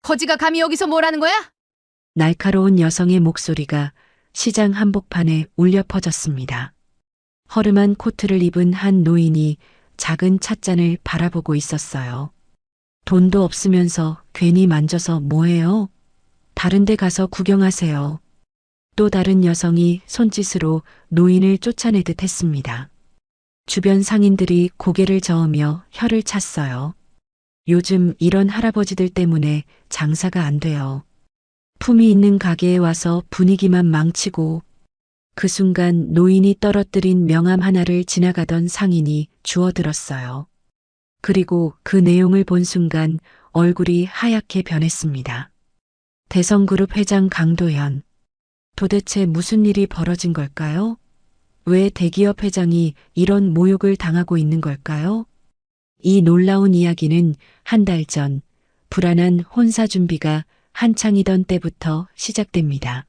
거지가 감히 여기서 뭐라는 거야? 날카로운 여성의 목소리가 시장 한복판에 울려 퍼졌습니다. 허름한 코트를 입은 한 노인이 작은 찻잔을 바라보고 있었어요. 돈도 없으면서 괜히 만져서 뭐해요? 다른 데 가서 구경하세요. 또 다른 여성이 손짓으로 노인을 쫓아내듯 했습니다. 주변 상인들이 고개를 저으며 혀를 찼어요. 요즘 이런 할아버지들 때문에 장사가 안 돼요. 품이 있는 가게에 와서 분위기만 망치고. 그 순간 노인이 떨어뜨린 명함 하나를 지나가던 상인이 주워들었어요. 그리고 그 내용을 본 순간 얼굴이 하얗게 변했습니다. 대성그룹 회장 강도현. 도대체 무슨 일이 벌어진 걸까요? 왜 대기업 회장이 이런 모욕을 당하고 있는 걸까요? 이 놀라운 이야기는 한 달 전 불안한 혼사 준비가 한창이던 때부터 시작됩니다.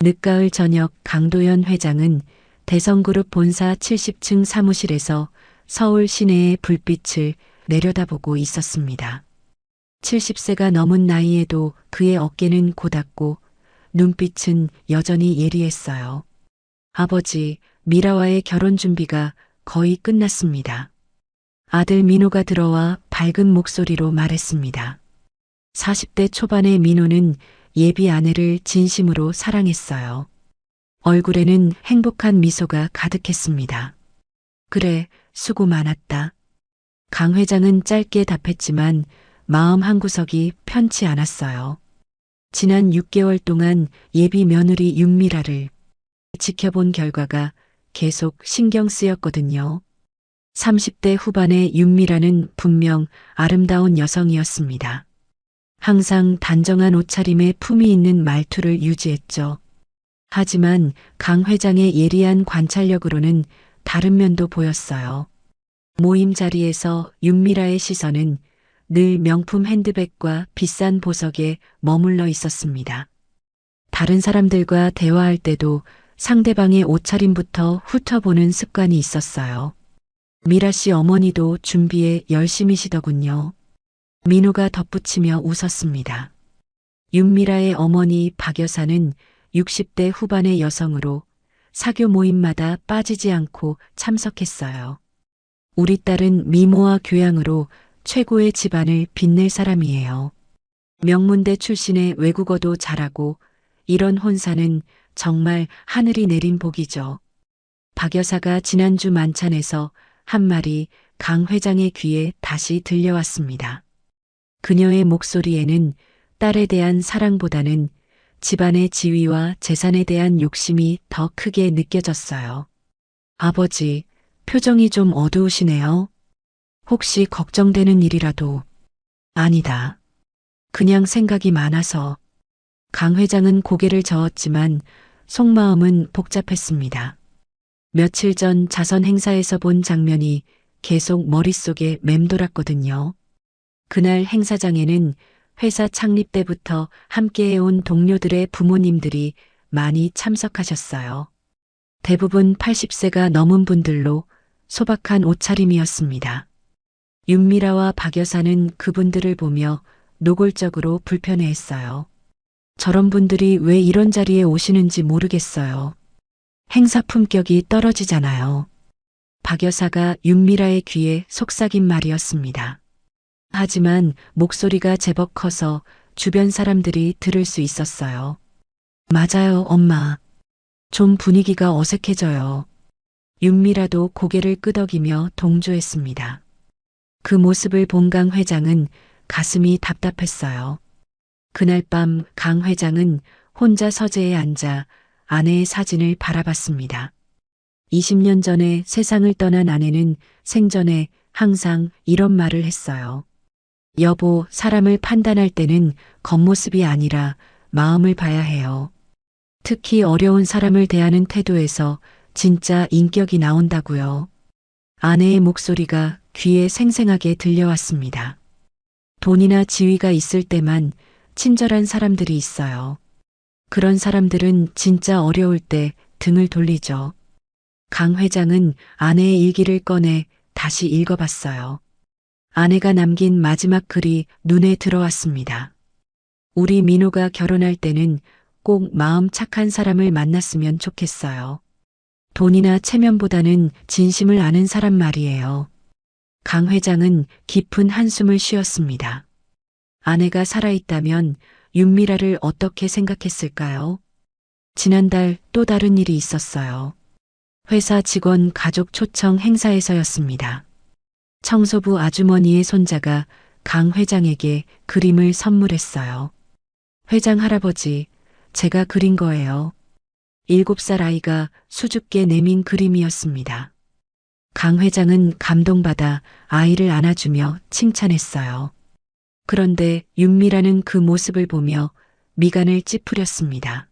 늦가을 저녁 강도현 회장은 대성그룹 본사 70층 사무실에서 서울 시내의 불빛을 내려다보고 있었습니다. 70세가 넘은 나이에도 그의 어깨는 고닫고 눈빛은 여전히 예리했어요. 아버지, 미라와의 결혼 준비가 거의 끝났습니다. 아들 민호가 들어와 밝은 목소리로 말했습니다. 40대 초반의 민호는 예비 아내를 진심으로 사랑했어요. 얼굴에는 행복한 미소가 가득했습니다. 그래, 수고 많았다. 강 회장은 짧게 답했지만 마음 한구석이 편치 않았어요. 지난 6개월 동안 예비 며느리 윤미라를 지켜본 결과가 계속 신경 쓰였거든요. 30대 후반의 윤미라는 분명 아름다운 여성이었습니다. 항상 단정한 옷차림에 품위 있는 말투를 유지했죠. 하지만 강 회장의 예리한 관찰력으로는 다른 면도 보였어요. 모임 자리에서 윤미라의 시선은 늘 명품 핸드백과 비싼 보석에 머물러 있었습니다. 다른 사람들과 대화할 때도 상대방의 옷차림부터 훑어보는 습관이 있었어요. 미라 씨 어머니도 준비에 열심이시더군요. 민호가 덧붙이며 웃었습니다. 윤미라의 어머니 박 여사는 60대 후반의 여성으로 사교 모임마다 빠지지 않고 참석했어요. 우리 딸은 미모와 교양으로 최고의 집안을 빛낼 사람이에요. 명문대 출신의 외국어도 잘하고 이런 혼사는 정말 하늘이 내린 복이죠. 박 여사가 지난주 만찬에서 한 말이 강 회장의 귀에 다시 들려왔습니다. 그녀의 목소리에는 딸에 대한 사랑보다는 집안의 지위와 재산에 대한 욕심이 더 크게 느껴졌어요. 아버지, 표정이 좀 어두우시네요. 혹시 걱정되는 일이라도. 아니다. 그냥 생각이 많아서. 강 회장은 고개를 저었지만 속마음은 복잡했습니다. 며칠 전 자선 행사에서 본 장면이 계속 머릿속에 맴돌았거든요. 그날 행사장에는 회사 창립 때부터 함께해온 동료들의 부모님들이 많이 참석하셨어요. 대부분 80세가 넘은 분들로 소박한 옷차림이었습니다. 윤미라와 박 여사는 그분들을 보며 노골적으로 불편해했어요. 저런 분들이 왜 이런 자리에 오시는지 모르겠어요. 행사 품격이 떨어지잖아요. 박 여사가 윤미라의 귀에 속삭인 말이었습니다. 하지만 목소리가 제법 커서 주변 사람들이 들을 수 있었어요. 맞아요, 엄마. 좀 분위기가 어색해져요. 윤미라도 고개를 끄덕이며 동조했습니다. 그 모습을 본 강 회장은 가슴이 답답했어요. 그날 밤 강 회장은 혼자 서재에 앉아 아내의 사진을 바라봤습니다. 20년 전에 세상을 떠난 아내는 생전에 항상 이런 말을 했어요. 여보, 사람을 판단할 때는 겉모습이 아니라 마음을 봐야 해요. 특히 어려운 사람을 대하는 태도에서 진짜 인격이 나온다고요. 아내의 목소리가 귀에 생생하게 들려왔습니다. 돈이나 지위가 있을 때만 친절한 사람들이 있어요. 그런 사람들은 진짜 어려울 때 등을 돌리죠. 강 회장은 아내의 일기를 꺼내 다시 읽어봤어요. 아내가 남긴 마지막 글이 눈에 들어왔습니다. 우리 민호가 결혼할 때는 꼭 마음 착한 사람을 만났으면 좋겠어요. 돈이나 체면보다는 진심을 아는 사람 말이에요. 강 회장은 깊은 한숨을 쉬었습니다. 아내가 살아있다면 윤미라를 어떻게 생각했을까요? 지난달 또 다른 일이 있었어요. 회사 직원 가족 초청 행사에서였습니다. 청소부 아주머니의 손자가 강 회장에게 그림을 선물했어요. 회장 할아버지, 제가 그린 거예요. 7살 아이가 수줍게 내민 그림이었습니다. 강 회장은 감동받아 아이를 안아주며 칭찬했어요. 그런데 윤미라는 그 모습을 보며 미간을 찌푸렸습니다.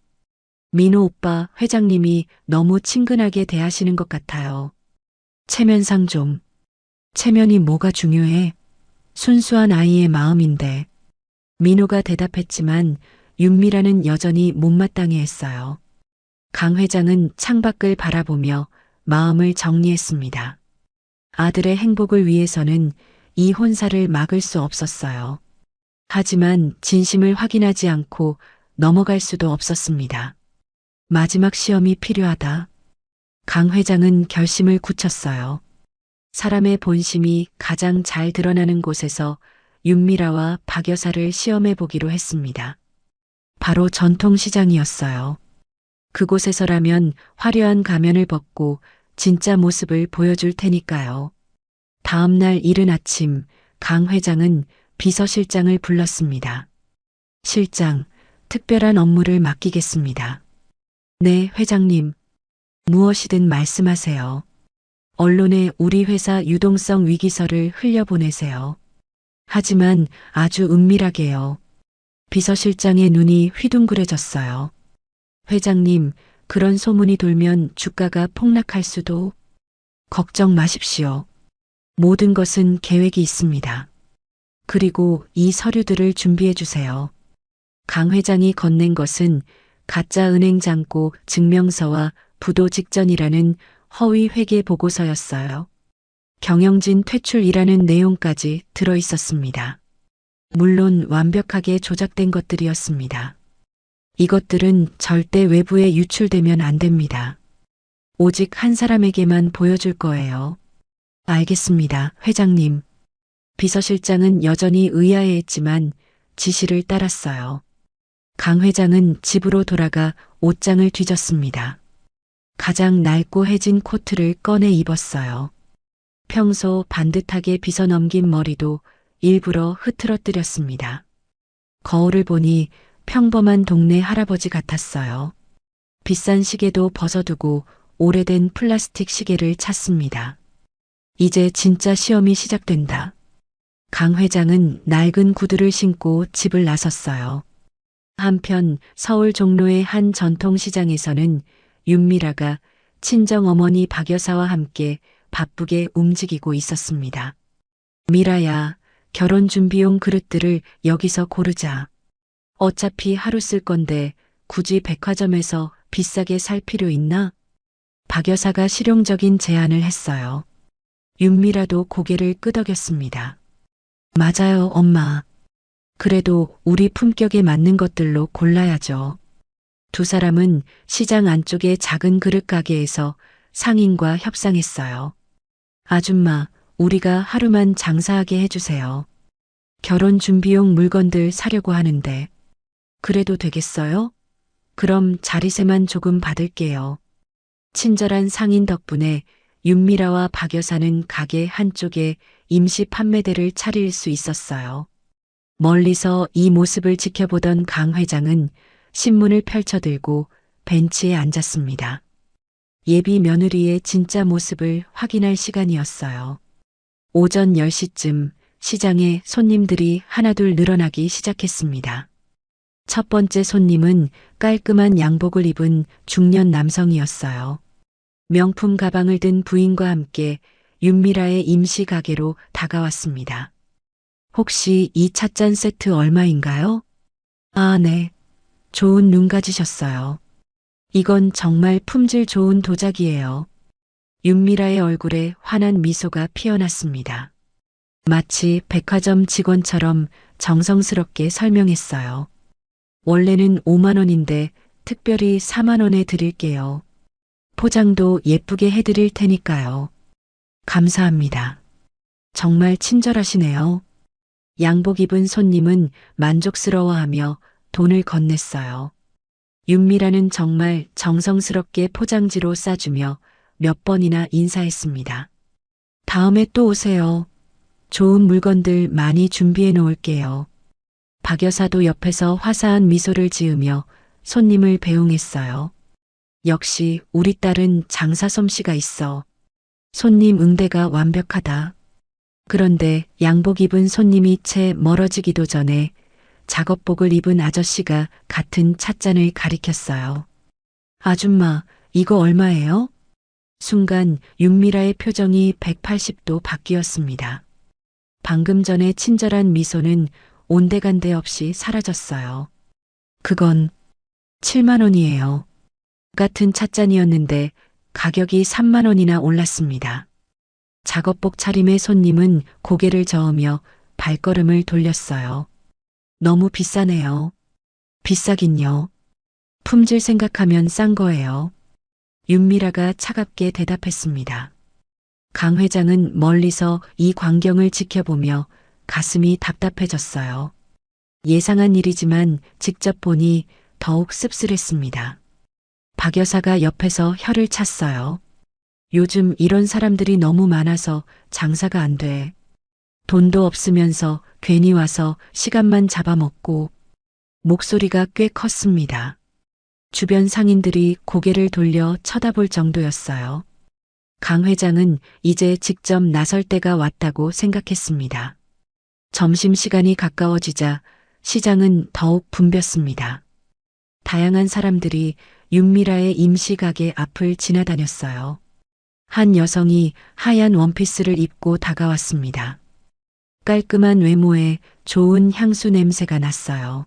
민호 오빠, 회장님이 너무 친근하게 대하시는 것 같아요. 체면상 좀. 체면이 뭐가 중요해? 순수한 아이의 마음인데. 민호가 대답했지만 윤미라는 여전히 못마땅해 했어요. 강 회장은 창밖을 바라보며 마음을 정리했습니다. 아들의 행복을 위해서는 이 혼사를 막을 수 없었어요. 하지만 진심을 확인하지 않고 넘어갈 수도 없었습니다. 마지막 시험이 필요하다. 강 회장은 결심을 굳혔어요. 사람의 본심이 가장 잘 드러나는 곳에서 윤미라와 박 여사를 시험해 보기로 했습니다. 바로 전통시장이었어요. 그곳에서라면 화려한 가면을 벗고 진짜 모습을 보여줄 테니까요. 다음 날 이른 아침 강 회장은 비서실장을 불렀습니다. 실장, 특별한 업무를 맡기겠습니다. 네, 회장님. 무엇이든 말씀하세요. 언론에 우리 회사 유동성 위기설을 흘려보내세요. 하지만 아주 은밀하게요. 비서실장의 눈이 휘둥그레졌어요. 회장님, 그런 소문이 돌면 주가가 폭락할 수도. 걱정 마십시오. 모든 것은 계획이 있습니다. 그리고 이 서류들을 준비해 주세요. 강 회장이 건넨 것은 가짜 은행 잔고 증명서와 부도 직전이라는 허위 회계 보고서였어요. 경영진 퇴출이라는 내용까지 들어 있었습니다. 물론 완벽하게 조작된 것들이었습니다. 이것들은 절대 외부에 유출되면 안 됩니다. 오직 한 사람에게만 보여줄 거예요. 알겠습니다, 회장님. 비서실장은 여전히 의아해했지만 지시를 따랐어요. 강 회장은 집으로 돌아가 옷장을 뒤졌습니다. 가장 낡고 해진 코트를 꺼내 입었어요. 평소 반듯하게 빗어넘긴 머리도 일부러 흐트러뜨렸습니다. 거울을 보니 평범한 동네 할아버지 같았어요. 비싼 시계도 벗어두고 오래된 플라스틱 시계를 찾습니다. 이제 진짜 시험이 시작된다. 강 회장은 낡은 구두를 신고 집을 나섰어요. 한편 서울 종로의 한 전통시장에서는 윤미라가 친정어머니 박 여사와 함께 바쁘게 움직이고 있었습니다. 미라야, 결혼 준비용 그릇들을 여기서 고르자. 어차피 하루 쓸 건데 굳이 백화점에서 비싸게 살 필요 있나? 박 여사가 실용적인 제안을 했어요. 윤미라도 고개를 끄덕였습니다. 맞아요, 엄마. 그래도 우리 품격에 맞는 것들로 골라야죠. 두 사람은 시장 안쪽의 작은 그릇 가게에서 상인과 협상했어요. 아줌마, 우리가 하루만 장사하게 해주세요. 결혼 준비용 물건들 사려고 하는데. 그래도 되겠어요? 그럼 자리세만 조금 받을게요. 친절한 상인 덕분에 윤미라와 박 여사는 가게 한쪽에 임시 판매대를 차릴 수 있었어요. 멀리서 이 모습을 지켜보던 강 회장은 신문을 펼쳐들고 벤치에 앉았습니다. 예비 며느리의 진짜 모습을 확인할 시간이었어요. 오전 10시쯤 시장에 손님들이 하나둘 늘어나기 시작했습니다. 첫 번째 손님은 깔끔한 양복을 입은 중년 남성이었어요. 명품 가방을 든 부인과 함께 윤미라의 임시 가게로 다가왔습니다. 혹시 이 찻잔 세트 얼마인가요? 아, 네. 좋은 눈 가지셨어요. 이건 정말 품질 좋은 도자기예요. 윤미라의 얼굴에 환한 미소가 피어났습니다. 마치 백화점 직원처럼 정성스럽게 설명했어요. 원래는 5만 원인데 특별히 4만 원에 드릴게요. 포장도 예쁘게 해드릴 테니까요. 감사합니다. 정말 친절하시네요. 양복 입은 손님은 만족스러워하며 돈을 건넸어요. 윤미라는 정말 정성스럽게 포장지로 싸주며 몇 번이나 인사했습니다. 다음에 또 오세요. 좋은 물건들 많이 준비해 놓을게요. 박 여사도 옆에서 화사한 미소를 지으며 손님을 배웅했어요. 역시 우리 딸은 장사 솜씨가 있어. 손님 응대가 완벽하다. 그런데 양복 입은 손님이 채 멀어지기도 전에 작업복을 입은 아저씨가 같은 찻잔을 가리켰어요. 아줌마, 이거 얼마예요? 순간 윤미라의 표정이 180도 바뀌었습니다. 방금 전에 친절한 미소는 온데간데 없이 사라졌어요. 그건 7만 원이에요. 같은 찻잔이었는데 가격이 3만 원이나 올랐습니다. 작업복 차림의 손님은 고개를 저으며 발걸음을 돌렸어요. 너무 비싸네요. 비싸긴요. 품질 생각하면 싼 거예요. 윤미라가 차갑게 대답했습니다. 강 회장은 멀리서 이 광경을 지켜보며 가슴이 답답해졌어요. 예상한 일이지만 직접 보니 더욱 씁쓸했습니다. 박 여사가 옆에서 혀를 찼어요. 요즘 이런 사람들이 너무 많아서 장사가 안 돼. 돈도 없으면서 괜히 와서 시간만 잡아먹고. 목소리가 꽤 컸습니다. 주변 상인들이 고개를 돌려 쳐다볼 정도였어요. 강 회장은 이제 직접 나설 때가 왔다고 생각했습니다. 점심시간이 가까워지자 시장은 더욱 붐볐습니다. 다양한 사람들이 윤미라의 임시가게 앞을 지나다녔어요. 한 여성이 하얀 원피스를 입고 다가왔습니다. 깔끔한 외모에 좋은 향수 냄새가 났어요.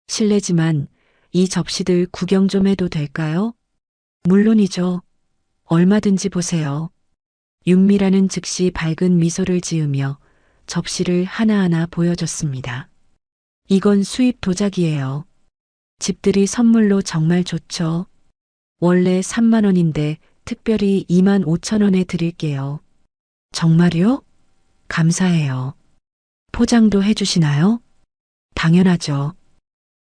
실례지만 이 접시들 구경 좀 해도 될까요? 물론이죠. 얼마든지 보세요. 윤미라는 즉시 밝은 미소를 지으며 접시를 하나하나 보여줬습니다. 이건 수입 도자기예요. 집들이 선물로 정말 좋죠. 원래 3만 원인데 특별히 2만 5천 원에 드릴게요. 정말요? 감사해요. 포장도 해주시나요? 당연하죠.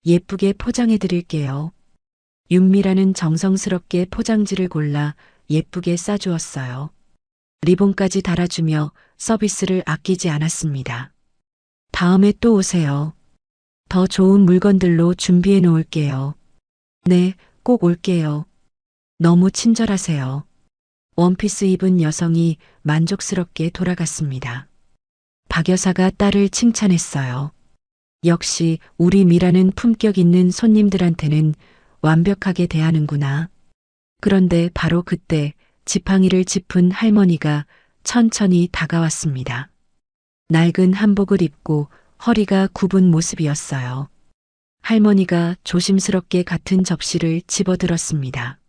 예쁘게 포장해 드릴게요. 윤미라는 정성스럽게 포장지를 골라 예쁘게 싸주었어요. 리본까지 달아주며 서비스를 아끼지 않았습니다. 다음에 또 오세요. 더 좋은 물건들로 준비해 놓을게요. 네, 꼭 올게요. 너무 친절하세요. 원피스 입은 여성이 만족스럽게 돌아갔습니다. 박 여사가 딸을 칭찬했어요. 역시 우리 미라는 품격 있는 손님들한테는 완벽하게 대하는구나. 그런데 바로 그때 지팡이를 짚은 할머니가 천천히 다가왔습니다. 낡은 한복을 입고 허리가 굽은 모습이었어요. 할머니가 조심스럽게 같은 접시를 집어들었습니다.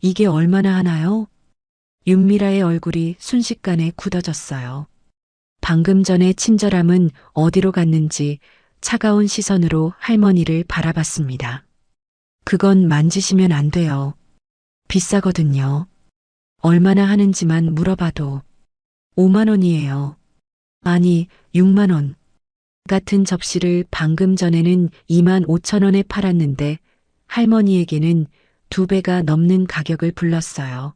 이게 얼마나 하나요? 윤미라의 얼굴이 순식간에 굳어졌어요. 방금 전의 친절함은 어디로 갔는지 차가운 시선으로 할머니를 바라봤습니다. 그건 만지시면 안 돼요. 비싸거든요. 얼마나 하는지만 물어봐도 5만 원이에요. 아니, 6만 원. 같은 접시를 방금 전에는 2만 5천 원에 팔았는데 할머니에게는 2배가 넘는 가격을 불렀어요.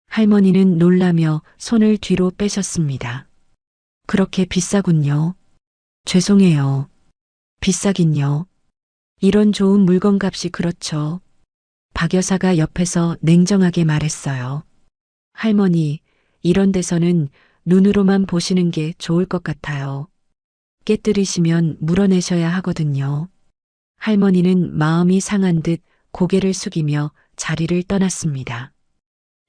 할머니는 놀라며 손을 뒤로 빼셨습니다. 그렇게 비싸군요. 죄송해요. 비싸긴요. 이런 좋은 물건값이 그렇죠. 박 여사가 옆에서 냉정하게 말했어요. 할머니, 이런 데서는 눈으로만 보시는 게 좋을 것 같아요. 깨뜨리시면 물어내셔야 하거든요. 할머니는 마음이 상한 듯 고개를 숙이며 자리를 떠났습니다.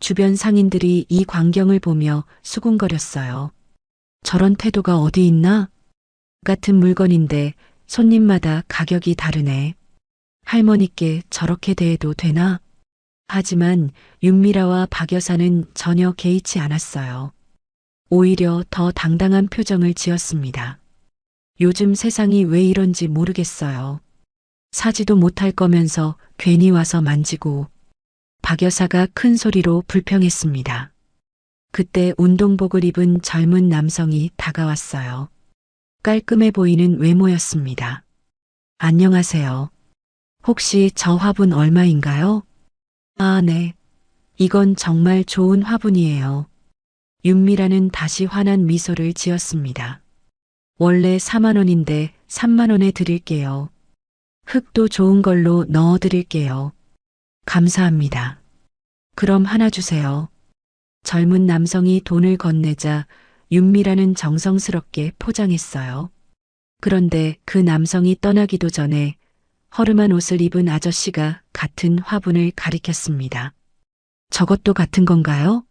주변 상인들이 이 광경을 보며 수군거렸어요. 저런 태도가 어디 있나? 같은 물건인데 손님마다 가격이 다르네. 할머니께 저렇게 대해도 되나? 하지만 윤미라와 박 여사는 전혀 개의치 않았어요. 오히려 더 당당한 표정을 지었습니다. 요즘 세상이 왜 이런지 모르겠어요. 사지도 못할 거면서 괜히 와서 만지고. 박 여사가 큰 소리로 불평했습니다. 그때 운동복을 입은 젊은 남성이 다가왔어요. 깔끔해 보이는 외모였습니다. 안녕하세요. 혹시 저 화분 얼마인가요? 아, 네. 이건 정말 좋은 화분이에요. 윤미라는 다시 환한 미소를 지었습니다. 원래 4만 원인데 3만 원에 드릴게요. 흙도 좋은 걸로 넣어 드릴게요. 감사합니다. 그럼 하나 주세요. 젊은 남성이 돈을 건네자 윤미라는 정성스럽게 포장했어요. 그런데 그 남성이 떠나기도 전에 허름한 옷을 입은 아저씨가 같은 화분을 가리켰습니다. 저것도 같은 건가요?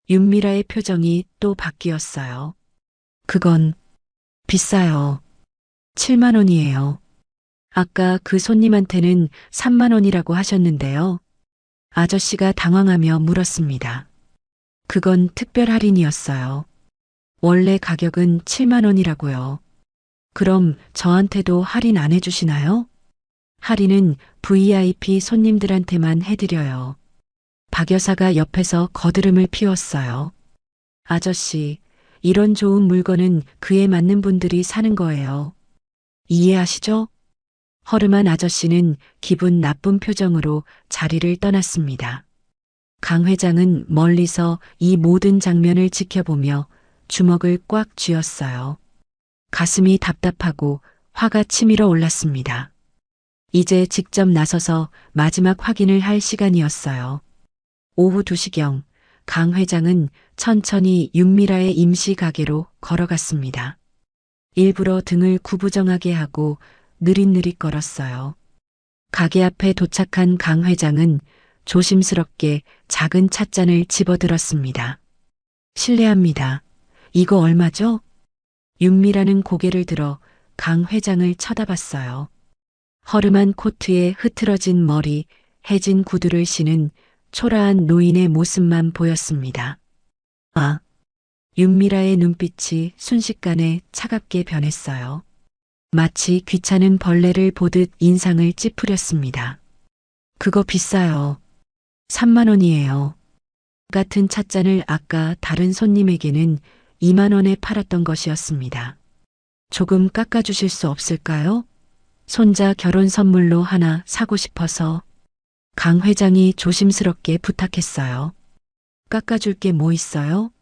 윤미라의 표정이 또 바뀌었어요. 그건 비싸요. 7만 원이에요. 아까 그 손님한테는 3만 원이라고 하셨는데요. 아저씨가 당황하며 물었습니다. 그건 특별 할인이었어요. 원래 가격은 7만 원이라고요. 그럼 저한테도 할인 안 해주시나요? 할인은 VIP 손님들한테만 해드려요. 박 여사가 옆에서 거드름을 피웠어요. 아저씨, 이런 좋은 물건은 그에 맞는 분들이 사는 거예요. 이해하시죠? 허름한 아저씨는 기분 나쁜 표정으로 자리를 떠났습니다. 강 회장은 멀리서 이 모든 장면을 지켜보며 주먹을 꽉 쥐었어요. 가슴이 답답하고 화가 치밀어 올랐습니다. 이제 직접 나서서 마지막 확인을 할 시간이었어요. 오후 2시경 강 회장은 천천히 윤미라의 임시 가게로 걸어갔습니다. 일부러 등을 구부정하게 하고 느릿느릿 걸었어요. 가게 앞에 도착한 강 회장은 조심스럽게 작은 찻잔을 집어들었습니다. 실례합니다. 이거 얼마죠? 윤미라는 고개를 들어 강 회장을 쳐다봤어요. 허름한 코트에 흐트러진 머리, 해진 구두를 신은 초라한 노인의 모습만 보였습니다. 아, 윤미라의 눈빛이 순식간에 차갑게 변했어요. 마치 귀찮은 벌레를 보듯 인상을 찌푸렸습니다. 그거 비싸요. 3만 원이에요. 같은 찻잔을 아까 다른 손님에게는 2만 원에 팔았던 것이었습니다. 조금 깎아주실 수 없을까요? 손자 결혼 선물로 하나 사고 싶어서. 강 회장이 조심스럽게 부탁했어요. 깎아줄 게 뭐 있어요?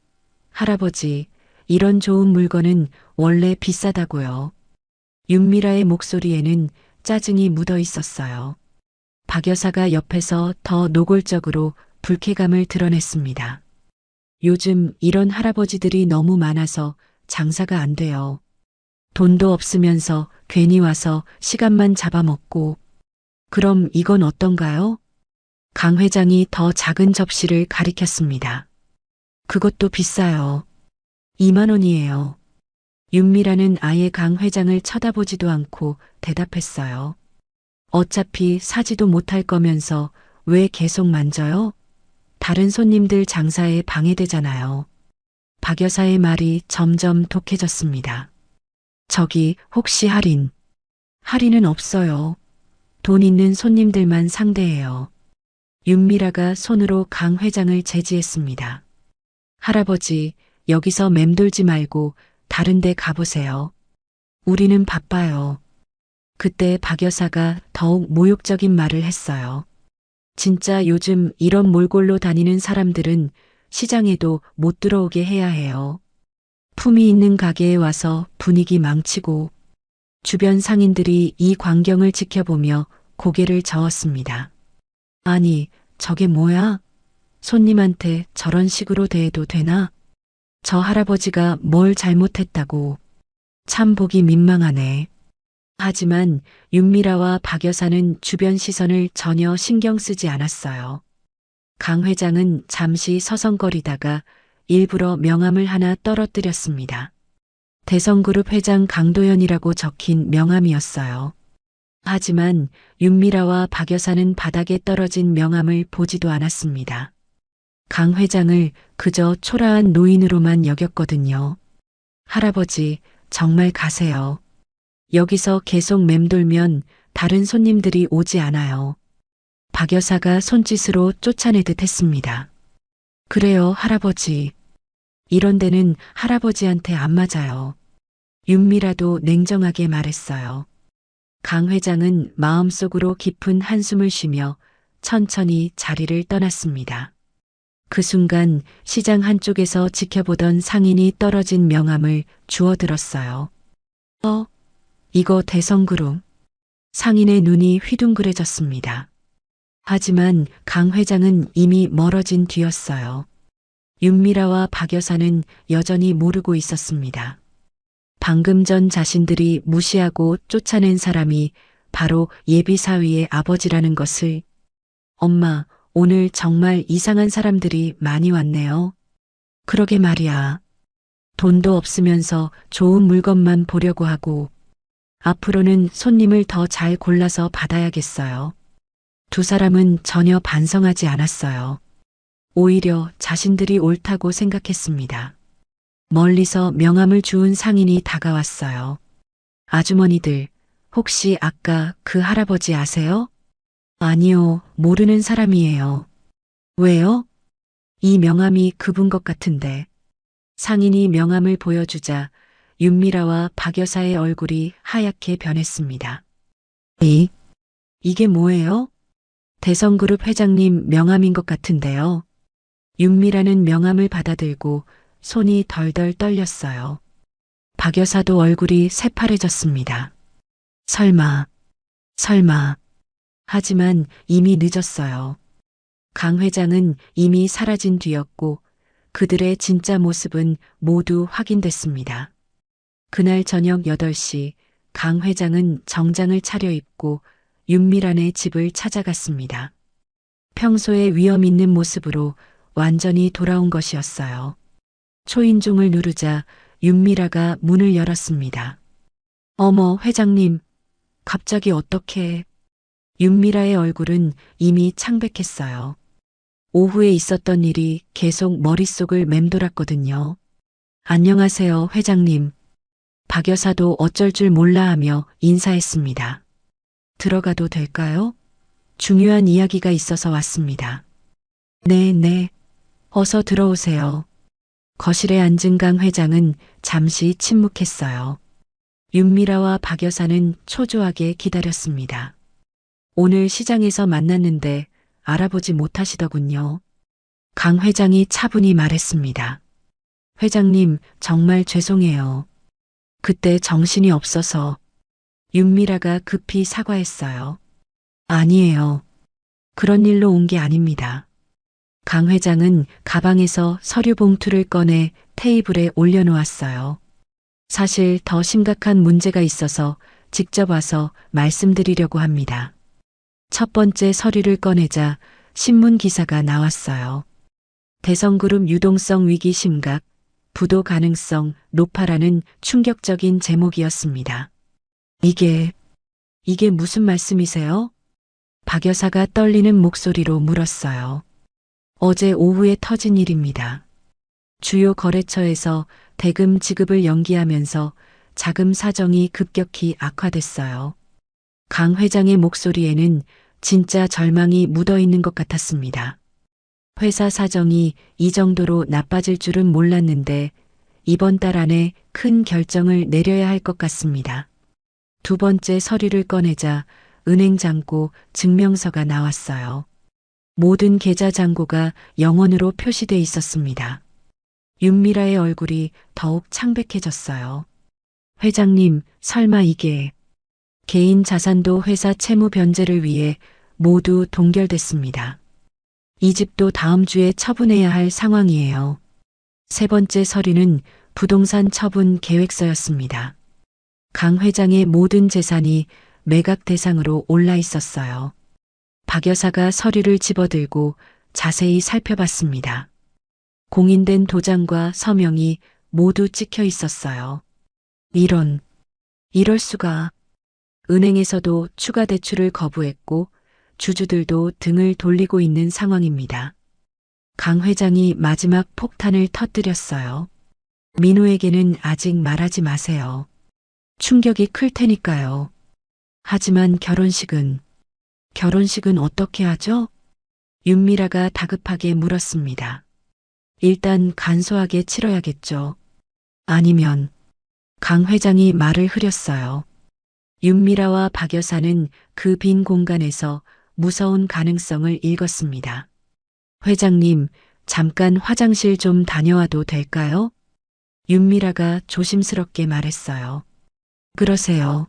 할아버지, 이런 좋은 물건은 원래 비싸다고요. 윤미라의 목소리에는 짜증이 묻어 있었어요. 박 여사가 옆에서 더 노골적으로 불쾌감을 드러냈습니다. 요즘 이런 할아버지들이 너무 많아서 장사가 안 돼요. 돈도 없으면서 괜히 와서 시간만 잡아먹고. 그럼 이건 어떤가요? 강 회장이 더 작은 접시를 가리켰습니다. 그것도 비싸요. 2만 원이에요. 윤미라는 아예 강 회장을 쳐다보지도 않고 대답했어요. 어차피 사지도 못할 거면서 왜 계속 만져요? 다른 손님들 장사에 방해되잖아요. 박 여사의 말이 점점 독해졌습니다. 저기 혹시 할인? 할인은 없어요. 돈 있는 손님들만 상대해요. 윤미라가 손으로 강 회장을 제지했습니다. 할아버지, 여기서 맴돌지 말고 다른 데 가보세요. 우리는 바빠요. 그때 박 여사가 더욱 모욕적인 말을 했어요. 진짜 요즘 이런 몰골로 다니는 사람들은 시장에도 못 들어오게 해야 해요. 품위 있는 가게에 와서 분위기 망치고. 주변 상인들이 이 광경을 지켜보며 고개를 저었습니다. 아니, 저게 뭐야? 손님한테 저런 식으로 대해도 되나? 저 할아버지가 뭘 잘못했다고. 참 보기 민망하네. 하지만 윤미라와 박 여사는 주변 시선을 전혀 신경 쓰지 않았어요. 강 회장은 잠시 서성거리다가 일부러 명함을 하나 떨어뜨렸습니다. 대성그룹 회장 강도연이라고 적힌 명함이었어요. 하지만 윤미라와 박 여사는 바닥에 떨어진 명함을 보지도 않았습니다. 강 회장을 그저 초라한 노인으로만 여겼거든요. 할아버지, 정말 가세요. 여기서 계속 맴돌면 다른 손님들이 오지 않아요. 박 여사가 손짓으로 쫓아내듯 했습니다. 그래요, 할아버지. 이런 데는 할아버지한테 안 맞아요. 윤미라도 냉정하게 말했어요. 강 회장은 마음속으로 깊은 한숨을 쉬며 천천히 자리를 떠났습니다. 그 순간 시장 한쪽에서 지켜보던 상인이 떨어진 명함을 주워들었어요. 이거 대성그룹. 상인의 눈이 휘둥그레졌습니다. 하지만 강 회장은 이미 멀어진 뒤였어요. 윤미라와 박 여사는 여전히 모르고 있었습니다. 방금 전 자신들이 무시하고 쫓아낸 사람이 바로 예비사위의 아버지라는 것을. 엄마, 오늘 정말 이상한 사람들이 많이 왔네요. 그러게 말이야. 돈도 없으면서 좋은 물건만 보려고 하고 앞으로는 손님을 더 잘 골라서 받아야겠어요. 두 사람은 전혀 반성하지 않았어요. 오히려 자신들이 옳다고 생각했습니다. 멀리서 명함을 주운 상인이 다가왔어요. 아주머니들, 혹시 아까 그 할아버지 아세요? 아니요, 모르는 사람이에요. 왜요? 이 명함이 그분 것 같은데. 상인이 명함을 보여주자 윤미라와 박 여사의 얼굴이 하얗게 변했습니다. 이게 뭐예요? 대성그룹 회장님 명함인 것 같은데요. 윤미라는 명함을 받아들고 손이 덜덜 떨렸어요. 박 여사도 얼굴이 새파래졌습니다. 설마. 하지만 이미 늦었어요. 강 회장은 이미 사라진 뒤였고 그들의 진짜 모습은 모두 확인됐습니다. 그날 저녁 8시 강 회장은 정장을 차려입고 윤미란의 집을 찾아갔습니다. 평소의 위험 있는 모습으로 완전히 돌아온 것이었어요. 초인종을 누르자 윤미라가 문을 열었습니다. 어머, 회장님, 갑자기 어떻게... 윤미라의 얼굴은 이미 창백했어요. 오후에 있었던 일이 계속 머릿속을 맴돌았거든요. 안녕하세요, 회장님. 박 여사도 어쩔 줄 몰라 하며 인사했습니다. 들어가도 될까요? 중요한 이야기가 있어서 왔습니다. 네. 어서 들어오세요. 거실에 앉은 강 회장은 잠시 침묵했어요. 윤미라와 박 여사는 초조하게 기다렸습니다. 오늘 시장에서 만났는데 알아보지 못하시더군요. 강 회장이 차분히 말했습니다. 회장님, 정말 죄송해요. 그때 정신이 없어서. 윤미라가 급히 사과했어요. 아니에요. 그런 일로 온 게 아닙니다. 강 회장은 가방에서 서류 봉투를 꺼내 테이블에 올려놓았어요. 사실 더 심각한 문제가 있어서 직접 와서 말씀드리려고 합니다. 첫 번째 서류를 꺼내자 신문 기사가 나왔어요. 대성그룹 유동성 위기 심각, 부도 가능성 높아라는 충격적인 제목이었습니다. 이게 무슨 말씀이세요? 박 여사가 떨리는 목소리로 물었어요. 어제 오후에 터진 일입니다. 주요 거래처에서 대금 지급을 연기하면서 자금 사정이 급격히 악화됐어요. 강 회장의 목소리에는 진짜 절망이 묻어 있는 것 같았습니다. 회사 사정이 이 정도로 나빠질 줄은 몰랐는데 이번 달 안에 큰 결정을 내려야 할 것 같습니다. 두 번째 서류를 꺼내자 은행 잔고 증명서가 나왔어요. 모든 계좌 잔고가 영원으로 표시돼 있었습니다. 윤미라의 얼굴이 더욱 창백해졌어요. 회장님, 설마 이게... 개인 자산도 회사 채무 변제를 위해 모두 동결됐습니다. 이 집도 다음 주에 처분해야 할 상황이에요. 세 번째 서류는 부동산 처분 계획서였습니다. 강 회장의 모든 재산이 매각 대상으로 올라 있었어요. 박 여사가 서류를 집어들고 자세히 살펴봤습니다. 공인된 도장과 서명이 모두 찍혀 있었어요. 이럴 수가... 은행에서도 추가 대출을 거부했고 주주들도 등을 돌리고 있는 상황입니다. 강 회장이 마지막 폭탄을 터뜨렸어요. 민호에게는 아직 말하지 마세요. 충격이 클 테니까요. 하지만 결혼식은 어떻게 하죠? 윤미라가 다급하게 물었습니다. 일단 간소하게 치러야겠죠. 아니면 강 회장이 말을 흐렸어요. 윤미라와 박 여사는 그 빈 공간에서 무서운 가능성을 읽었습니다. 회장님, 잠깐 화장실 좀 다녀와도 될까요? 윤미라가 조심스럽게 말했어요. 그러세요.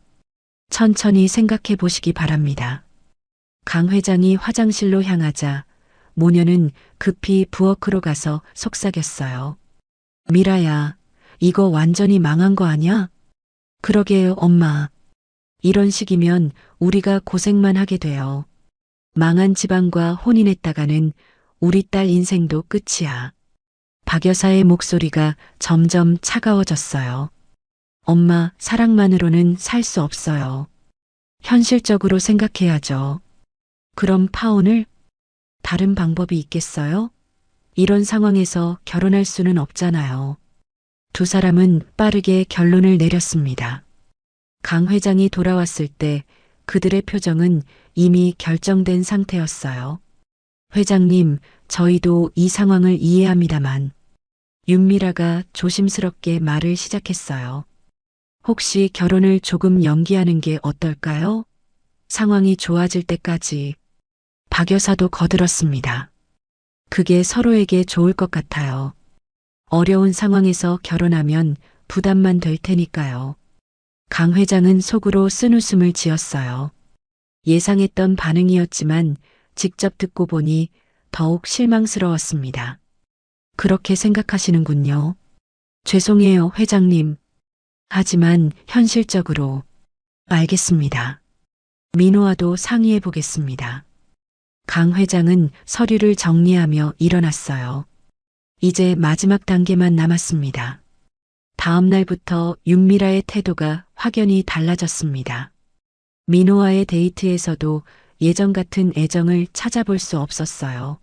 천천히 생각해 보시기 바랍니다. 강 회장이 화장실로 향하자 모녀는 급히 부엌으로 가서 속삭였어요. 미라야, 이거 완전히 망한 거 아냐? 그러게요, 엄마. 이런 식이면 우리가 고생만 하게 돼요. 망한 집안과 혼인했다가는 우리 딸 인생도 끝이야. 박 여사의 목소리가 점점 차가워졌어요. 엄마, 사랑만으로는 살 수 없어요. 현실적으로 생각해야죠. 그럼 파혼을? 다른 방법이 있겠어요? 이런 상황에서 결혼할 수는 없잖아요. 두 사람은 빠르게 결론을 내렸습니다. 강 회장이 돌아왔을 때 그들의 표정은 이미 결정된 상태였어요. 회장님, 저희도 이 상황을 이해합니다만. 윤미라가 조심스럽게 말을 시작했어요. 혹시 결혼을 조금 연기하는 게 어떨까요? 상황이 좋아질 때까지. 박 여사도 거들었습니다. 그게 서로에게 좋을 것 같아요. 어려운 상황에서 결혼하면 부담만 될 테니까요. 강 회장은 속으로 쓴웃음을 지었어요. 예상했던 반응이었지만 직접 듣고 보니 더욱 실망스러웠습니다. 그렇게 생각하시는군요. 죄송해요, 회장님. 하지만 현실적으로. 알겠습니다. 민호와도 상의해 보겠습니다. 강 회장은 서류를 정리하며 일어났어요. 이제 마지막 단계만 남았습니다. 다음 날부터 윤미라의 태도가 확연히 달라졌습니다. 민호와의 데이트에서도 예전 같은 애정을 찾아볼 수 없었어요.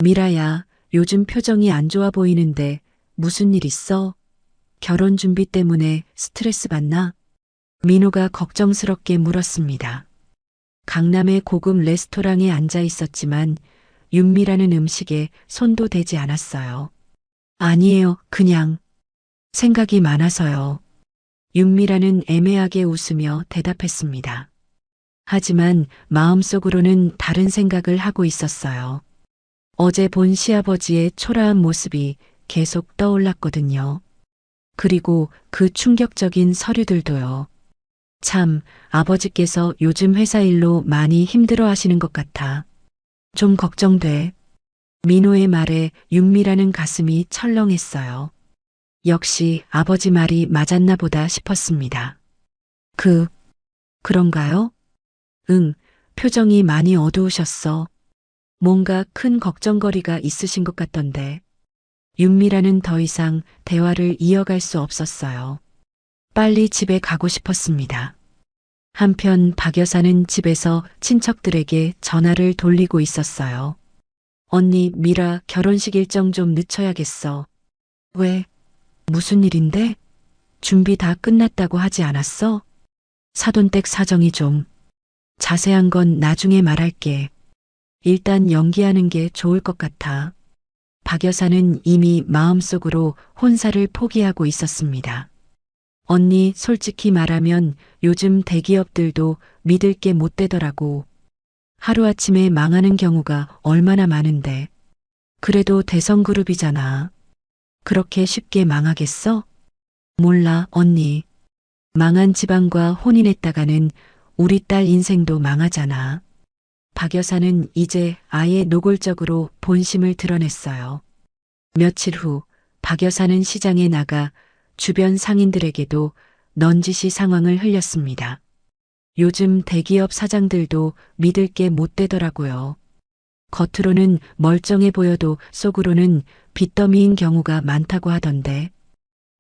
미라야, 요즘 표정이 안 좋아 보이는데 무슨 일 있어? 결혼 준비 때문에 스트레스 받나? 민호가 걱정스럽게 물었습니다. 강남의 고급 레스토랑에 앉아 있었지만 윤미라는 음식에 손도 대지 않았어요. 아니에요, 그냥 생각이 많아서요. 윤미라는 애매하게 웃으며 대답했습니다. 하지만 마음속으로는 다른 생각을 하고 있었어요. 어제 본 시아버지의 초라한 모습이 계속 떠올랐거든요. 그리고 그 충격적인 서류들도요. 참, 아버지께서 요즘 회사 일로 많이 힘들어 하시는 것 같아. 좀 걱정돼. 민호의 말에 윤미라는 가슴이 철렁했어요. 역시 아버지 말이 맞았나 보다 싶었습니다. 그런가요? 응, 표정이 많이 어두우셨어. 뭔가 큰 걱정거리가 있으신 것 같던데. 윤미라는 더 이상 대화를 이어갈 수 없었어요. 빨리 집에 가고 싶었습니다. 한편 박 여사는 집에서 친척들에게 전화를 돌리고 있었어요. 언니, 미라 결혼식 일정 좀 늦춰야겠어. 왜? 무슨 일인데? 준비 다 끝났다고 하지 않았어? 사돈댁 사정이 좀. 자세한 건 나중에 말할게. 일단 연기하는 게 좋을 것 같아. 박 여사는 이미 마음속으로 혼사를 포기하고 있었습니다. 언니, 솔직히 말하면 요즘 대기업들도 믿을 게 못 되더라고. 하루아침에 망하는 경우가 얼마나 많은데. 그래도 대성그룹이잖아. 그렇게 쉽게 망하겠어? 몰라, 언니. 망한 집안과 혼인했다가는 우리 딸 인생도 망하잖아. 박 여사는 이제 아예 노골적으로 본심을 드러냈어요. 며칠 후 박 여사는 시장에 나가 주변 상인들에게도 넌지시 상황을 흘렸습니다. 요즘 대기업 사장들도 믿을 게 못 되더라고요. 겉으로는 멀쩡해 보여도 속으로는 빚더미인 경우가 많다고 하던데.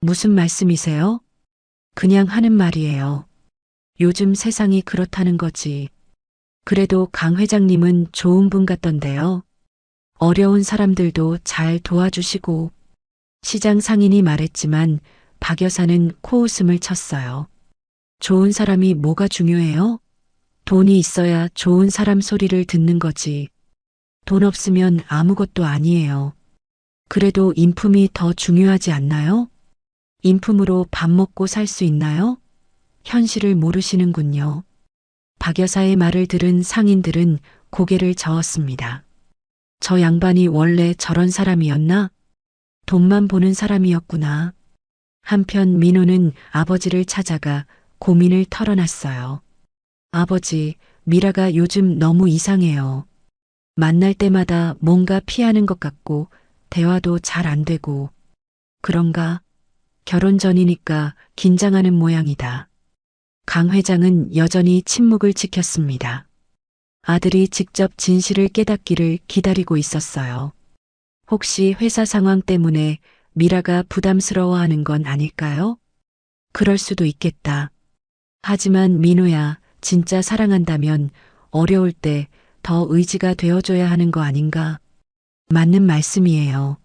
무슨 말씀이세요? 그냥 하는 말이에요. 요즘 세상이 그렇다는 거지. 그래도 강 회장님은 좋은 분 같던데요. 어려운 사람들도 잘 도와주시고. 시장 상인이 말했지만 박 여사는 코웃음을 쳤어요. 좋은 사람이 뭐가 중요해요? 돈이 있어야 좋은 사람 소리를 듣는 거지. 돈 없으면 아무것도 아니에요. 그래도 인품이 더 중요하지 않나요? 인품으로 밥 먹고 살 수 있나요? 현실을 모르시는군요. 박 여사의 말을 들은 상인들은 고개를 저었습니다. 저 양반이 원래 저런 사람이었나? 돈만 보는 사람이었구나. 한편 민호는 아버지를 찾아가 고민을 털어놨어요. 아버지, 미라가 요즘 너무 이상해요. 만날 때마다 뭔가 피하는 것 같고 대화도 잘 안 되고. 그런가? 결혼 전이니까 긴장하는 모양이다. 강 회장은 여전히 침묵을 지켰습니다. 아들이 직접 진실을 깨닫기를 기다리고 있었어요. 혹시 회사 상황 때문에 미라가 부담스러워하는 건 아닐까요? 그럴 수도 있겠다. 하지만 민호야, 진짜 사랑한다면 어려울 때 더 의지가 되어줘야 하는 거 아닌가? 맞는 말씀이에요.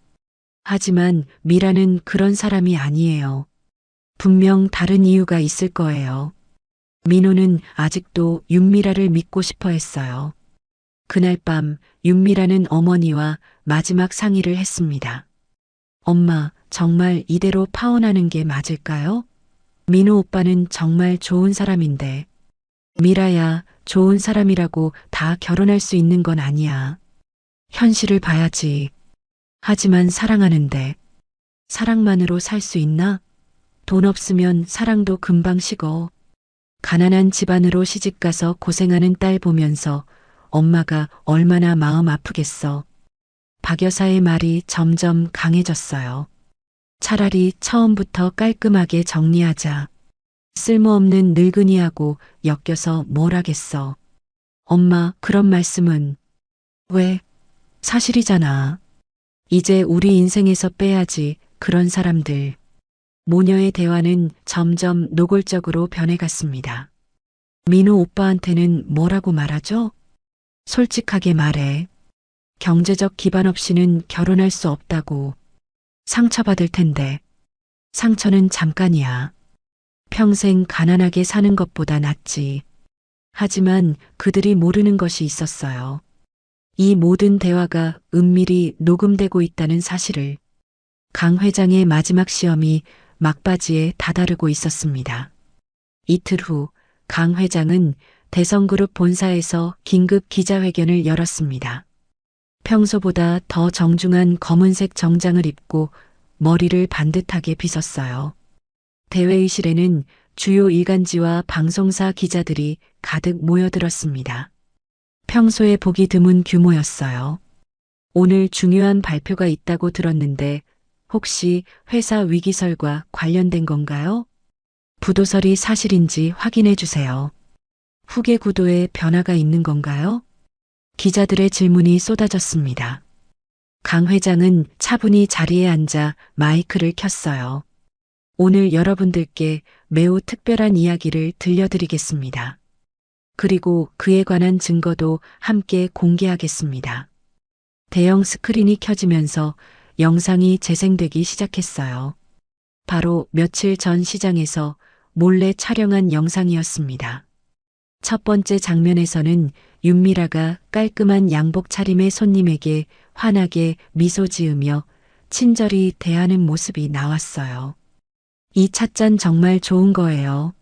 하지만 미라는 그런 사람이 아니에요. 분명 다른 이유가 있을 거예요. 민호는 아직도 윤미라를 믿고 싶어 했어요. 그날 밤 윤미라는 어머니와 마지막 상의를 했습니다. 엄마, 정말 이대로 파혼하는 게 맞을까요? 민호 오빠는 정말 좋은 사람인데. 미라야, 좋은 사람이라고 다 결혼할 수 있는 건 아니야. 현실을 봐야지. 하지만 사랑하는데. 사랑만으로 살 수 있나? 돈 없으면 사랑도 금방 식어. 가난한 집안으로 시집가서 고생하는 딸 보면서 엄마가 얼마나 마음 아프겠어. 박 여사의 말이 점점 강해졌어요. 차라리 처음부터 깔끔하게 정리하자. 쓸모없는 늙은이하고 엮여서 뭘 하겠어. 엄마, 그런 말씀은. 왜? 사실이잖아. 이제 우리 인생에서 빼야지, 그런 사람들. 모녀의 대화는 점점 노골적으로 변해갔습니다. 민호 오빠한테는 뭐라고 말하죠? 솔직하게 말해. 경제적 기반 없이는 결혼할 수 없다고. 상처받을 텐데. 상처는 잠깐이야. 평생 가난하게 사는 것보다 낫지. 하지만 그들이 모르는 것이 있었어요. 이 모든 대화가 은밀히 녹음되고 있다는 사실을. 강 회장의 마지막 시험이 막바지에 다다르고 있었습니다. 이틀 후 강 회장은 대성그룹 본사에서 긴급 기자회견을 열었습니다. 평소보다 더 정중한 검은색 정장을 입고 머리를 반듯하게 빗었어요. 대회의실에는 주요 일간지와 방송사 기자들이 가득 모여들었습니다. 평소에 보기 드문 규모였어요. 오늘 중요한 발표가 있다고 들었는데 혹시 회사 위기설과 관련된 건가요? 부도설이 사실인지 확인해 주세요. 후계 구도에 변화가 있는 건가요? 기자들의 질문이 쏟아졌습니다. 강 회장은 차분히 자리에 앉아 마이크를 켰어요. 오늘 여러분들께 매우 특별한 이야기를 들려드리겠습니다. 그리고 그에 관한 증거도 함께 공개하겠습니다. 대형 스크린이 켜지면서 영상이 재생되기 시작했어요. 바로 며칠 전 시장에서 몰래 촬영한 영상이었습니다. 첫 번째 장면에서는 윤미라가 깔끔한 양복 차림의 손님에게 환하게 미소 지으며 친절히 대하는 모습이 나왔어요. 이 찻잔 정말 좋은 거예요.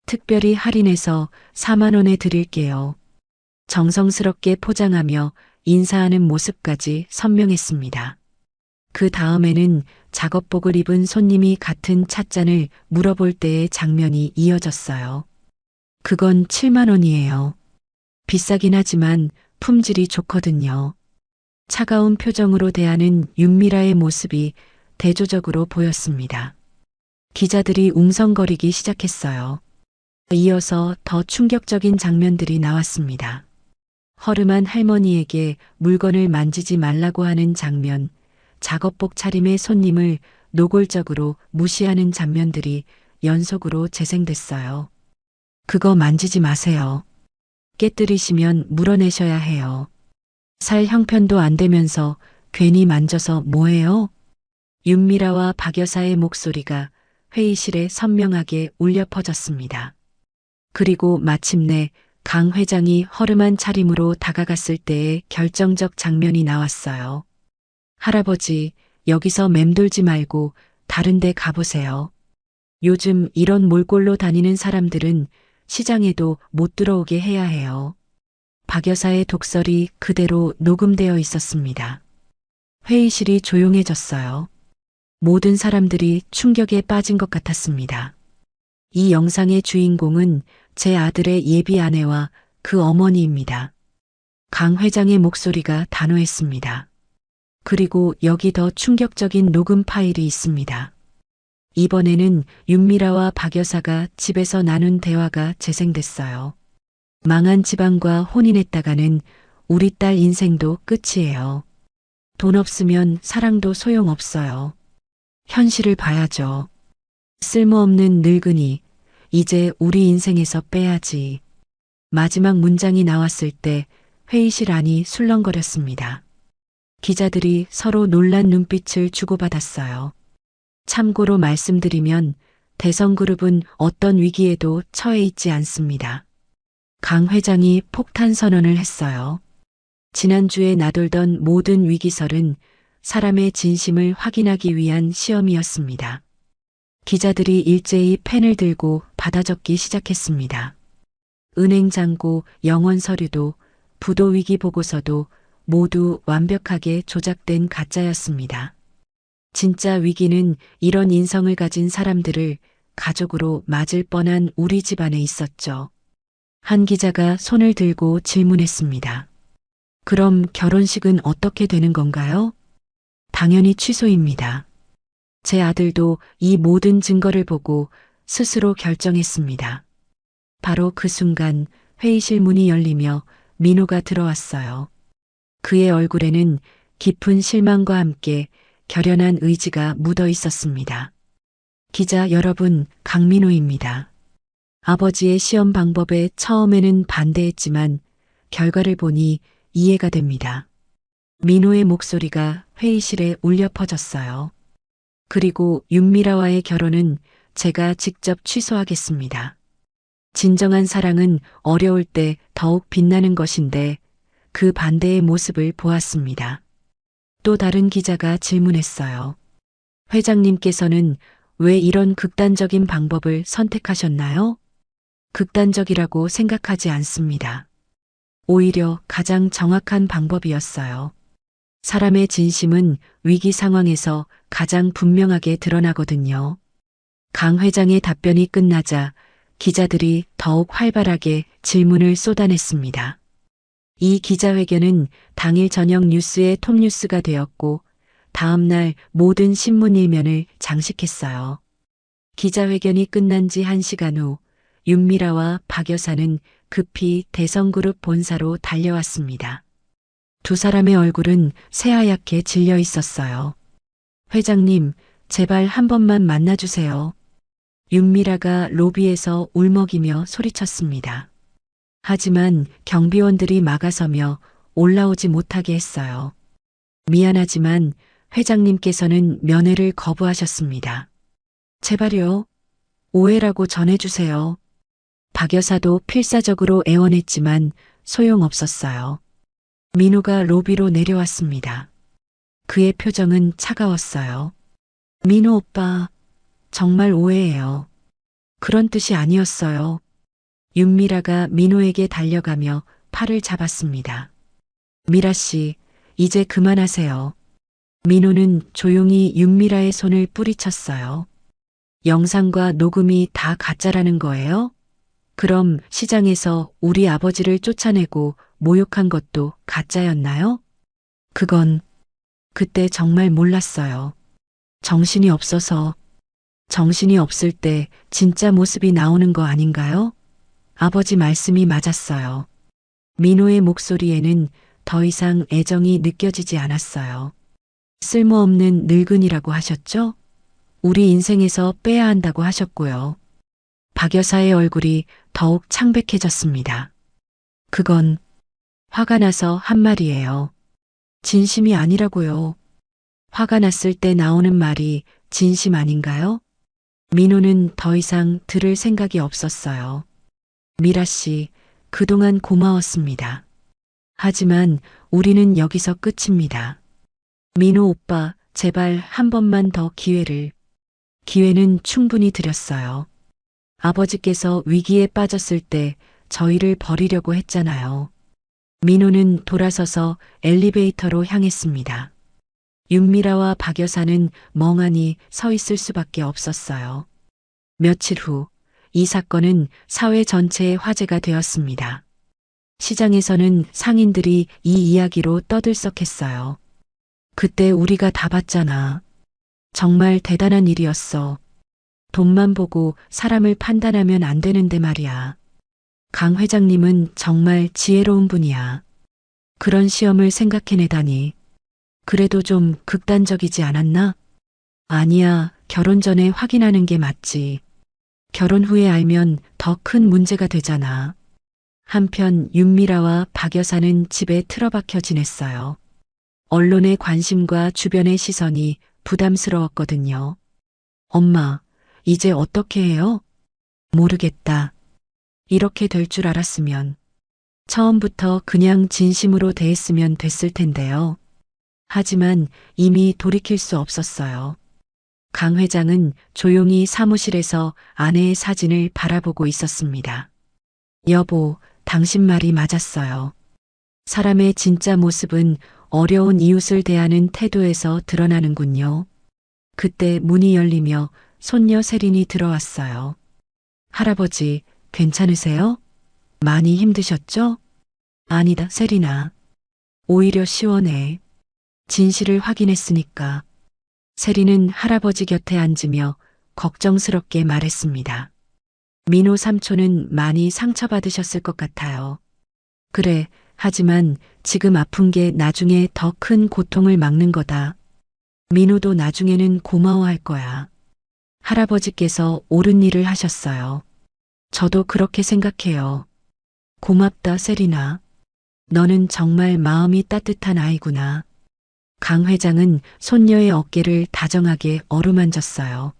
특별히 할인해서 4만 원에 드릴게요. 정성스럽게 포장하며 인사하는 모습까지 선명했습니다. 그 다음에는 작업복을 입은 손님이 같은 찻잔을 물어볼 때의 장면이 이어졌어요. 그건 7만 원이에요. 비싸긴 하지만 품질이 좋거든요. 차가운 표정으로 대하는 윤미라의 모습이 대조적으로 보였습니다. 기자들이 웅성거리기 시작했어요. 이어서 더 충격적인 장면들이 나왔습니다. 허름한 할머니에게 물건을 만지지 말라고 하는 장면, 작업복 차림의 손님을 노골적으로 무시하는 장면들이 연속으로 재생됐어요. 그거 만지지 마세요. 깨뜨리시면 물어내셔야 해요. 살 형편도 안 되면서 괜히 만져서 뭐해요? 윤미라와 박 여사의 목소리가 회의실에 선명하게 울려 퍼졌습니다. 그리고 마침내 강 회장이 허름한 차림으로 다가갔을 때의 결정적 장면이 나왔어요. 할아버지, 여기서 맴돌지 말고 다른 데 가보세요. 요즘 이런 몰골로 다니는 사람들은 시장에도 못 들어오게 해야 해요. 박 여사의 독설이 그대로 녹음되어 있었습니다. 회의실이 조용해졌어요. 모든 사람들이 충격에 빠진 것 같았습니다. 이 영상의 주인공은 제 아들의 예비 아내와 그 어머니입니다. 강 회장의 목소리가 단호했습니다. 그리고 여기 더 충격적인 녹음 파일이 있습니다. 이번에는 윤미라와 박 여사가 집에서 나눈 대화가 재생됐어요. 망한 집안과 혼인했다가는 우리 딸 인생도 끝이에요. 돈 없으면 사랑도 소용없어요. 현실을 봐야죠. 쓸모없는 늙은이, 이제 우리 인생에서 빼야지. 마지막 문장이 나왔을 때 회의실 안이 술렁거렸습니다. 기자들이 서로 놀란 눈빛을 주고받았어요. 참고로 말씀드리면 대성그룹은 어떤 위기에도 처해 있지 않습니다. 강 회장이 폭탄 선언을 했어요. 지난주에 나돌던 모든 위기설은 사람의 진심을 확인하기 위한 시험이었습니다. 기자들이 일제히 펜을 들고 받아 적기 시작했습니다. 은행 잔고, 영원 서류도, 부도 위기 보고서도 모두 완벽하게 조작된 가짜였습니다. 진짜 위기는 이런 인성을 가진 사람들을 가족으로 맞을 뻔한 우리 집안에 있었죠. 한 기자가 손을 들고 질문했습니다. 그럼 결혼식은 어떻게 되는 건가요? 당연히 취소입니다. 제 아들도 이 모든 증거를 보고 스스로 결정했습니다. 바로 그 순간 회의실 문이 열리며 민호가 들어왔어요. 그의 얼굴에는 깊은 실망과 함께 결연한 의지가 묻어 있었습니다. 기자 여러분, 강민호입니다. 아버지의 시험 방법에 처음에는 반대했지만 결과를 보니 이해가 됩니다. 민호의 목소리가 회의실에 울려 퍼졌어요. 그리고 윤미라와의 결혼은 제가 직접 취소하겠습니다. 진정한 사랑은 어려울 때 더욱 빛나는 것인데 그 반대의 모습을 보았습니다. 또 다른 기자가 질문했어요. 회장님께서는 왜 이런 극단적인 방법을 선택하셨나요? 극단적이라고 생각하지 않습니다. 오히려 가장 정확한 방법이었어요. 사람의 진심은 위기 상황에서 가장 분명하게 드러나거든요. 강 회장의 답변이 끝나자 기자들이 더욱 활발하게 질문을 쏟아냈습니다. 이 기자회견은 당일 저녁 뉴스의 톱뉴스가 되었고 다음 날 모든 신문 일면을 장식했어요. 기자회견이 끝난 지 1시간 후 윤미라와 박 여사는 급히 대성그룹 본사로 달려왔습니다. 두 사람의 얼굴은 새하얗게 질려 있었어요. 회장님, 제발 한 번만 만나주세요. 윤미라가 로비에서 울먹이며 소리쳤습니다. 하지만 경비원들이 막아서며 올라오지 못하게 했어요. 미안하지만 회장님께서는 면회를 거부하셨습니다. 제발요. 오해라고 전해주세요. 박 여사도 필사적으로 애원했지만 소용없었어요. 민호가 로비로 내려왔습니다. 그의 표정은 차가웠어요. 민호 오빠, 정말 오해예요. 그런 뜻이 아니었어요. 윤미라가 민호에게 달려가며 팔을 잡았습니다. 미라 씨, 이제 그만하세요. 민호는 조용히 윤미라의 손을 뿌리쳤어요. 영상과 녹음이 다 가짜라는 거예요? 그럼 시장에서 우리 아버지를 쫓아내고 모욕한 것도 가짜였나요? 그건 그때 정말 몰랐어요. 정신이 없어서. 정신이 없을 때 진짜 모습이 나오는 거 아닌가요? 아버지 말씀이 맞았어요. 민호의 목소리에는 더 이상 애정이 느껴지지 않았어요. 쓸모없는 늙은이라고 하셨죠? 우리 인생에서 빼야 한다고 하셨고요. 박 여사의 얼굴이 더욱 창백해졌습니다. 그건 화가 나서 한 말이에요. 진심이 아니라고요. 화가 났을 때 나오는 말이 진심 아닌가요? 민호는 더 이상 들을 생각이 없었어요. 미라 씨, 그동안 고마웠습니다. 하지만 우리는 여기서 끝입니다. 민호 오빠, 제발 한 번만 더 기회를. 기회는 충분히 드렸어요. 아버지께서 위기에 빠졌을 때 저희를 버리려고 했잖아요. 민호는 돌아서서 엘리베이터로 향했습니다. 윤미라와 박 여사는 멍하니 서 있을 수밖에 없었어요. 며칠 후, 이 사건은 사회 전체의 화제가 되었습니다. 시장에서는 상인들이 이 이야기로 떠들썩했어요. 그때 우리가 다 봤잖아. 정말 대단한 일이었어. 돈만 보고 사람을 판단하면 안 되는데 말이야. 강 회장님은 정말 지혜로운 분이야. 그런 시험을 생각해내다니. 그래도 좀 극단적이지 않았나? 아니야, 결혼 전에 확인하는 게 맞지. 결혼 후에 알면 더 큰 문제가 되잖아. 한편 윤미라와 박 여사는 집에 틀어박혀 지냈어요. 언론의 관심과 주변의 시선이 부담스러웠거든요. 엄마, 이제 어떻게 해요? 모르겠다. 이렇게 될 줄 알았으면 처음부터 그냥 진심으로 대했으면 됐을 텐데요. 하지만 이미 돌이킬 수 없었어요. 강 회장은 조용히 사무실에서 아내의 사진을 바라보고 있었습니다. 여보, 당신 말이 맞았어요. 사람의 진짜 모습은 어려운 이웃을 대하는 태도에서 드러나는군요. 그때 문이 열리며 손녀 세린이 들어왔어요. 할아버지, 괜찮으세요? 많이 힘드셨죠? 아니다, 세린아. 오히려 시원해. 진실을 확인했으니까. 세린은 할아버지 곁에 앉으며 걱정스럽게 말했습니다. 민호 삼촌은 많이 상처받으셨을 것 같아요. 그래, 하지만 지금 아픈 게 나중에 더 큰 고통을 막는 거다. 민호도 나중에는 고마워할 거야. 할아버지께서 옳은 일을 하셨어요. 저도 그렇게 생각해요. 고맙다, 세린아. 너는 정말 마음이 따뜻한 아이구나. 강 회장은 손녀의 어깨를 다정하게 어루만졌어요.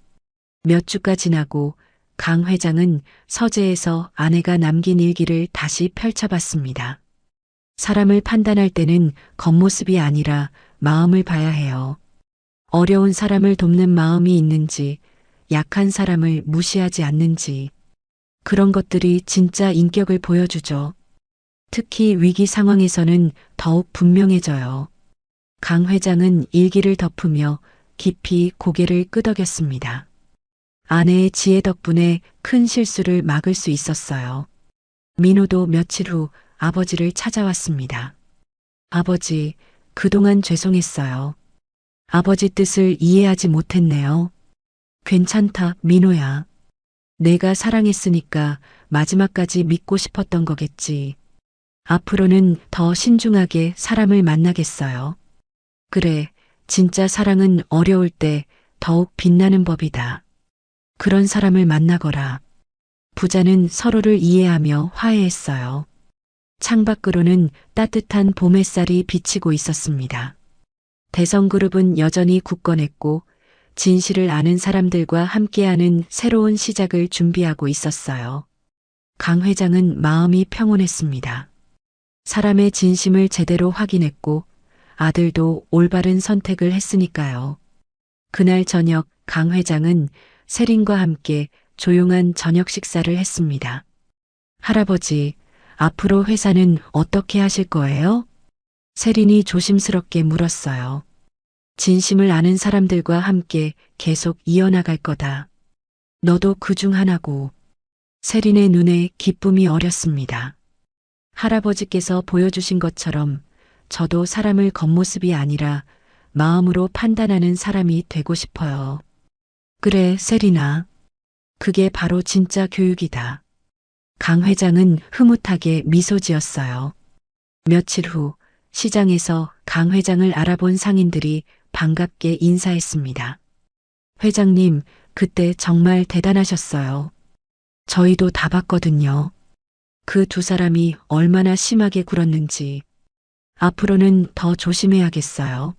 몇 주가 지나고 강 회장은 서재에서 아내가 남긴 일기를 다시 펼쳐봤습니다. 사람을 판단할 때는 겉모습이 아니라 마음을 봐야 해요. 어려운 사람을 돕는 마음이 있는지, 약한 사람을 무시하지 않는지, 그런 것들이 진짜 인격을 보여주죠. 특히 위기 상황에서는 더욱 분명해져요. 강 회장은 일기를 덮으며 깊이 고개를 끄덕였습니다. 아내의 지혜 덕분에 큰 실수를 막을 수 있었어요. 민호도 며칠 후 아버지를 찾아왔습니다. 아버지, 그동안 죄송했어요. 아버지 뜻을 이해하지 못했네요. 괜찮다, 민호야. 내가 사랑했으니까 마지막까지 믿고 싶었던 거겠지. 앞으로는 더 신중하게 사람을 만나겠어요. 그래, 진짜 사랑은 어려울 때 더욱 빛나는 법이다. 그런 사람을 만나거라. 부자는 서로를 이해하며 화해했어요. 창밖으로는 따뜻한 봄 햇살이 비치고 있었습니다. 대성그룹은 여전히 굳건했고 진실을 아는 사람들과 함께하는 새로운 시작을 준비하고 있었어요. 강 회장은 마음이 평온했습니다. 사람의 진심을 제대로 확인했고 아들도 올바른 선택을 했으니까요. 그날 저녁 강 회장은 세린과 함께 조용한 저녁 식사를 했습니다. 할아버지, 앞으로 회사는 어떻게 하실 거예요? 세린이 조심스럽게 물었어요. 진심을 아는 사람들과 함께 계속 이어나갈 거다. 너도 그중 하나고. 세린의 눈에 기쁨이 어렸습니다. 할아버지께서 보여주신 것처럼 저도 사람을 겉모습이 아니라 마음으로 판단하는 사람이 되고 싶어요. 그래, 세린아. 그게 바로 진짜 교육이다. 강 회장은 흐뭇하게 미소 지었어요. 며칠 후 시장에서 강 회장을 알아본 상인들이 반갑게 인사했습니다. 회장님, 그때 정말 대단하셨어요. 저희도 다 봤거든요. 그 두 사람이 얼마나 심하게 굴었는지. 앞으로는 더 조심해야겠어요.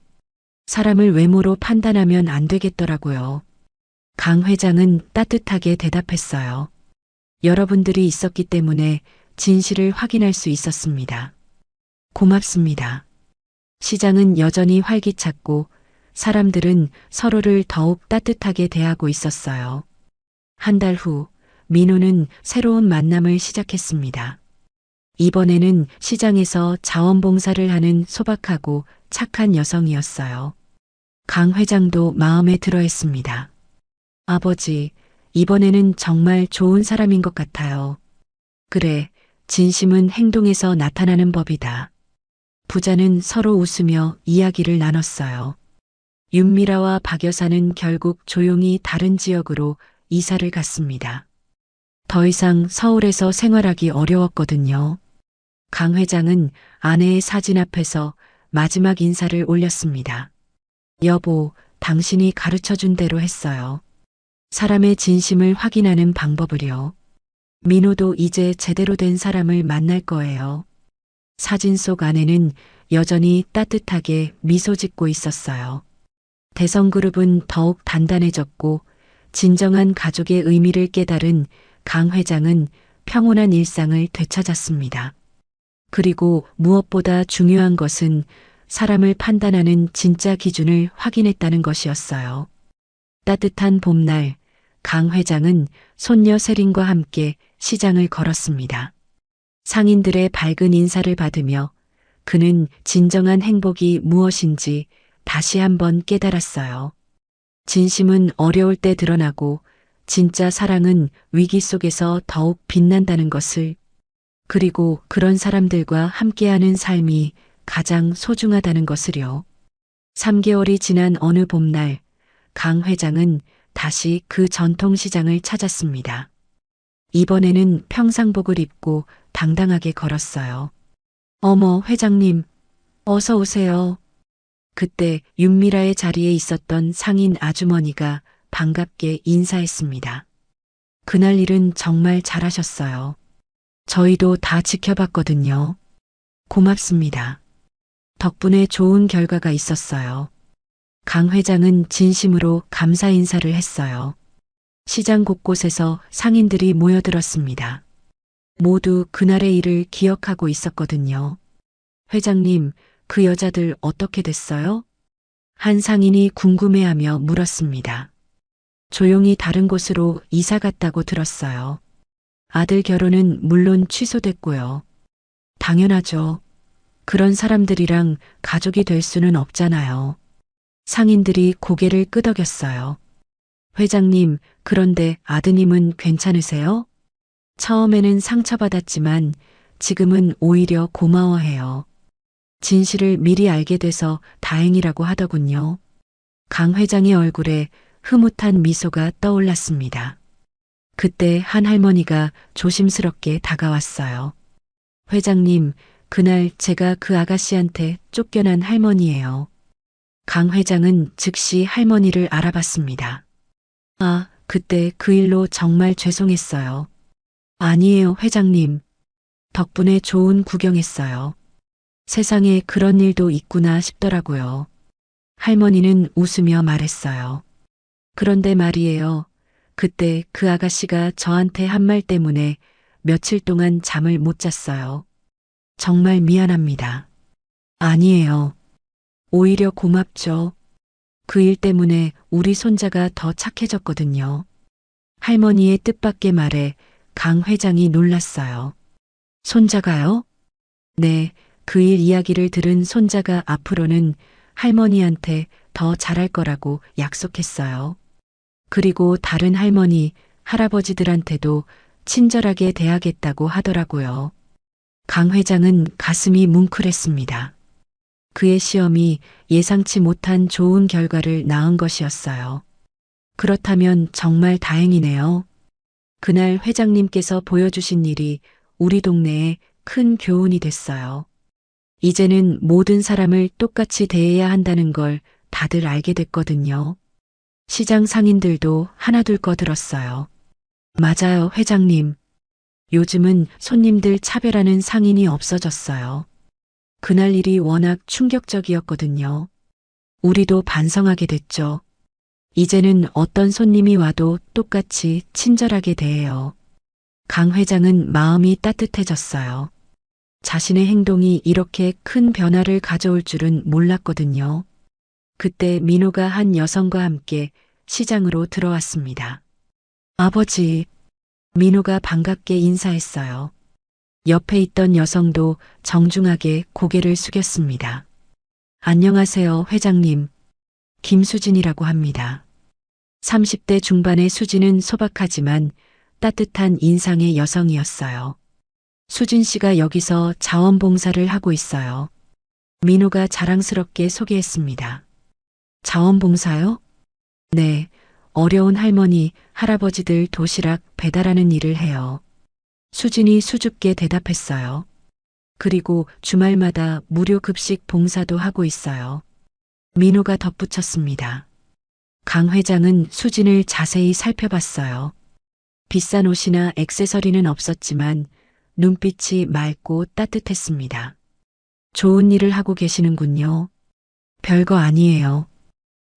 사람을 외모로 판단하면 안 되겠더라고요. 강 회장은 따뜻하게 대답했어요. 여러분들이 있었기 때문에 진실을 확인할 수 있었습니다. 고맙습니다. 시장은 여전히 활기찼고 사람들은 서로를 더욱 따뜻하게 대하고 있었어요. 한 달 후, 민호는 새로운 만남을 시작했습니다. 이번에는 시장에서 자원봉사를 하는 소박하고 착한 여성이었어요. 강 회장도 마음에 들어 했습니다. 아버지, 이번에는 정말 좋은 사람인 것 같아요. 그래, 진심은 행동에서 나타나는 법이다. 부자는 서로 웃으며 이야기를 나눴어요. 윤미라와 박 여사는 결국 조용히 다른 지역으로 이사를 갔습니다. 더 이상 서울에서 생활하기 어려웠거든요. 강 회장은 아내의 사진 앞에서 마지막 인사를 올렸습니다. 여보, 당신이 가르쳐 준 대로 했어요. 사람의 진심을 확인하는 방법을요. 민호도 이제 제대로 된 사람을 만날 거예요. 사진 속 아내는 여전히 따뜻하게 미소 짓고 있었어요. 대성그룹은 더욱 단단해졌고 진정한 가족의 의미를 깨달은 강 회장은 평온한 일상을 되찾았습니다. 그리고 무엇보다 중요한 것은 사람을 판단하는 진짜 기준을 확인했다는 것이었어요. 따뜻한 봄날, 강 회장은 손녀 세린과 함께 시장을 걸었습니다. 상인들의 밝은 인사를 받으며 그는 진정한 행복이 무엇인지 다시 한번 깨달았어요. 진심은 어려울 때 드러나고 진짜 사랑은 위기 속에서 더욱 빛난다는 것을, 그리고 그런 사람들과 함께하는 삶이 가장 소중하다는 것을요. 3개월이 지난 어느 봄날, 강 회장은 다시 그 전통시장을 찾았습니다. 이번에는 평상복을 입고 당당하게 걸었어요. 어머, 회장님, 어서 오세요. 그때 윤미라의 자리에 있었던 상인 아주머니가 반갑게 인사했습니다. 그날 일은 정말 잘하셨어요. 저희도 다 지켜봤거든요. 고맙습니다. 덕분에 좋은 결과가 있었어요. 강 회장은 진심으로 감사 인사를 했어요. 시장 곳곳에서 상인들이 모여들었습니다. 모두 그날의 일을 기억하고 있었거든요. 회장님, 그 여자들 어떻게 됐어요? 한 상인이 궁금해하며 물었습니다. 조용히 다른 곳으로 이사 갔다고 들었어요. 아들 결혼은 물론 취소됐고요. 당연하죠. 그런 사람들이랑 가족이 될 수는 없잖아요. 상인들이 고개를 끄덕였어요. 회장님, 그런데 아드님은 괜찮으세요? 처음에는 상처받았지만 지금은 오히려 고마워해요. 진실을 미리 알게 돼서 다행이라고 하더군요. 강 회장의 얼굴에 흐뭇한 미소가 떠올랐습니다. 그때 한 할머니가 조심스럽게 다가왔어요. 회장님, 그날 제가 그 아가씨한테 쫓겨난 할머니예요. 강 회장은 즉시 할머니를 알아봤습니다. 아, 그때 그 일로 정말 죄송했어요. 아니에요, 회장님. 덕분에 좋은 구경했어요. 세상에 그런 일도 있구나 싶더라고요. 할머니는 웃으며 말했어요. 그런데 말이에요. 그때 그 아가씨가 저한테 한 말 때문에 며칠 동안 잠을 못 잤어요. 정말 미안합니다. 아니에요. 오히려 고맙죠. 그 일 때문에 우리 손자가 더 착해졌거든요. 할머니의 뜻밖의 말에 강 회장이 놀랐어요. 손자가요? 네, 그 일 이야기를 들은 손자가 앞으로는 할머니한테 더 잘할 거라고 약속했어요. 그리고 다른 할머니, 할아버지들한테도 친절하게 대하겠다고 하더라고요. 강 회장은 가슴이 뭉클했습니다. 그의 시험이 예상치 못한 좋은 결과를 낳은 것이었어요. 그렇다면 정말 다행이네요. 그날 회장님께서 보여주신 일이 우리 동네에 큰 교훈이 됐어요. 이제는 모든 사람을 똑같이 대해야 한다는 걸 다들 알게 됐거든요. 시장 상인들도 하나둘 거들었어요. 맞아요, 회장님. 요즘은 손님들 차별하는 상인이 없어졌어요. 그날 일이 워낙 충격적이었거든요. 우리도 반성하게 됐죠. 이제는 어떤 손님이 와도 똑같이 친절하게 대해요. 강 회장은 마음이 따뜻해졌어요. 자신의 행동이 이렇게 큰 변화를 가져올 줄은 몰랐거든요. 그때 민호가 한 여성과 함께 시장으로 들어왔습니다. 아버지, 민호가 반갑게 인사했어요. 옆에 있던 여성도 정중하게 고개를 숙였습니다. 안녕하세요, 회장님. 김수진이라고 합니다. 30대 중반의 수진은 소박하지만 따뜻한 인상의 여성이었어요. 수진 씨가 여기서 자원봉사를 하고 있어요. 민호가 자랑스럽게 소개했습니다. 자원봉사요? 네, 어려운 할머니, 할아버지들 도시락 배달하는 일을 해요. 수진이 수줍게 대답했어요. 그리고 주말마다 무료 급식 봉사도 하고 있어요. 민호가 덧붙였습니다. 강 회장은 수진을 자세히 살펴봤어요. 비싼 옷이나 액세서리는 없었지만 눈빛이 맑고 따뜻했습니다. 좋은 일을 하고 계시는군요. 별거 아니에요.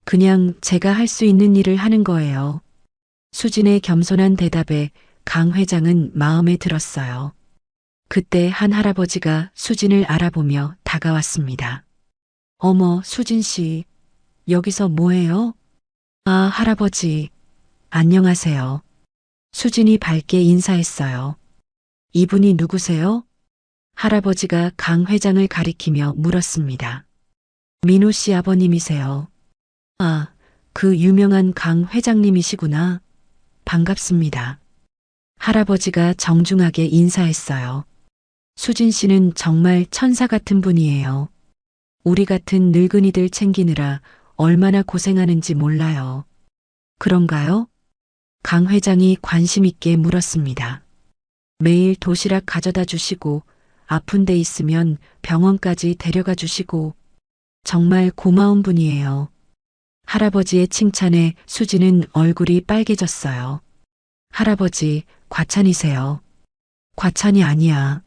그냥 제가 할 수 있는 일을 하는 거예요. 수진의 겸손한 대답에 강 회장은 마음에 들었어요. 그때 한 할아버지가 수진을 알아보며 다가왔습니다. 어머, 수진 씨, 여기서 뭐해요? 아, 할아버지, 안녕하세요. 수진이 밝게 인사했어요. 이분이 누구세요? 할아버지가 강 회장을 가리키며 물었습니다. 민호 씨 아버님이세요. 아, 그 유명한 강 회장님이시구나. 반갑습니다. 할아버지가 정중하게 인사했어요. 수진 씨는 정말 천사 같은 분이에요. 우리 같은 늙은이들 챙기느라 얼마나 고생하는지 몰라요. 그런가요? 강 회장이 관심 있게 물었습니다. 매일 도시락 가져다 주시고 아픈 데 있으면 병원까지 데려가 주시고 정말 고마운 분이에요. 할아버지의 칭찬에 수지는 얼굴이 빨개졌어요. 할아버지, 과찬이세요. 과찬이 아니야.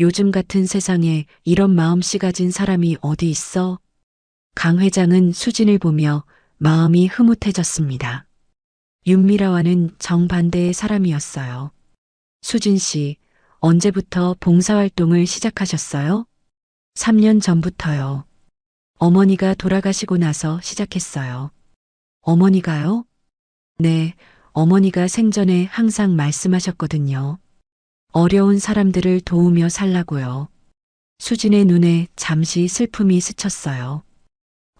요즘 같은 세상에 이런 마음씨 가진 사람이 어디 있어? 강 회장은 수진을 보며 마음이 흐뭇해졌습니다. 윤미라와는 정반대의 사람이었어요. 수진 씨, 언제부터 봉사활동을 시작하셨어요? 3년 전부터요. 어머니가 돌아가시고 나서 시작했어요. 어머니가요? 네, 어머니가 생전에 항상 말씀하셨거든요. 어려운 사람들을 도우며 살라고요. 수진의 눈에 잠시 슬픔이 스쳤어요.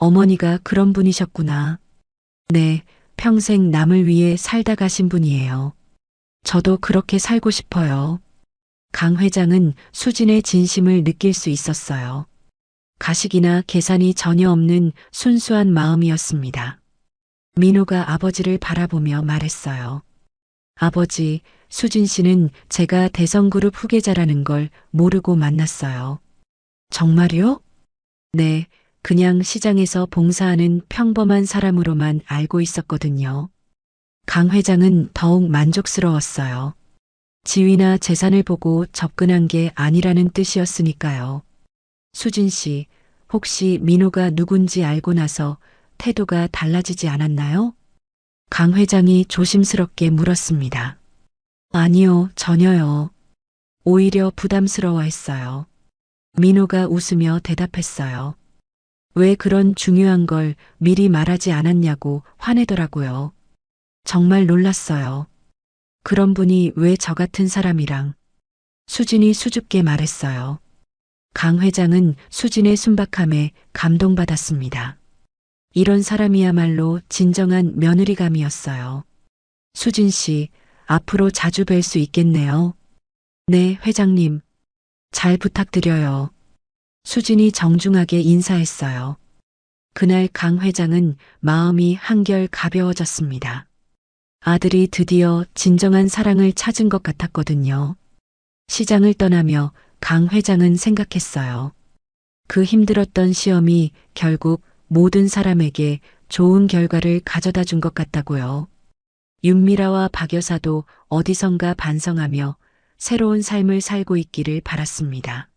어머니가 그런 분이셨구나. 네, 평생 남을 위해 살다 가신 분이에요. 저도 그렇게 살고 싶어요. 강 회장은 수진의 진심을 느낄 수 있었어요. 가식이나 계산이 전혀 없는 순수한 마음이었습니다. 민호가 아버지를 바라보며 말했어요. 아버지, 수진 씨는 제가 대성그룹 후계자라는 걸 모르고 만났어요. 정말요? 네, 그냥 시장에서 봉사하는 평범한 사람으로만 알고 있었거든요. 강 회장은 더욱 만족스러웠어요. 지위나 재산을 보고 접근한 게 아니라는 뜻이었으니까요. 수진 씨, 혹시 민호가 누군지 알고 나서 태도가 달라지지 않았나요? 강 회장이 조심스럽게 물었습니다. 아니요, 전혀요. 오히려 부담스러워했어요. 민호가 웃으며 대답했어요. 왜 그런 중요한 걸 미리 말하지 않았냐고 화내더라고요. 정말 놀랐어요. 그런 분이 왜 저 같은 사람이랑. 수진이 수줍게 말했어요. 강 회장은 수진의 순박함에 감동받았습니다. 이런 사람이야말로 진정한 며느리감이었어요. 수진 씨, 앞으로 자주 뵐 수 있겠네요. 네, 회장님. 잘 부탁드려요. 수진이 정중하게 인사했어요. 그날 강 회장은 마음이 한결 가벼워졌습니다. 아들이 드디어 진정한 사랑을 찾은 것 같았거든요. 시장을 떠나며 강 회장은 생각했어요. 그 힘들었던 시험이 결국 모든 사람에게 좋은 결과를 가져다 준 것 같다고요. 윤미라와 박 여사도 어디선가 반성하며 새로운 삶을 살고 있기를 바랐습니다.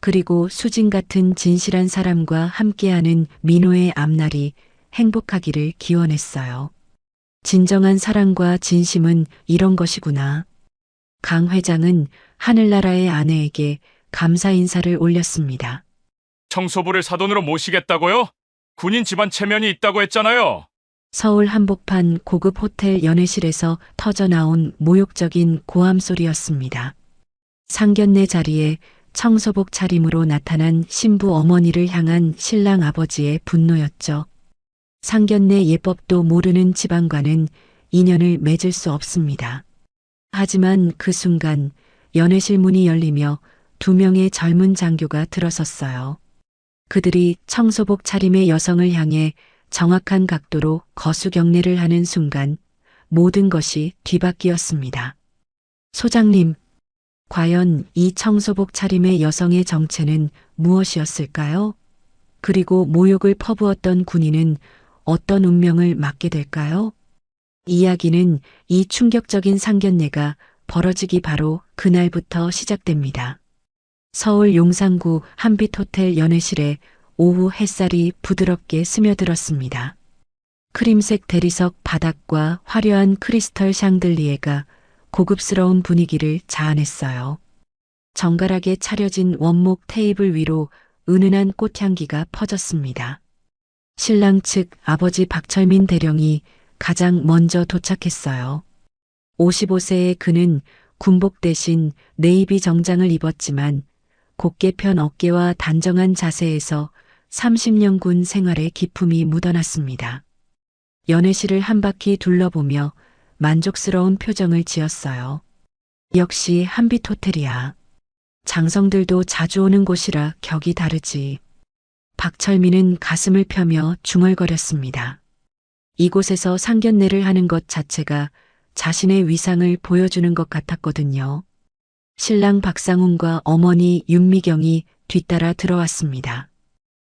그리고 수진 같은 진실한 사람과 함께하는 민호의 앞날이 행복하기를 기원했어요. 진정한 사랑과 진심은 이런 것이구나. 강 회장은 하늘나라의 아내에게 감사 인사를 올렸습니다. 청소부를 사돈으로 모시겠다고요? 군인 집안 체면이 있다고 했잖아요. 서울 한복판 고급 호텔 연회실에서 터져나온 모욕적인 고함 소리였습니다. 상견례 자리에 청소복 차림으로 나타난 신부 어머니를 향한 신랑 아버지의 분노였죠. 상견례 예법도 모르는 집안과는 인연을 맺을 수 없습니다. 하지만 그 순간 연회실 문이 열리며 두 명의 젊은 장교가 들어섰어요. 그들이 청소복 차림의 여성을 향해 정확한 각도로 거수경례를 하는 순간 모든 것이 뒤바뀌었습니다. 소장님, 과연 이 청소복 차림의 여성의 정체는 무엇이었을까요? 그리고 모욕을 퍼부었던 군인은 어떤 운명을 맞게 될까요? 이야기는 이 충격적인 상견례가 벌어지기 바로 그날부터 시작됩니다. 서울 용산구 한빛호텔 연회실에 오후 햇살이 부드럽게 스며들었습니다. 크림색 대리석 바닥과 화려한 크리스털 샹들리에가 고급스러운 분위기를 자아냈어요. 정갈하게 차려진 원목 테이블 위로 은은한 꽃향기가 퍼졌습니다. 신랑 측 아버지 박철민 대령이 가장 먼저 도착했어요. 55세의 그는 군복 대신 네이비 정장을 입었지만 곧게 편 어깨와 단정한 자세에서 30년 군 생활의 기품이 묻어났습니다. 연회실을 한 바퀴 둘러보며 만족스러운 표정을 지었어요. 역시 한빛 호텔이야. 장성들도 자주 오는 곳이라 격이 다르지. 박철민은 가슴을 펴며 중얼거렸습니다. 이곳에서 상견례를 하는 것 자체가 자신의 위상을 보여주는 것 같았거든요. 신랑 박상훈과 어머니 윤미경이 뒤따라 들어왔습니다.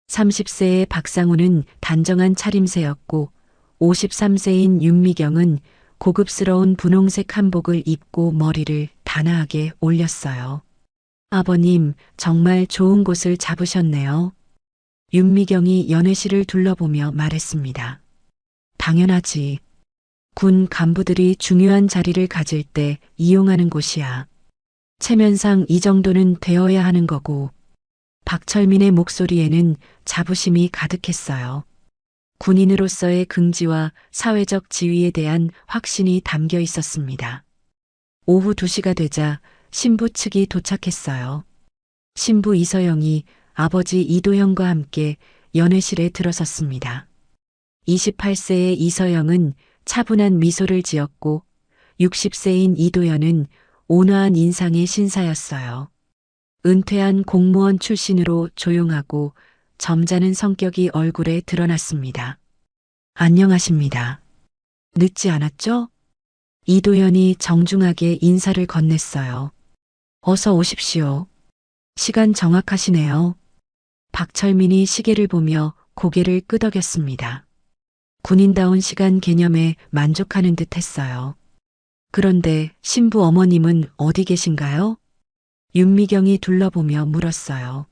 30세의 박상훈은 단정한 차림새였고 53세인 윤미경은 고급스러운 분홍색 한복을 입고 머리를 단아하게 올렸어요. 아버님, 정말 좋은 곳을 잡으셨네요. 윤미경이 연회실을 둘러보며 말했습니다. 당연하지. 군 간부들이 중요한 자리를 가질 때 이용하는 곳이야. 체면상 이 정도는 되어야 하는 거고. 박철민의 목소리에는 자부심이 가득했어요. 군인으로서의 긍지와 사회적 지위에 대한 확신이 담겨 있었습니다. 오후 2시가 되자 신부 측이 도착했어요. 신부 이서영이 아버지 이도현과 함께 연회실에 들어섰습니다. 28세의 이서영은 차분한 미소를 지었고 60세인 이도현은 온화한 인상의 신사였어요. 은퇴한 공무원 출신으로 조용하고 점잖은 성격이 얼굴에 드러났습니다. 안녕하십니다. 늦지 않았죠? 이도현이 정중하게 인사를 건넸어요. 어서 오십시오. 시간 정확하시네요. 박철민이 시계를 보며 고개를 끄덕였습니다. 군인다운 시간 개념에 만족하는 듯 했어요. 그런데 신부 어머님은 어디 계신가요? 윤미경이 둘러보며 물었어요.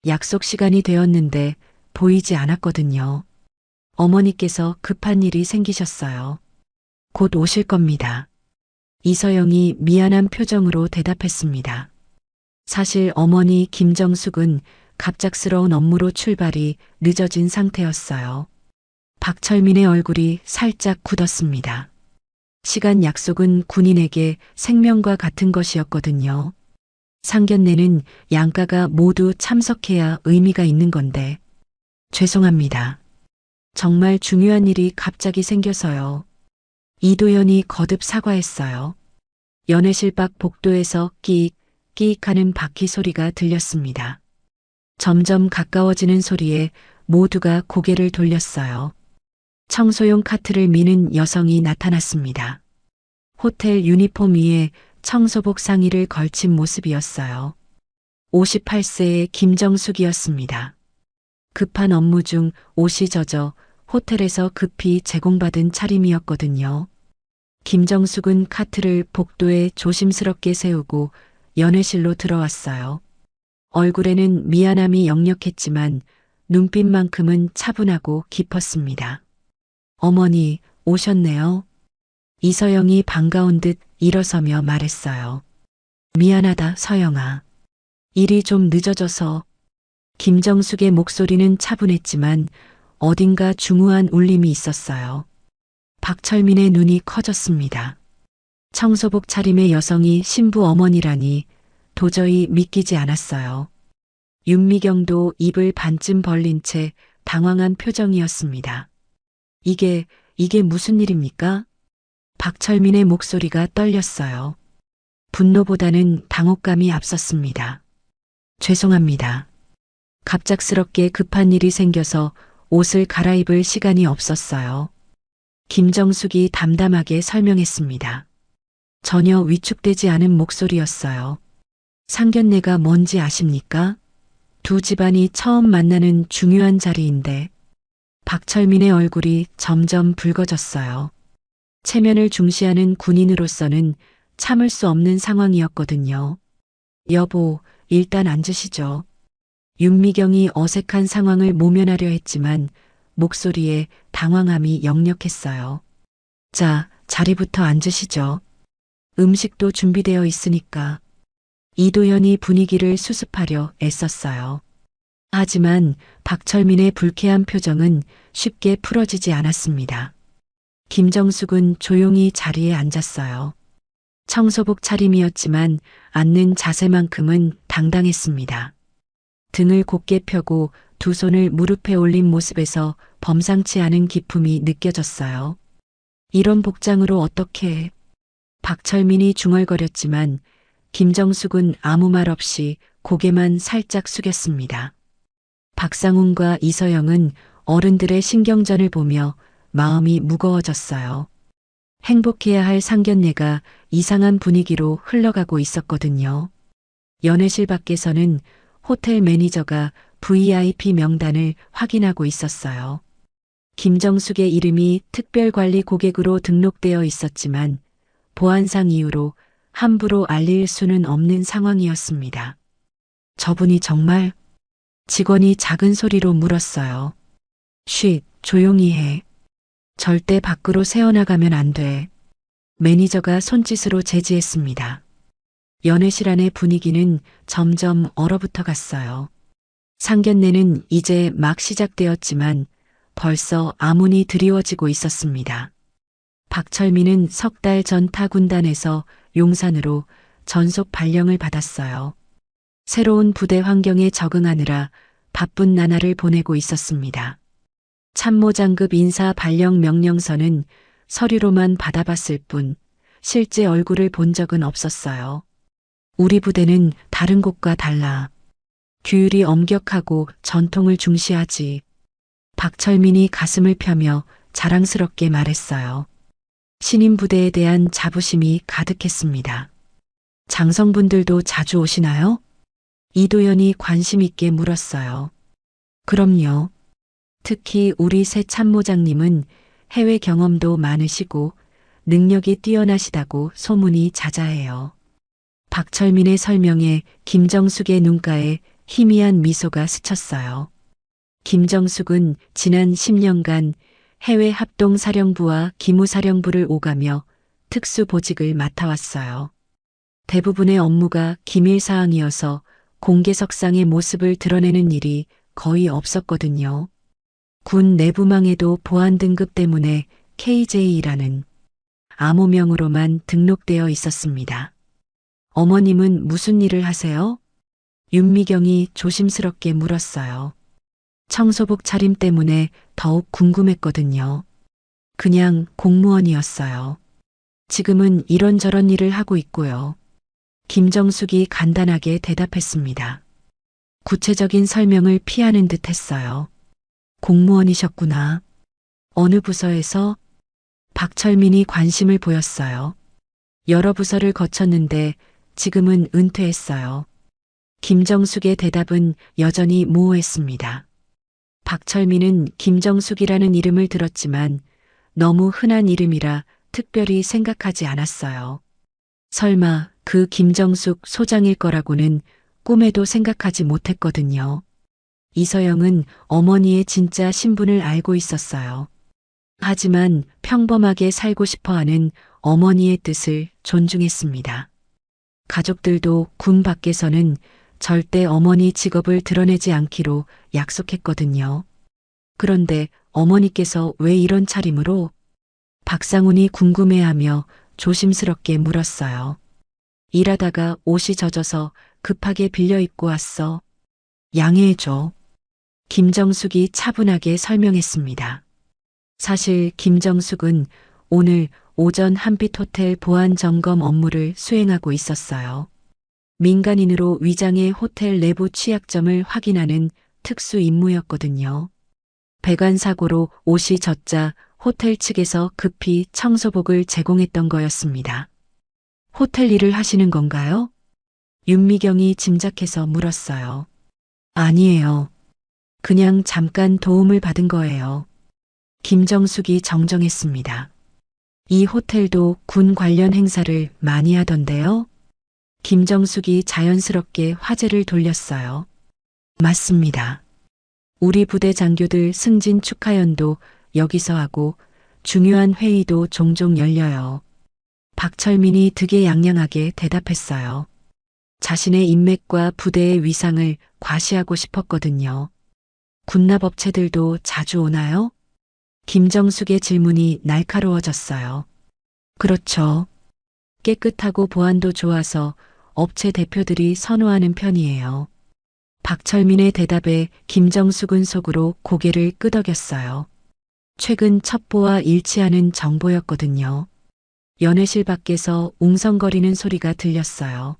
약속 시간이 되었는데 보이지 않았거든요. 어머니께서 급한 일이 생기셨어요. 곧 오실 겁니다. 이서영이 미안한 표정으로 대답했습니다. 사실 어머니 김정숙은 갑작스러운 업무로 출발이 늦어진 상태였어요. 박철민의 얼굴이 살짝 굳었습니다. 시간 약속은 군인에게 생명과 같은 것이었거든요. 상견례는 양가가 모두 참석해야 의미가 있는 건데. 죄송합니다. 정말 중요한 일이 갑자기 생겨서요. 이도현이 거듭 사과했어요. 연회실 밖 복도에서 끼익, 끼익하는 바퀴 소리가 들렸습니다. 점점 가까워지는 소리에 모두가 고개를 돌렸어요. 청소용 카트를 미는 여성이 나타났습니다. 호텔 유니폼 위에 청소복 상의를 걸친 모습이었어요. 58세의 김정숙이었습니다. 급한 업무 중 옷이 젖어 호텔에서 급히 제공받은 차림이었거든요. 김정숙은 카트를 복도에 조심스럽게 세우고 연회실로 들어왔어요. 얼굴에는 미안함이 역력했지만 눈빛만큼은 차분하고 깊었습니다. 어머니, 오셨네요. 이서영이 반가운 듯 일어서며 말했어요. 미안하다, 서영아. 일이 좀 늦어져서. 김정숙의 목소리는 차분했지만 어딘가 중후한 울림이 있었어요. 박철민의 눈이 커졌습니다. 청소복 차림의 여성이 신부 어머니라니 도저히 믿기지 않았어요. 윤미경도 입을 반쯤 벌린 채 당황한 표정이었습니다. 이게 무슨 일입니까? 박철민의 목소리가 떨렸어요. 분노보다는 당혹감이 앞섰습니다. 죄송합니다. 갑작스럽게 급한 일이 생겨서 옷을 갈아입을 시간이 없었어요. 김정숙이 담담하게 설명했습니다. 전혀 위축되지 않은 목소리였어요. 상견례가 뭔지 아십니까? 두 집안이 처음 만나는 중요한 자리인데 박철민의 얼굴이 점점 붉어졌어요. 체면을 중시하는 군인으로서는 참을 수 없는 상황이었거든요. 여보, 일단 앉으시죠. 윤미경이 어색한 상황을 모면하려 했지만 목소리에 당황함이 역력했어요. 자, 자리부터 앉으시죠. 음식도 준비되어 있으니까. 이도현이 분위기를 수습하려 애썼어요. 하지만 박철민의 불쾌한 표정은 쉽게 풀어지지 않았습니다. 김정숙은 조용히 자리에 앉았어요. 청소복 차림이었지만 앉는 자세만큼은 당당했습니다. 등을 곧게 펴고 두 손을 무릎에 올린 모습에서 범상치 않은 기품이 느껴졌어요. 이런 복장으로 어떻게 해? 박철민이 중얼거렸지만 김정숙은 아무 말 없이 고개만 살짝 숙였습니다. 박상훈과 이서영은 어른들의 신경전을 보며 마음이 무거워졌어요. 행복해야 할 상견례가 이상한 분위기로 흘러가고 있었거든요. 연회실 밖에서는 호텔 매니저가 VIP 명단을 확인하고 있었어요. 김정숙의 이름이 특별관리 고객으로 등록되어 있었지만 보안상 이유로 함부로 알릴 수는 없는 상황이었습니다. 저분이 정말? 직원이 작은 소리로 물었어요. 쉿, 조용히 해. 절대 밖으로 새어나가면 안 돼. 매니저가 손짓으로 제지했습니다. 연회실 안의 분위기는 점점 얼어붙어 갔어요. 상견례는 이제 막 시작되었지만 벌써 아문이 드리워지고 있었습니다. 박철민은 석 달 전 타 군단에서 용산으로 전속 발령을 받았어요. 새로운 부대 환경에 적응하느라 바쁜 나날을 보내고 있었습니다. 참모장급 인사 발령 명령서는 서류로만 받아봤을 뿐 실제 얼굴을 본 적은 없었어요. 우리 부대는 다른 곳과 달라. 규율이 엄격하고 전통을 중시하지. 박철민이 가슴을 펴며 자랑스럽게 말했어요. 신임 부대에 대한 자부심이 가득했습니다. 장성분들도 자주 오시나요? 이도현이 관심 있게 물었어요. 그럼요. 특히 우리 새 참모장님은 해외 경험도 많으시고 능력이 뛰어나시다고 소문이 자자해요. 박철민의 설명에 김정숙의 눈가에 희미한 미소가 스쳤어요. 김정숙은 지난 10년간 해외 합동사령부와 기무사령부를 오가며 특수보직을 맡아왔어요. 대부분의 업무가 기밀사항이어서 공개석상의 모습을 드러내는 일이 거의 없었거든요. 군 내부망에도 보안 등급 때문에 KJ라는 암호명으로만 등록되어 있었습니다. 어머님은 무슨 일을 하세요? 윤미경이 조심스럽게 물었어요. 청소복 차림 때문에 더욱 궁금했거든요. 그냥 공무원이었어요. 지금은 이런저런 일을 하고 있고요. 김정숙이 간단하게 대답했습니다. 구체적인 설명을 피하는 듯 했어요. 공무원이셨구나. 어느 부서에서? 박철민이 관심을 보였어요. 여러 부서를 거쳤는데 지금은 은퇴했어요. 김정숙의 대답은 여전히 모호했습니다. 박철민은 김정숙이라는 이름을 들었지만 너무 흔한 이름이라 특별히 생각하지 않았어요. 설마 그 김정숙 소장일 거라고는 꿈에도 생각하지 못했거든요. 이서영은 어머니의 진짜 신분을 알고 있었어요. 하지만 평범하게 살고 싶어 하는 어머니의 뜻을 존중했습니다. 가족들도 군 밖에서는 절대 어머니 직업을 드러내지 않기로 약속했거든요. 그런데 어머니께서 왜 이런 차림으로? 박상훈이 궁금해하며 조심스럽게 물었어요. 일하다가 옷이 젖어서 급하게 빌려 입고 왔어. 양해해줘. 김정숙이 차분하게 설명했습니다. 사실 김정숙은 오늘 오전 한빛호텔 보안 점검 업무를 수행하고 있었어요. 민간인으로 위장해 호텔 내부 취약점을 확인하는 특수 임무였거든요. 배관 사고로 옷이 젖자 호텔 측에서 급히 청소복을 제공했던 거였습니다. 호텔 일을 하시는 건가요? 윤미경이 짐작해서 물었어요. 아니에요. 그냥 잠깐 도움을 받은 거예요. 김정숙이 정정했습니다. 이 호텔도 군 관련 행사를 많이 하던데요. 김정숙이 자연스럽게 화제를 돌렸어요. 맞습니다. 우리 부대 장교들 승진 축하연도 여기서 하고 중요한 회의도 종종 열려요. 박철민이 득에양양하게 대답했어요. 자신의 인맥과 부대의 위상을 과시하고 싶었거든요. 군납업체들도 자주 오나요? 김정숙의 질문이 날카로워졌어요. 그렇죠. 깨끗하고 보안도 좋아서 업체 대표들이 선호하는 편이에요. 박철민의 대답에 김정숙은 속으로 고개를 끄덕였어요. 최근 첩보와 일치하는 정보였거든요. 연회실 밖에서 웅성거리는 소리가 들렸어요.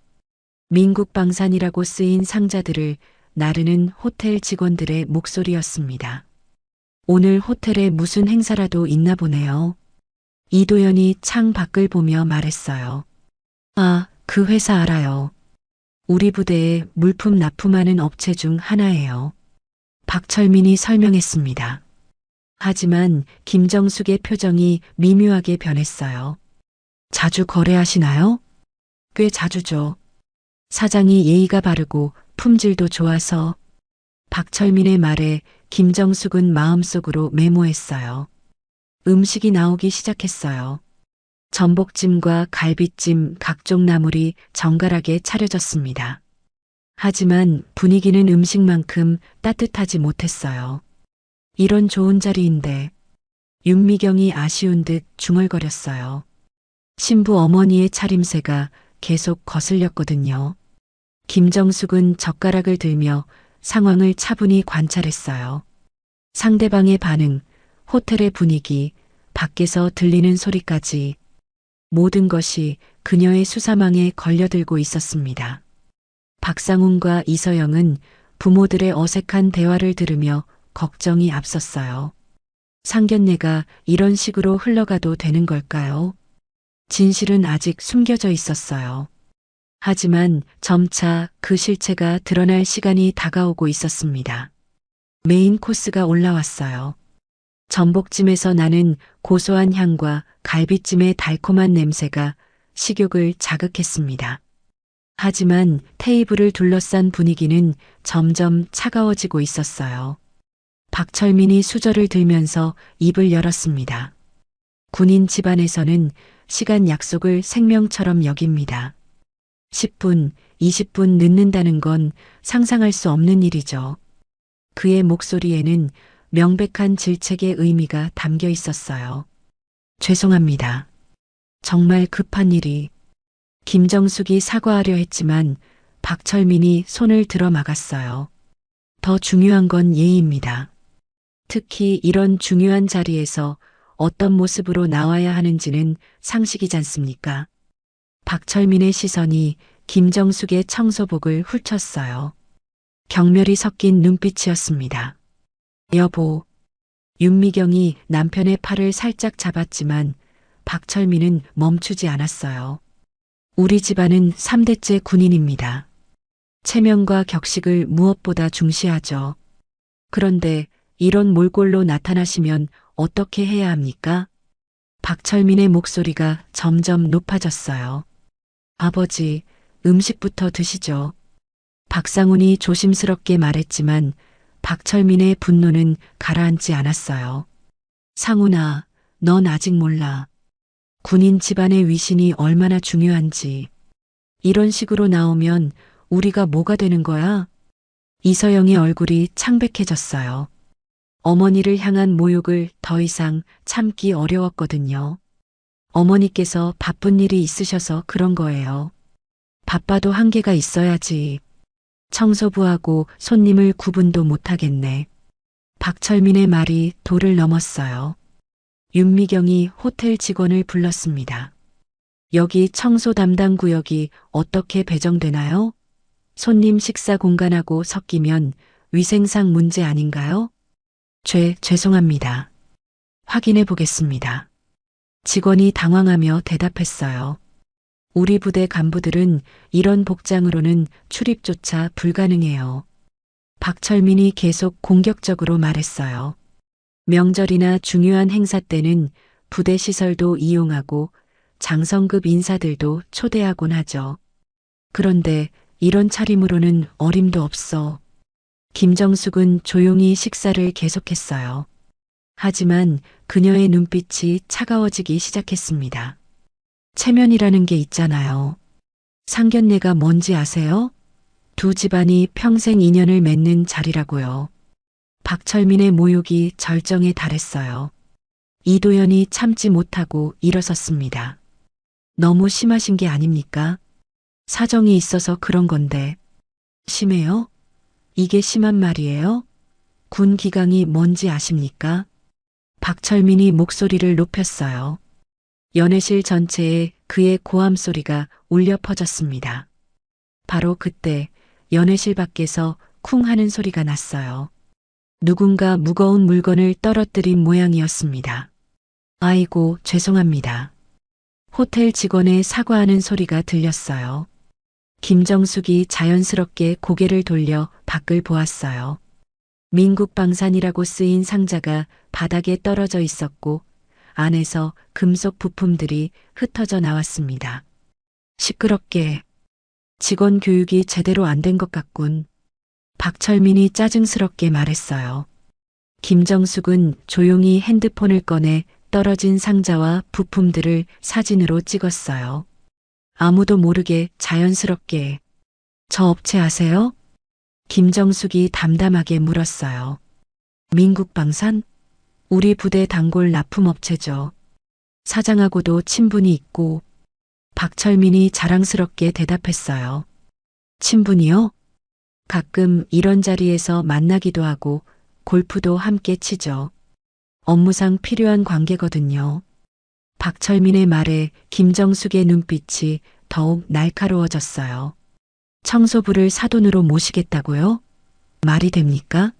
민국방산이라고 쓰인 상자들을 나르는 호텔 직원들의 목소리였습니다. 오늘 호텔에 무슨 행사라도 있나 보네요. 이도연이 창 밖을 보며 말했어요. 아, 그 회사 알아요. 우리 부대에 물품 납품하는 업체 중 하나예요. 박철민이 설명했습니다. 하지만 김정숙의 표정이 미묘하게 변했어요. 자주 거래하시나요? 꽤 자주죠. 사장이 예의가 바르고 품질도 좋아서. 박철민의 말에 김정숙은 마음속으로 메모했어요. 음식이 나오기 시작했어요. 전복찜과 갈비찜, 각종 나물이 정갈하게 차려졌습니다. 하지만 분위기는 음식만큼 따뜻하지 못했어요. 이런 좋은 자리인데. 윤미경이 아쉬운 듯 중얼거렸어요. 신부 어머니의 차림새가 계속 거슬렸거든요. 김정숙은 젓가락을 들며 상황을 차분히 관찰했어요. 상대방의 반응, 호텔의 분위기, 밖에서 들리는 소리까지 모든 것이 그녀의 수사망에 걸려들고 있었습니다. 박상훈과 이서영은 부모들의 어색한 대화를 들으며 걱정이 앞섰어요. 상견례가 이런 식으로 흘러가도 되는 걸까요? 진실은 아직 숨겨져 있었어요. 하지만 점차 그 실체가 드러날 시간이 다가오고 있었습니다. 메인 코스가 올라왔어요. 전복찜에서 나는 고소한 향과 갈비찜의 달콤한 냄새가 식욕을 자극했습니다. 하지만 테이블을 둘러싼 분위기는 점점 차가워지고 있었어요. 박철민이 수저를 들면서 입을 열었습니다. 군인 집안에서는 시간 약속을 생명처럼 여깁니다. 10분, 20분 늦는다는 건 상상할 수 없는 일이죠. 그의 목소리에는 명백한 질책의 의미가 담겨 있었어요. 죄송합니다. 정말 급한 일이. 김정숙이 사과하려 했지만 박철민이 손을 들어 막았어요. 더 중요한 건 예의입니다. 특히 이런 중요한 자리에서 어떤 모습으로 나와야 하는지는 상식이지 않습니까? 박철민의 시선이 김정숙의 청소복을 훑었어요. 경멸이 섞인 눈빛이었습니다. 여보. 윤미경이 남편의 팔을 살짝 잡았지만 박철민은 멈추지 않았어요. 우리 집안은 3대째 군인입니다. 체면과 격식을 무엇보다 중시하죠. 그런데 이런 몰골로 나타나시면 어떻게 해야 합니까? 박철민의 목소리가 점점 높아졌어요. 아버지, 음식부터 드시죠. 박상훈이 조심스럽게 말했지만 박철민의 분노는 가라앉지 않았어요. 상훈아, 넌 아직 몰라. 군인 집안의 위신이 얼마나 중요한지. 이런 식으로 나오면 우리가 뭐가 되는 거야? 이서영의 얼굴이 창백해졌어요. 어머니를 향한 모욕을 더 이상 참기 어려웠거든요. 어머니께서 바쁜 일이 있으셔서 그런 거예요. 바빠도 한계가 있어야지. 청소부하고 손님을 구분도 못하겠네. 박철민의 말이 도를 넘었어요. 윤미경이 호텔 직원을 불렀습니다. 여기 청소 담당 구역이 어떻게 배정되나요? 손님 식사 공간하고 섞이면 위생상 문제 아닌가요? 죄송합니다. 확인해 보겠습니다. 직원이 당황하며 대답했어요. 우리 부대 간부들은 이런 복장으로는 출입조차 불가능해요. 박철민이 계속 공격적으로 말했어요. 명절이나 중요한 행사 때는 부대 시설도 이용하고 장성급 인사들도 초대하곤 하죠. 그런데 이런 차림으로는 어림도 없어. 김정숙은 조용히 식사를 계속했어요. 하지만 그녀의 눈빛이 차가워지기 시작했습니다. 체면이라는 게 있잖아요. 상견례가 뭔지 아세요? 두 집안이 평생 인연을 맺는 자리라고요. 박철민의 모욕이 절정에 달했어요. 이도연이 참지 못하고 일어섰습니다. 너무 심하신 게 아닙니까? 사정이 있어서 그런 건데. 심해요? 이게 심한 말이에요? 군 기강이 뭔지 아십니까? 박철민이 목소리를 높였어요. 연회실 전체에 그의 고함 소리가 울려 퍼졌습니다. 바로 그때 연회실 밖에서 쿵 하는 소리가 났어요. 누군가 무거운 물건을 떨어뜨린 모양이었습니다. 아이고, 죄송합니다. 호텔 직원의 사과하는 소리가 들렸어요. 김정숙이 자연스럽게 고개를 돌려 밖을 보았어요. 민국방산이라고 쓰인 상자가 바닥에 떨어져 있었고 안에서 금속 부품들이 흩어져 나왔습니다. 시끄럽게. 직원 교육이 제대로 안 된 것 같군. 박철민이 짜증스럽게 말했어요. 김정숙은 조용히 핸드폰을 꺼내 떨어진 상자와 부품들을 사진으로 찍었어요. 아무도 모르게 자연스럽게. 저 업체 아세요? 김정숙이 담담하게 물었어요. 민국방산? 우리 부대 단골 납품업체죠. 사장하고도 친분이 있고. 박철민이 자랑스럽게 대답했어요. 친분이요? 가끔 이런 자리에서 만나기도 하고 골프도 함께 치죠. 업무상 필요한 관계거든요. 박철민의 말에 김정숙의 눈빛이 더욱 날카로워졌어요. 청소부를 사돈으로 모시겠다고요? 말이 됩니까?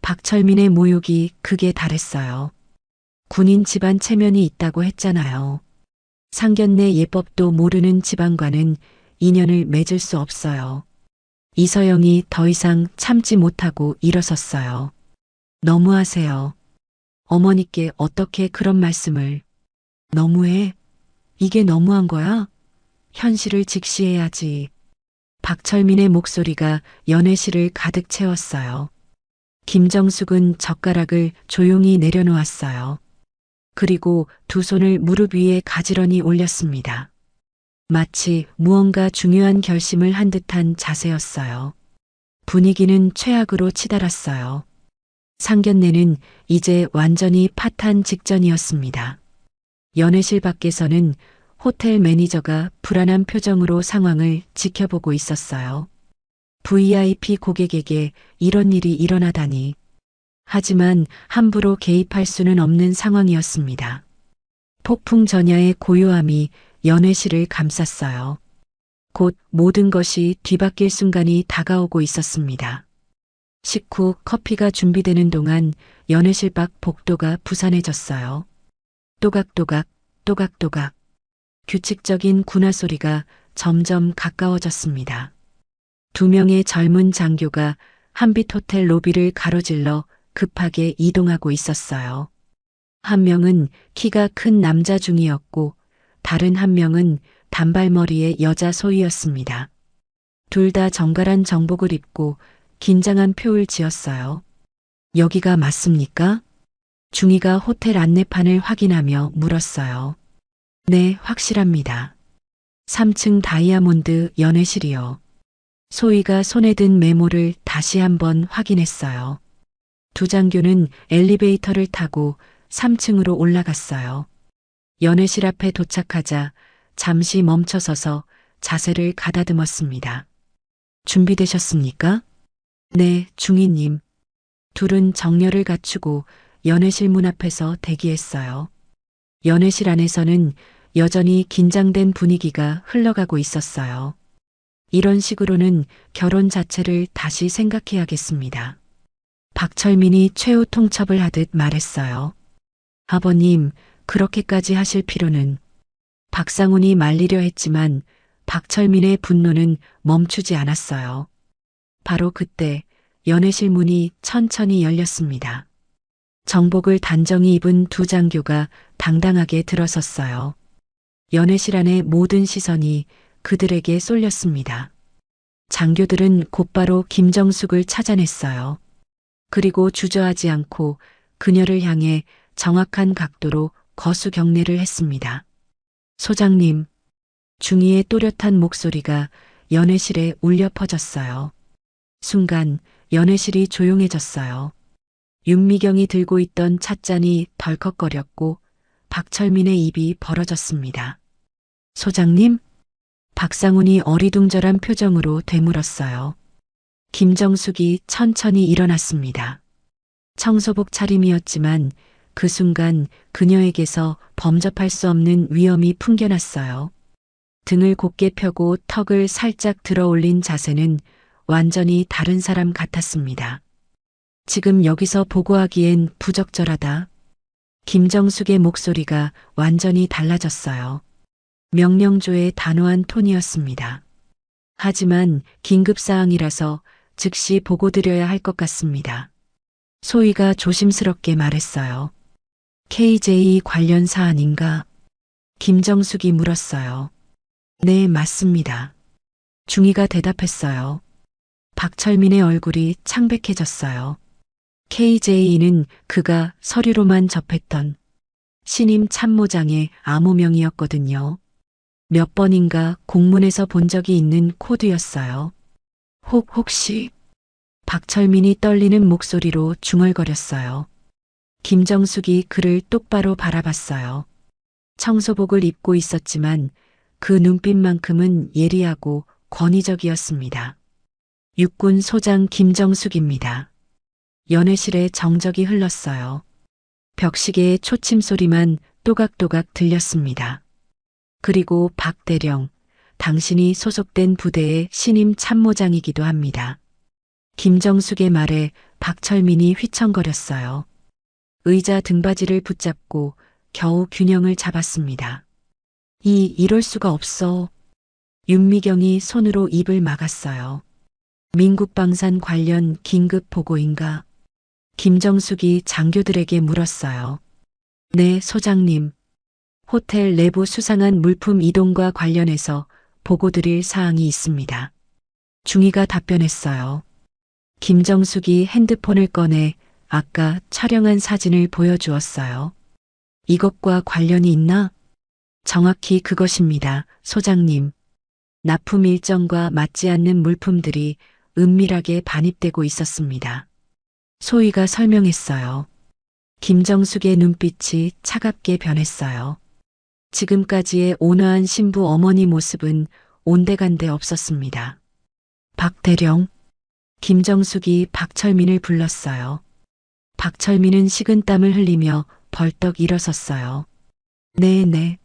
박철민의 모욕이 극에 달했어요. 군인 집안 체면이 있다고 했잖아요. 상견례 예법도 모르는 집안과는 인연을 맺을 수 없어요. 이서영이 더 이상 참지 못하고 일어섰어요. 너무하세요. 어머니께 어떻게 그런 말씀을. 너무해. 이게 너무한 거야? 현실을 직시해야지. 박철민의 목소리가 연회실을 가득 채웠어요. 김정숙은 젓가락을 조용히 내려놓았어요. 그리고 두 손을 무릎 위에 가지런히 올렸습니다. 마치 무언가 중요한 결심을 한 듯한 자세였어요. 분위기는 최악으로 치달았어요. 상견례는 이제 완전히 파탄 직전이었습니다. 연회실 밖에서는 호텔 매니저가 불안한 표정으로 상황을 지켜보고 있었어요. VIP 고객에게 이런 일이 일어나다니. 하지만 함부로 개입할 수는 없는 상황이었습니다. 폭풍 전야의 고요함이 연회실을 감쌌어요. 곧 모든 것이 뒤바뀔 순간이 다가오고 있었습니다. 식후 커피가 준비되는 동안 연회실 밖 복도가 부산해졌어요. 또각또각, 또각또각. 규칙적인 군화 소리가 점점 가까워졌습니다. 두 명의 젊은 장교가 한빛 호텔 로비를 가로질러 급하게 이동하고 있었어요. 한 명은 키가 큰 남자 중이었고 다른 한 명은 단발머리의 여자 소위였습니다. 둘 다 정갈한 정복을 입고 긴장한 표를 지었어요. 여기가 맞습니까? 중이가 호텔 안내판을 확인하며 물었어요. 네, 확실합니다. 3층 다이아몬드 연회실이요. 소희가 손에 든 메모를 다시 한번 확인했어요. 두장교는 엘리베이터를 타고 3층으로 올라갔어요. 연회실 앞에 도착하자 잠시 멈춰서서 자세를 가다듬었습니다. 준비되셨습니까? 네, 중이님. 둘은 정렬을 갖추고 연회실 문 앞에서 대기했어요. 연회실 안에서는 여전히 긴장된 분위기가 흘러가고 있었어요. 이런 식으로는 결혼 자체를 다시 생각해야겠습니다. 박철민이 최후 통첩을 하듯 말했어요. 아버님, 그렇게까지 하실 필요는. 박상훈이 말리려 했지만 박철민의 분노는 멈추지 않았어요. 바로 그때 연회실 문이 천천히 열렸습니다. 정복을 단정히 입은 두 장교가 당당하게 들어섰어요. 연회실 안의 모든 시선이 그들에게 쏠렸습니다. 장교들은 곧바로 김정숙을 찾아냈어요. 그리고 주저하지 않고 그녀를 향해 정확한 각도로 거수 경례를 했습니다. 소장님, 중이의 또렷한 목소리가 연회실에 울려 퍼졌어요. 순간 연회실이 조용해졌어요. 윤미경이 들고 있던 찻잔이 덜컥거렸고 박철민의 입이 벌어졌습니다. 소장님? 박상훈이 어리둥절한 표정으로 되물었어요. 김정숙이 천천히 일어났습니다. 청소복 차림이었지만 그 순간 그녀에게서 범접할 수 없는 위험이 풍겨났어요. 등을 곧게 펴고 턱을 살짝 들어 올린 자세는 완전히 다른 사람 같았습니다. 지금 여기서 보고하기엔 부적절하다. 김정숙의 목소리가 완전히 달라졌어요. 명령조의 단호한 톤이었습니다. 하지만 긴급사항이라서 즉시 보고드려야 할 것 같습니다. 소희가 조심스럽게 말했어요. KJ 관련 사안인가? 김정숙이 물었어요. 네, 맞습니다. 중이가 대답했어요. 박철민의 얼굴이 창백해졌어요. KJ는 그가 서류로만 접했던 신임 참모장의 암호명이었거든요. 몇 번인가 공문에서 본 적이 있는 코드였어요. 혹시 박철민이 떨리는 목소리로 중얼거렸어요. 김정숙이 그를 똑바로 바라봤어요. 청소복을 입고 있었지만 그 눈빛만큼은 예리하고 권위적이었습니다. 육군 소장 김정숙입니다. 연회실에 정적이 흘렀어요. 벽시계의 초침 소리만 또각또각 들렸습니다. 그리고 박 대령, 당신이 소속된 부대의 신임 참모장이기도 합니다. 김정숙의 말에 박철민이 휘청거렸어요. 의자 등받이를 붙잡고 겨우 균형을 잡았습니다. 이럴 수가 없어. 윤미경이 손으로 입을 막았어요. 민국방산 관련 긴급 보고인가? 김정숙이 장교들에게 물었어요. 네, 소장님. 호텔 내부 수상한 물품 이동과 관련해서 보고드릴 사항이 있습니다. 중이가 답변했어요. 김정숙이 핸드폰을 꺼내 아까 촬영한 사진을 보여주었어요. 이것과 관련이 있나? 정확히 그것입니다, 소장님. 납품 일정과 맞지 않는 물품들이 은밀하게 반입되고 있었습니다. 소희가 설명했어요. 김정숙의 눈빛이 차갑게 변했어요. 지금까지의 온화한 신부 어머니 모습은 온데간데 없었습니다. 박 대령, 김정숙이 박철민을 불렀어요. 박철민은 식은땀을 흘리며 벌떡 일어섰어요. 네네.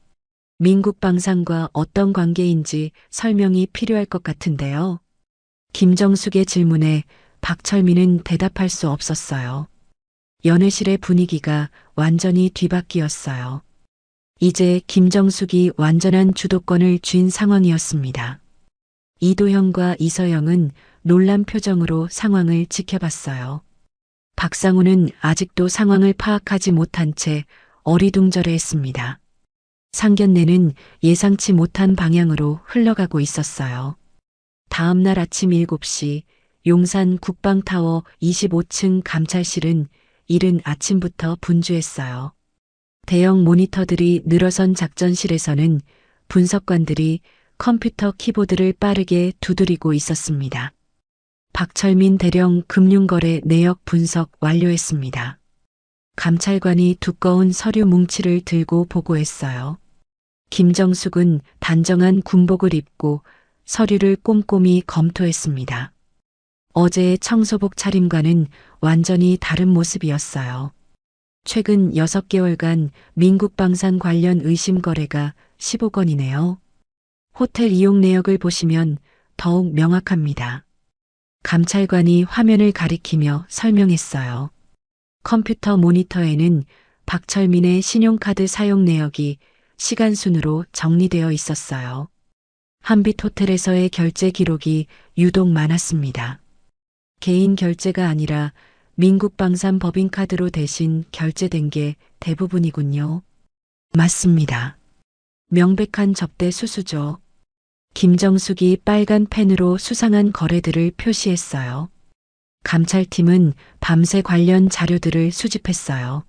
민국방산과 어떤 관계인지 설명이 필요할 것 같은데요. 김정숙의 질문에 박철민은 대답할 수 없었어요. 연회실의 분위기가 완전히 뒤바뀌었어요. 이제 김정숙이 완전한 주도권을 쥔 상황이었습니다. 이도형과 이서영은 놀란 표정으로 상황을 지켜봤어요. 박상우는 아직도 상황을 파악하지 못한 채 어리둥절해했습니다. 상견례는 예상치 못한 방향으로 흘러가고 있었어요. 다음 날 아침 7시 용산 국방타워 25층 감찰실은 이른 아침부터 분주했어요. 대형 모니터들이 늘어선 작전실에서는 분석관들이 컴퓨터 키보드를 빠르게 두드리고 있었습니다. 박철민 대령 금융거래 내역 분석 완료했습니다. 감찰관이 두꺼운 서류 뭉치를 들고 보고했어요. 김정숙은 단정한 군복을 입고 서류를 꼼꼼히 검토했습니다. 어제의 청소복 차림과는 완전히 다른 모습이었어요. 최근 6개월간 민국방산 관련 의심 거래가 15건이네요. 호텔 이용 내역을 보시면 더욱 명확합니다. 감찰관이 화면을 가리키며 설명했어요. 컴퓨터 모니터에는 박철민의 신용카드 사용 내역이 시간순으로 정리되어 있었어요. 한빛 호텔에서의 결제 기록이 유독 많았습니다. 개인 결제가 아니라 민국방산 법인카드로 대신 결제된 게 대부분이군요. 맞습니다. 명백한 접대 수수죠. 김정숙이 빨간 펜으로 수상한 거래들을 표시했어요. 감찰팀은 밤새 관련 자료들을 수집했어요.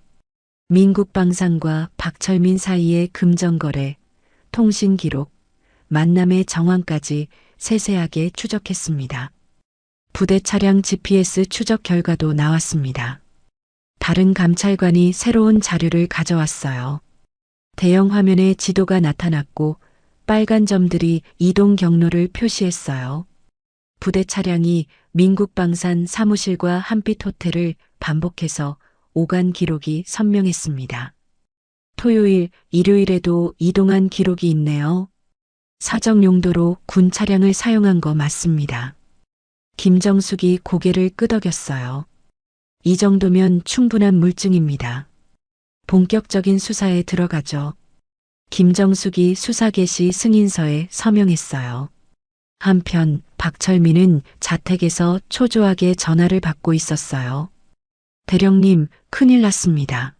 민국방산과 박철민 사이의 금전거래, 통신 기록, 만남의 정황까지 세세하게 추적했습니다. 부대 차량 GPS 추적 결과도 나왔습니다. 다른 감찰관이 새로운 자료를 가져왔어요. 대형 화면에 지도가 나타났고 빨간 점들이 이동 경로를 표시했어요. 부대 차량이 민국방산 사무실과 한빛 호텔을 반복해서 오간 기록이 선명했습니다. 토요일, 일요일에도 이동한 기록이 있네요. 사적 용도로 군 차량을 사용한 거 맞습니다. 김정숙이 고개를 끄덕였어요. 이 정도면 충분한 물증입니다. 본격적인 수사에 들어가죠. 김정숙이 수사 개시 승인서에 서명했어요. 한편 박철민은 자택에서 초조하게 전화를 받고 있었어요. 대령님, 큰일 났습니다.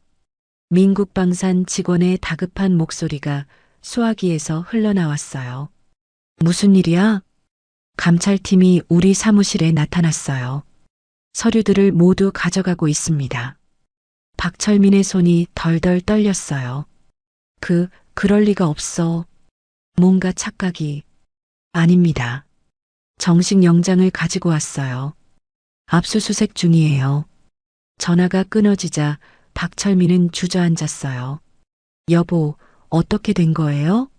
민국방산 직원의 다급한 목소리가 수화기에서 흘러나왔어요. 무슨 일이야? 감찰팀이 우리 사무실에 나타났어요. 서류들을 모두 가져가고 있습니다. 박철민의 손이 덜덜 떨렸어요. 그럴 리가 없어. 뭔가 착각이. 아닙니다. 정식 영장을 가지고 왔어요. 압수수색 중이에요. 전화가 끊어지자 박철민은 주저앉았어요. 여보, 어떻게 된 거예요?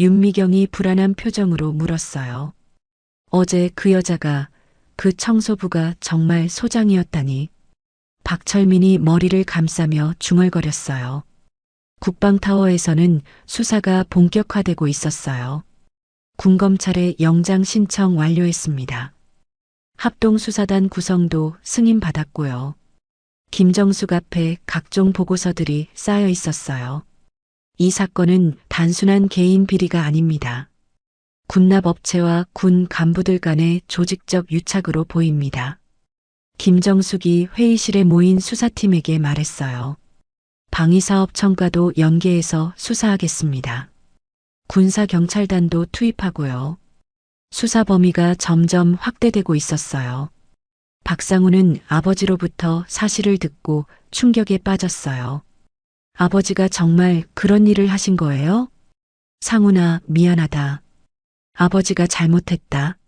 윤미경이 불안한 표정으로 물었어요. 어제 그 여자가, 그 청소부가 정말 소장이었다니. 박철민이 머리를 감싸며 중얼거렸어요. 국방타워에서는 수사가 본격화되고 있었어요. 군검찰의 영장 신청 완료했습니다. 합동수사단 구성도 승인받았고요. 김정숙 앞에 각종 보고서들이 쌓여 있었어요. 이 사건은 단순한 개인 비리가 아닙니다. 군납업체와 군 간부들 간의 조직적 유착으로 보입니다. 김정숙이 회의실에 모인 수사팀에게 말했어요. 방위사업청과도 연계해서 수사하겠습니다. 군사경찰단도 투입하고요. 수사 범위가 점점 확대되고 있었어요. 박상우는 아버지로부터 사실을 듣고 충격에 빠졌어요. 아버지가 정말 그런 일을 하신 거예요? 상훈아, 미안하다. 아버지가 잘못했다.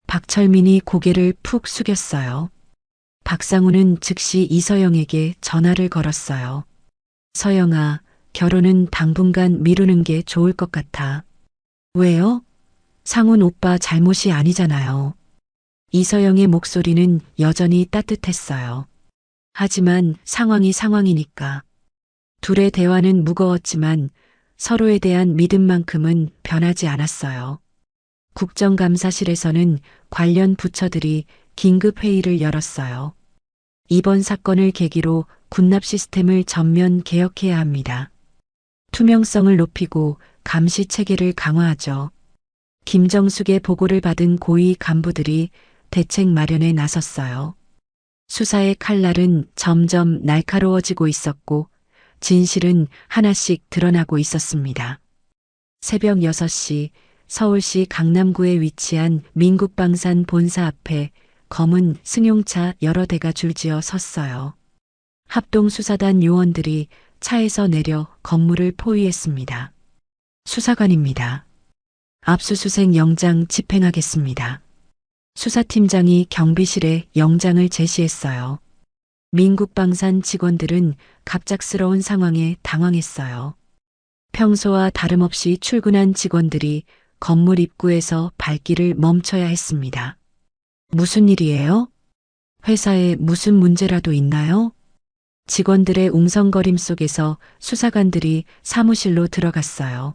박철민이 고개를 푹 숙였어요. 박상우는 즉시 이서영에게 전화를 걸었어요. 서영아, 결혼은 당분간 미루는 게 좋을 것 같아. 왜요? 상훈 오빠 잘못이 아니잖아요. 이서영의 목소리는 여전히 따뜻했어요. 하지만 상황이 상황이니까. 둘의 대화는 무거웠지만 서로에 대한 믿음만큼은 변하지 않았어요. 국정감사실에서는 관련 부처들이 긴급 회의를 열었어요. 이번 사건을 계기로 군납 시스템을 전면 개혁해야 합니다. 투명성을 높이고 감시 체계를 강화하죠. 김정숙의 보고를 받은 고위 간부들이 대책 마련에 나섰어요. 수사의 칼날은 점점 날카로워지고 있었고 진실은 하나씩 드러나고 있었습니다. 새벽 6시 서울시 강남구에 위치한 민국방산 본사 앞에 검은 승용차 여러 대가 줄지어 섰어요. 합동수사단 요원들이 차에서 내려 건물을 포위했습니다. 수사관입니다. 압수수색 영장 집행하겠습니다. 수사팀장이 경비실에 영장을 제시했어요. 민국방산 직원들은 갑작스러운 상황에 당황했어요. 평소와 다름없이 출근한 직원들이 건물 입구에서 발길을 멈춰야 했습니다. 무슨 일이에요? 회사에 무슨 문제라도 있나요? 직원들의 웅성거림 속에서 수사관들이 사무실로 들어갔어요.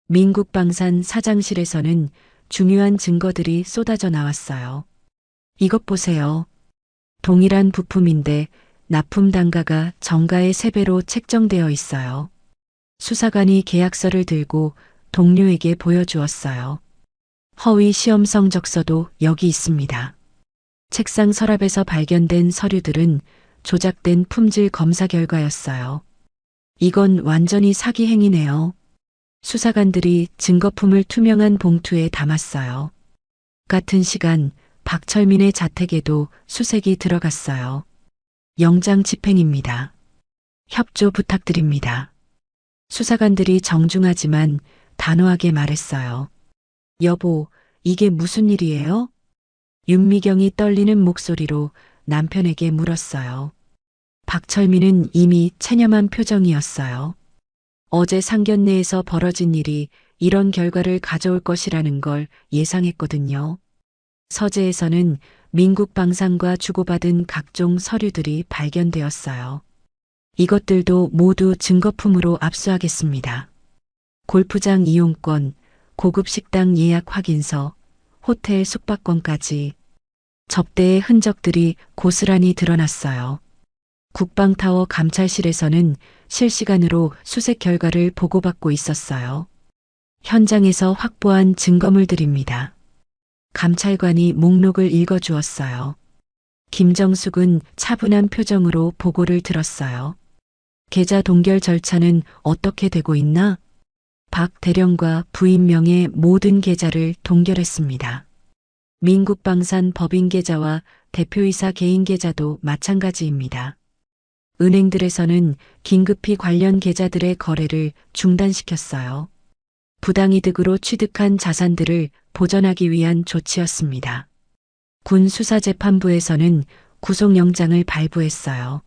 민국방산 사장실에서는 중요한 증거들이 쏟아져 나왔어요. 이것 보세요. 동일한 부품인데 납품 단가가 정가의 3배로 책정되어 있어요. 수사관이 계약서를 들고 동료에게 보여주었어요. 허위 시험 성적서도 여기 있습니다. 책상 서랍에서 발견된 서류들은 조작된 품질 검사 결과였어요. 이건 완전히 사기 행위네요. 수사관들이 증거품을 투명한 봉투에 담았어요. 같은 시간 박철민의 자택에도 수색이 들어갔어요. 영장 집행입니다. 협조 부탁드립니다. 수사관들이 정중하지만 단호하게 말했어요. 여보, 이게 무슨 일이에요? 윤미경이 떨리는 목소리로 남편에게 물었어요. 박철민은 이미 체념한 표정이었어요. 어제 상견례에서 벌어진 일이 이런 결과를 가져올 것이라는 걸 예상했거든요. 서재에서는 민국방산과 주고받은 각종 서류들이 발견되었어요. 이것들도 모두 증거품으로 압수하겠습니다. 골프장 이용권, 고급 식당 예약 확인서, 호텔 숙박권까지 접대의 흔적들이 고스란히 드러났어요. 국방타워 감찰실에서는 실시간으로 수색 결과를 보고받고 있었어요. 현장에서 확보한 증거물들입니다. 감찰관이 목록을 읽어주었어요. 김정숙은 차분한 표정으로 보고를 들었어요. 계좌 동결 절차는 어떻게 되고 있나? 박 대령과 부인 명의 모든 계좌를 동결했습니다. 민국방산 법인 계좌와 대표이사 개인 계좌도 마찬가지입니다. 은행들에서는 긴급히 관련 계좌들의 거래를 중단시켰어요. 부당이득으로 취득한 자산들을 보전하기 위한 조치였습니다. 군 수사재판부에서는 구속영장을 발부했어요.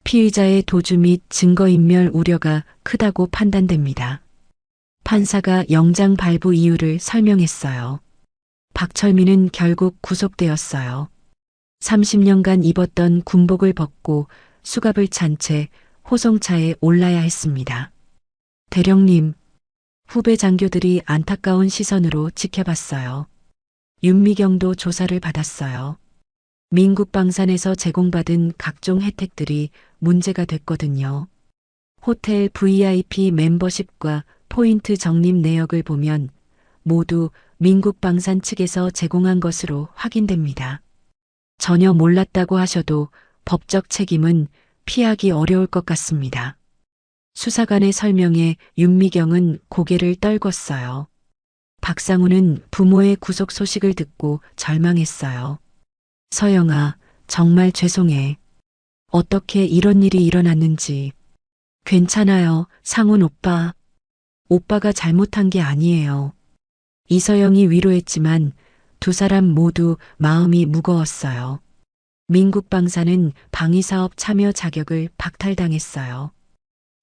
피의자의 도주 및 증거인멸 우려가 크다고 판단됩니다. 판사가 영장 발부 이유를 설명했어요. 박철민은 결국 구속되었어요. 30년간 입었던 군복을 벗고 수갑을 찬 채 호송차에 올라야 했습니다. 대령님, 후배 장교들이 안타까운 시선으로 지켜봤어요. 윤미경도 조사를 받았어요. 민국방산에서 제공받은 각종 혜택들이 문제가 됐거든요. 호텔 VIP 멤버십과 포인트 적립 내역을 보면 모두 민국방산 측에서 제공한 것으로 확인됩니다. 전혀 몰랐다고 하셔도 법적 책임은 피하기 어려울 것 같습니다. 수사관의 설명에 윤미경은 고개를 떨궜어요. 박상우는 부모의 구속 소식을 듣고 절망했어요. 서영아, 정말 죄송해. 어떻게 이런 일이 일어났는지. 괜찮아요, 상훈 오빠. 오빠가 잘못한 게 아니에요. 이서영이 위로했지만 두 사람 모두 마음이 무거웠어요. 민국방산은 방위사업 참여 자격을 박탈당했어요.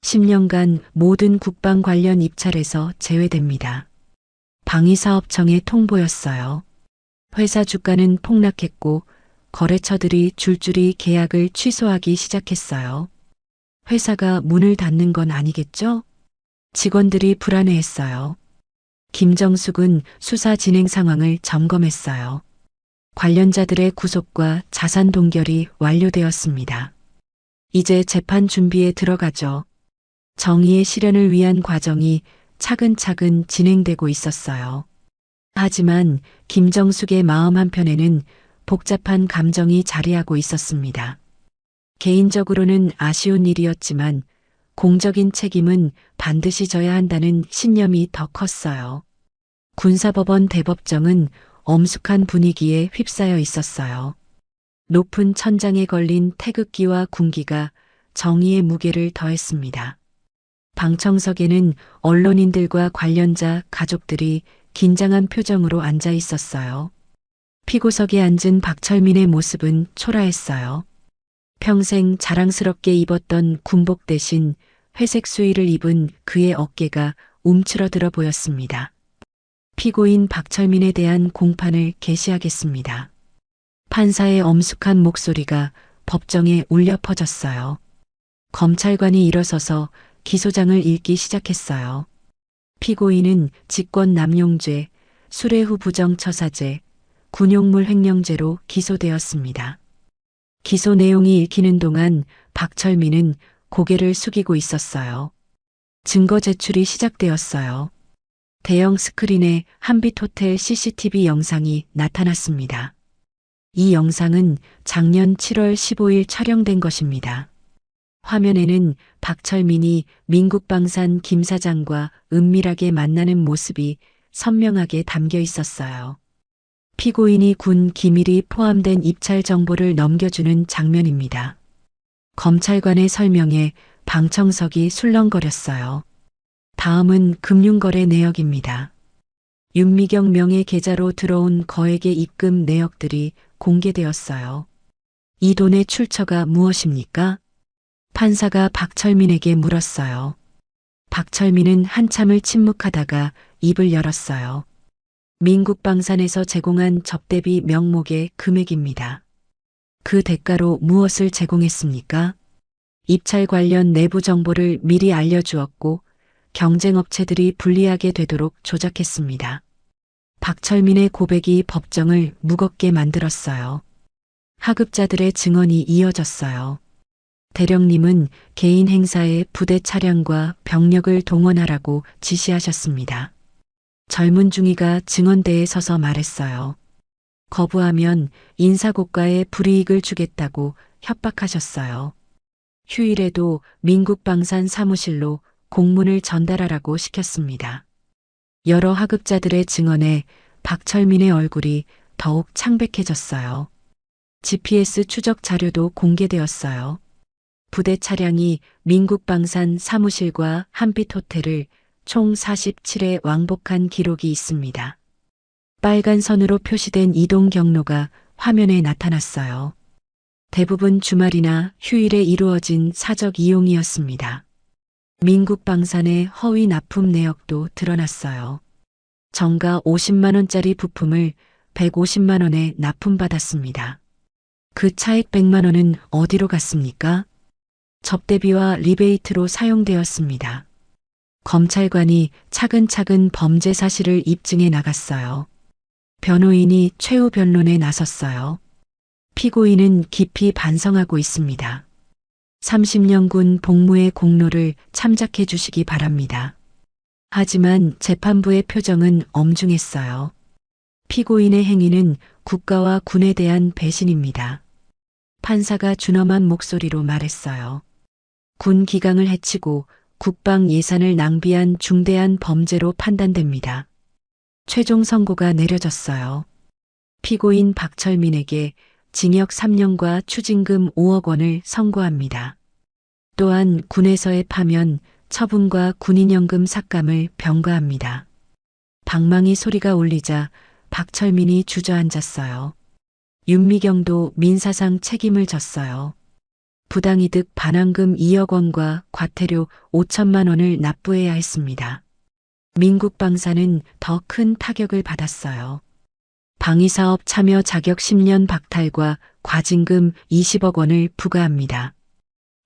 10년간 모든 국방 관련 입찰에서 제외됩니다. 방위사업청에 통보였어요. 회사 주가는 폭락했고 거래처들이 줄줄이 계약을 취소하기 시작했어요. 회사가 문을 닫는 건 아니겠죠? 직원들이 불안해했어요. 김정숙은 수사 진행 상황을 점검했어요. 관련자들의 구속과 자산 동결이 완료되었습니다. 이제 재판 준비에 들어가죠. 정의의 실현을 위한 과정이 차근차근 진행되고 있었어요. 하지만 김정숙의 마음 한편에는 복잡한 감정이 자리하고 있었습니다. 개인적으로는 아쉬운 일이었지만 공적인 책임은 반드시 져야 한다는 신념이 더 컸어요. 군사법원 대법정은 엄숙한 분위기에 휩싸여 있었어요. 높은 천장에 걸린 태극기와 군기가 정의의 무게를 더했습니다. 방청석에는 언론인들과 관련자 가족들이 긴장한 표정으로 앉아 있었어요. 피고석에 앉은 박철민의 모습은 초라했어요. 평생 자랑스럽게 입었던 군복 대신 회색 수의를 입은 그의 어깨가 움츠러들어 보였습니다. 피고인 박철민에 대한 공판을 개시하겠습니다. 판사의 엄숙한 목소리가 법정에 울려 퍼졌어요. 검찰관이 일어서서 기소장을 읽기 시작했어요. 피고인은 직권남용죄, 수뢰후 부정처사죄, 군용물 횡령죄로 기소되었습니다. 기소 내용이 읽히는 동안 박철민은 고개를 숙이고 있었어요. 증거 제출이 시작되었어요. 대형 스크린에 한빛호텔 CCTV 영상이 나타났습니다. 이 영상은 작년 7월 15일 촬영된 것입니다. 화면에는 박철민이 민국방산 김 사장과 은밀하게 만나는 모습이 선명하게 담겨 있었어요. 피고인이 군 기밀이 포함된 입찰 정보를 넘겨주는 장면입니다. 검찰관의 설명에 방청석이 술렁거렸어요. 다음은 금융거래 내역입니다. 윤미경 명의 계좌로 들어온 거액의 입금 내역들이 공개되었어요. 이 돈의 출처가 무엇입니까? 판사가 박철민에게 물었어요. 박철민은 한참을 침묵하다가 입을 열었어요. 민국방산에서 제공한 접대비 명목의 금액입니다. 그 대가로 무엇을 제공했습니까? 입찰 관련 내부 정보를 미리 알려주었고 경쟁업체들이 불리하게 되도록 조작했습니다. 박철민의 고백이 법정을 무겁게 만들었어요. 하급자들의 증언이 이어졌어요. 대령님은 개인 행사에 부대 차량과 병력을 동원하라고 지시하셨습니다. 젊은 중위가 증언대에 서서 말했어요. 거부하면 인사고과에 불이익을 주겠다고 협박하셨어요. 휴일에도 민국방산 사무실로 공문을 전달하라고 시켰습니다. 여러 하급자들의 증언에 박철민의 얼굴이 더욱 창백해졌어요. GPS 추적 자료도 공개되었어요. 부대 차량이 민국방산 사무실과 한빛호텔을 총 47회 왕복한 기록이 있습니다. 빨간 선으로 표시된 이동 경로가 화면에 나타났어요. 대부분 주말이나 휴일에 이루어진 사적 이용이었습니다. 민국방산의 허위 납품 내역도 드러났어요. 정가 50만 원짜리 부품을 150만 원에 납품받았습니다. 그 차액 100만 원은 어디로 갔습니까? 접대비와 리베이트로 사용되었습니다. 검찰관이 차근차근 범죄 사실을 입증해 나갔어요. 변호인이 최후 변론에 나섰어요. 피고인은 깊이 반성하고 있습니다. 30년 군 복무의 공로를 참작해 주시기 바랍니다. 하지만 재판부의 표정은 엄중했어요. 피고인의 행위는 국가와 군에 대한 배신입니다. 판사가 준엄한 목소리로 말했어요. 군 기강을 해치고 국방 예산을 낭비한 중대한 범죄로 판단됩니다. 최종 선고가 내려졌어요. 피고인 박철민에게 징역 3년과 추징금 5억 원을 선고합니다. 또한 군에서의 파면, 처분과 군인연금 삭감을 병가합니다. 방망이 소리가 울리자 박철민이 주저앉았어요. 윤미경도 민사상 책임을 졌어요. 부당이득 반환금 2억 원과 과태료 5천만 원을 납부해야 했습니다. 민국방산은 더 큰 타격을 받았어요. 방위사업 참여 자격 10년 박탈과 과징금 20억 원을 부과합니다.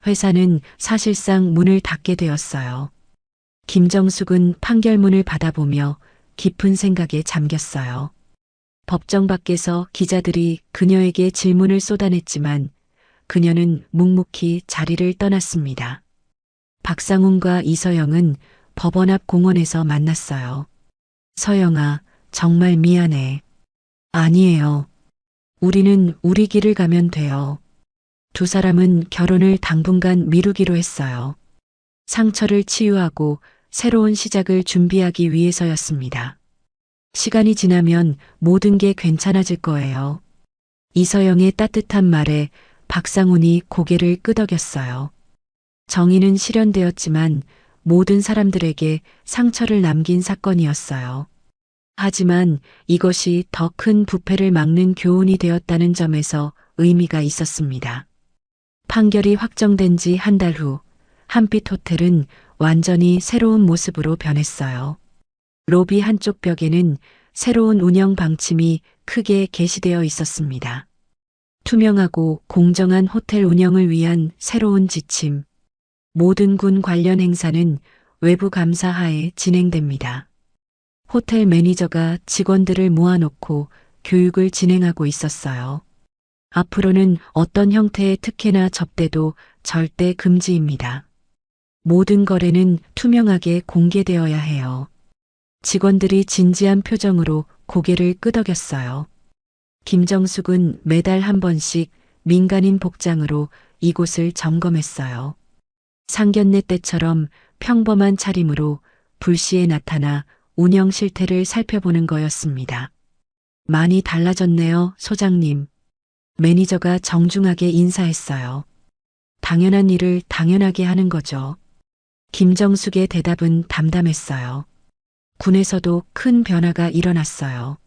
회사는 사실상 문을 닫게 되었어요. 김정숙은 판결문을 받아보며 깊은 생각에 잠겼어요. 법정 밖에서 기자들이 그녀에게 질문을 쏟아냈지만 그녀는 묵묵히 자리를 떠났습니다. 박상훈과 이서영은 법원 앞 공원에서 만났어요. 서영아, 정말 미안해. 아니에요. 우리는 우리 길을 가면 돼요. 두 사람은 결혼을 당분간 미루기로 했어요. 상처를 치유하고 새로운 시작을 준비하기 위해서였습니다. 시간이 지나면 모든 게 괜찮아질 거예요. 이서영의 따뜻한 말에 박상훈이 고개를 끄덕였어요. 정의는 실현되었지만 모든 사람들에게 상처를 남긴 사건이었어요. 하지만 이것이 더 큰 부패를 막는 교훈이 되었다는 점에서 의미가 있었습니다. 판결이 확정된 지 한 달 후, 한빛 호텔은 완전히 새로운 모습으로 변했어요. 로비 한쪽 벽에는 새로운 운영 방침이 크게 게시되어 있었습니다. 투명하고 공정한 호텔 운영을 위한 새로운 지침. 모든 군 관련 행사는 외부 감사 하에 진행됩니다. 호텔 매니저가 직원들을 모아놓고 교육을 진행하고 있었어요. 앞으로는 어떤 형태의 특혜나 접대도 절대 금지입니다. 모든 거래는 투명하게 공개되어야 해요. 직원들이 진지한 표정으로 고개를 끄덕였어요. 김정숙은 매달 한 번씩 민간인 복장으로 이곳을 점검했어요. 상견례 때처럼 평범한 차림으로 불시에 나타나 운영 실태를 살펴보는 거였습니다. 많이 달라졌네요, 소장님. 매니저가 정중하게 인사했어요. 당연한 일을 당연하게 하는 거죠. 김정숙의 대답은 담담했어요. 군에서도 큰 변화가 일어났어요.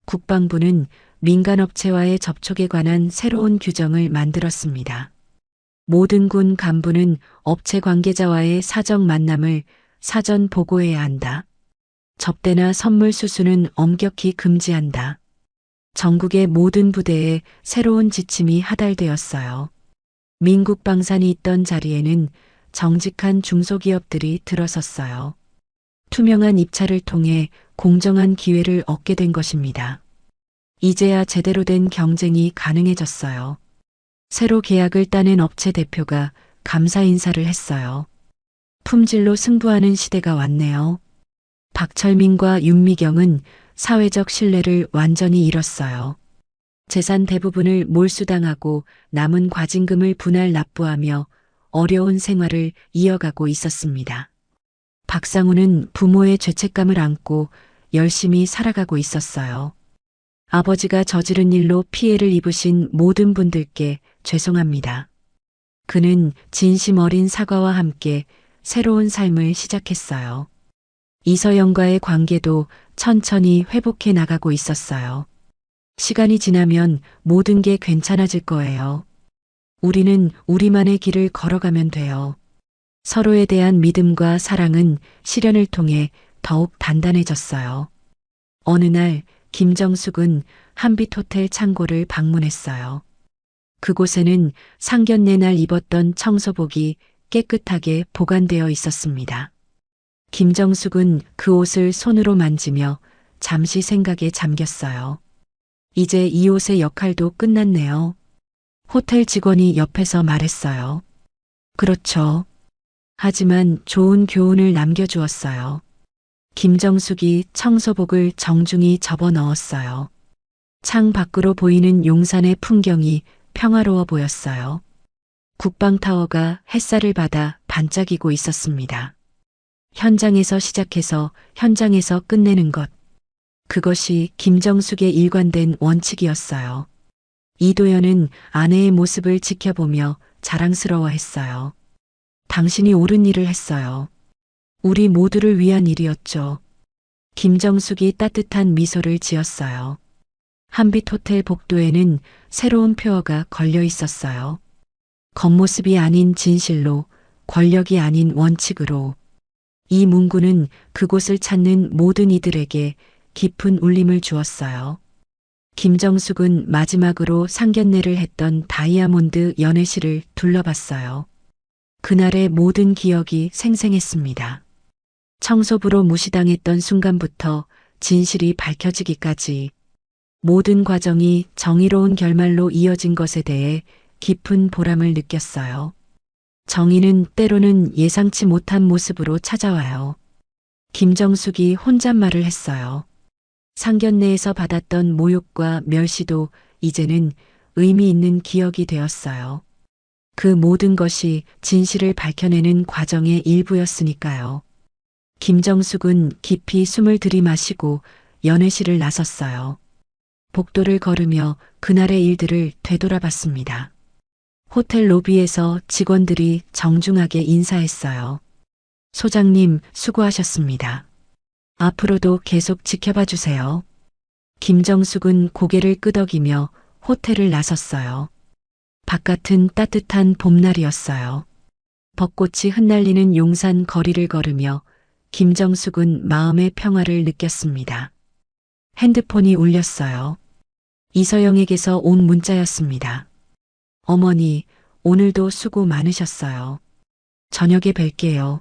국방부는 민간업체와의 접촉에 관한 새로운 규정을 만들었습니다. 모든 군 간부는 업체 관계자와의 사적 만남을 사전 보고해야 한다. 접대나 선물 수수는 엄격히 금지한다. 전국의 모든 부대에 새로운 지침이 하달되었어요. 민국방산이 있던 자리에는 정직한 중소기업들이 들어섰어요. 투명한 입찰을 통해 공정한 기회를 얻게 된 것입니다. 이제야 제대로 된 경쟁이 가능해졌어요. 새로 계약을 따낸 업체 대표가 감사 인사를 했어요. 품질로 승부하는 시대가 왔네요. 박철민과 윤미경은 사회적 신뢰를 완전히 잃었어요. 재산 대부분을 몰수당하고 남은 과징금을 분할 납부하며 어려운 생활을 이어가고 있었습니다. 박상우는 부모의 죄책감을 안고 열심히 살아가고 있었어요. 아버지가 저지른 일로 피해를 입으신 모든 분들께 죄송합니다. 그는 진심 어린 사과와 함께 새로운 삶을 시작했어요. 이서영과의 관계도 천천히 회복해 나가고 있었어요. 시간이 지나면 모든 게 괜찮아질 거예요. 우리는 우리만의 길을 걸어가면 돼요. 서로에 대한 믿음과 사랑은 시련을 통해 더욱 단단해졌어요. 어느 날 김정숙은 한빛 호텔 창고를 방문했어요. 그곳에는 상견례 날 입었던 청소복이 깨끗하게 보관되어 있었습니다. 김정숙은 그 옷을 손으로 만지며 잠시 생각에 잠겼어요. 이제 이 옷의 역할도 끝났네요. 호텔 직원이 옆에서 말했어요. 그렇죠. 하지만 좋은 교훈을 남겨주었어요. 김정숙이 청소복을 정중히 접어 넣었어요. 창 밖으로 보이는 용산의 풍경이 평화로워 보였어요. 국방타워가 햇살을 받아 반짝이고 있었습니다. 현장에서 시작해서 현장에서 끝내는 것. 그것이 김정숙의 일관된 원칙이었어요. 이도연은 아내의 모습을 지켜보며 자랑스러워했어요. 당신이 옳은 일을 했어요. 우리 모두를 위한 일이었죠. 김정숙이 따뜻한 미소를 지었어요. 한빛 호텔 복도에는 새로운 표어가 걸려 있었어요. 겉모습이 아닌 진실로, 권력이 아닌 원칙으로. 이 문구는 그곳을 찾는 모든 이들에게 깊은 울림을 주었어요. 김정숙은 마지막으로 상견례를 했던 다이아몬드 연회실을 둘러봤어요. 그날의 모든 기억이 생생했습니다. 청소부로 무시당했던 순간부터 진실이 밝혀지기까지 모든 과정이 정의로운 결말로 이어진 것에 대해 깊은 보람을 느꼈어요. 정의는 때로는 예상치 못한 모습으로 찾아와요. 김정숙이 혼잣말을 했어요. 상견례에서 받았던 모욕과 멸시도 이제는 의미 있는 기억이 되었어요. 그 모든 것이 진실을 밝혀내는 과정의 일부였으니까요. 김정숙은 깊이 숨을 들이마시고 연회실을 나섰어요. 복도를 걸으며 그날의 일들을 되돌아봤습니다. 호텔 로비에서 직원들이 정중하게 인사했어요. 소장님, 수고하셨습니다. 앞으로도 계속 지켜봐 주세요. 김정숙은 고개를 끄덕이며 호텔을 나섰어요. 바깥은 따뜻한 봄날이었어요. 벚꽃이 흩날리는 용산 거리를 걸으며 김정숙은 마음의 평화를 느꼈습니다. 핸드폰이 울렸어요. 이서영에게서 온 문자였습니다. 어머니, 오늘도 수고 많으셨어요. 저녁에 뵐게요.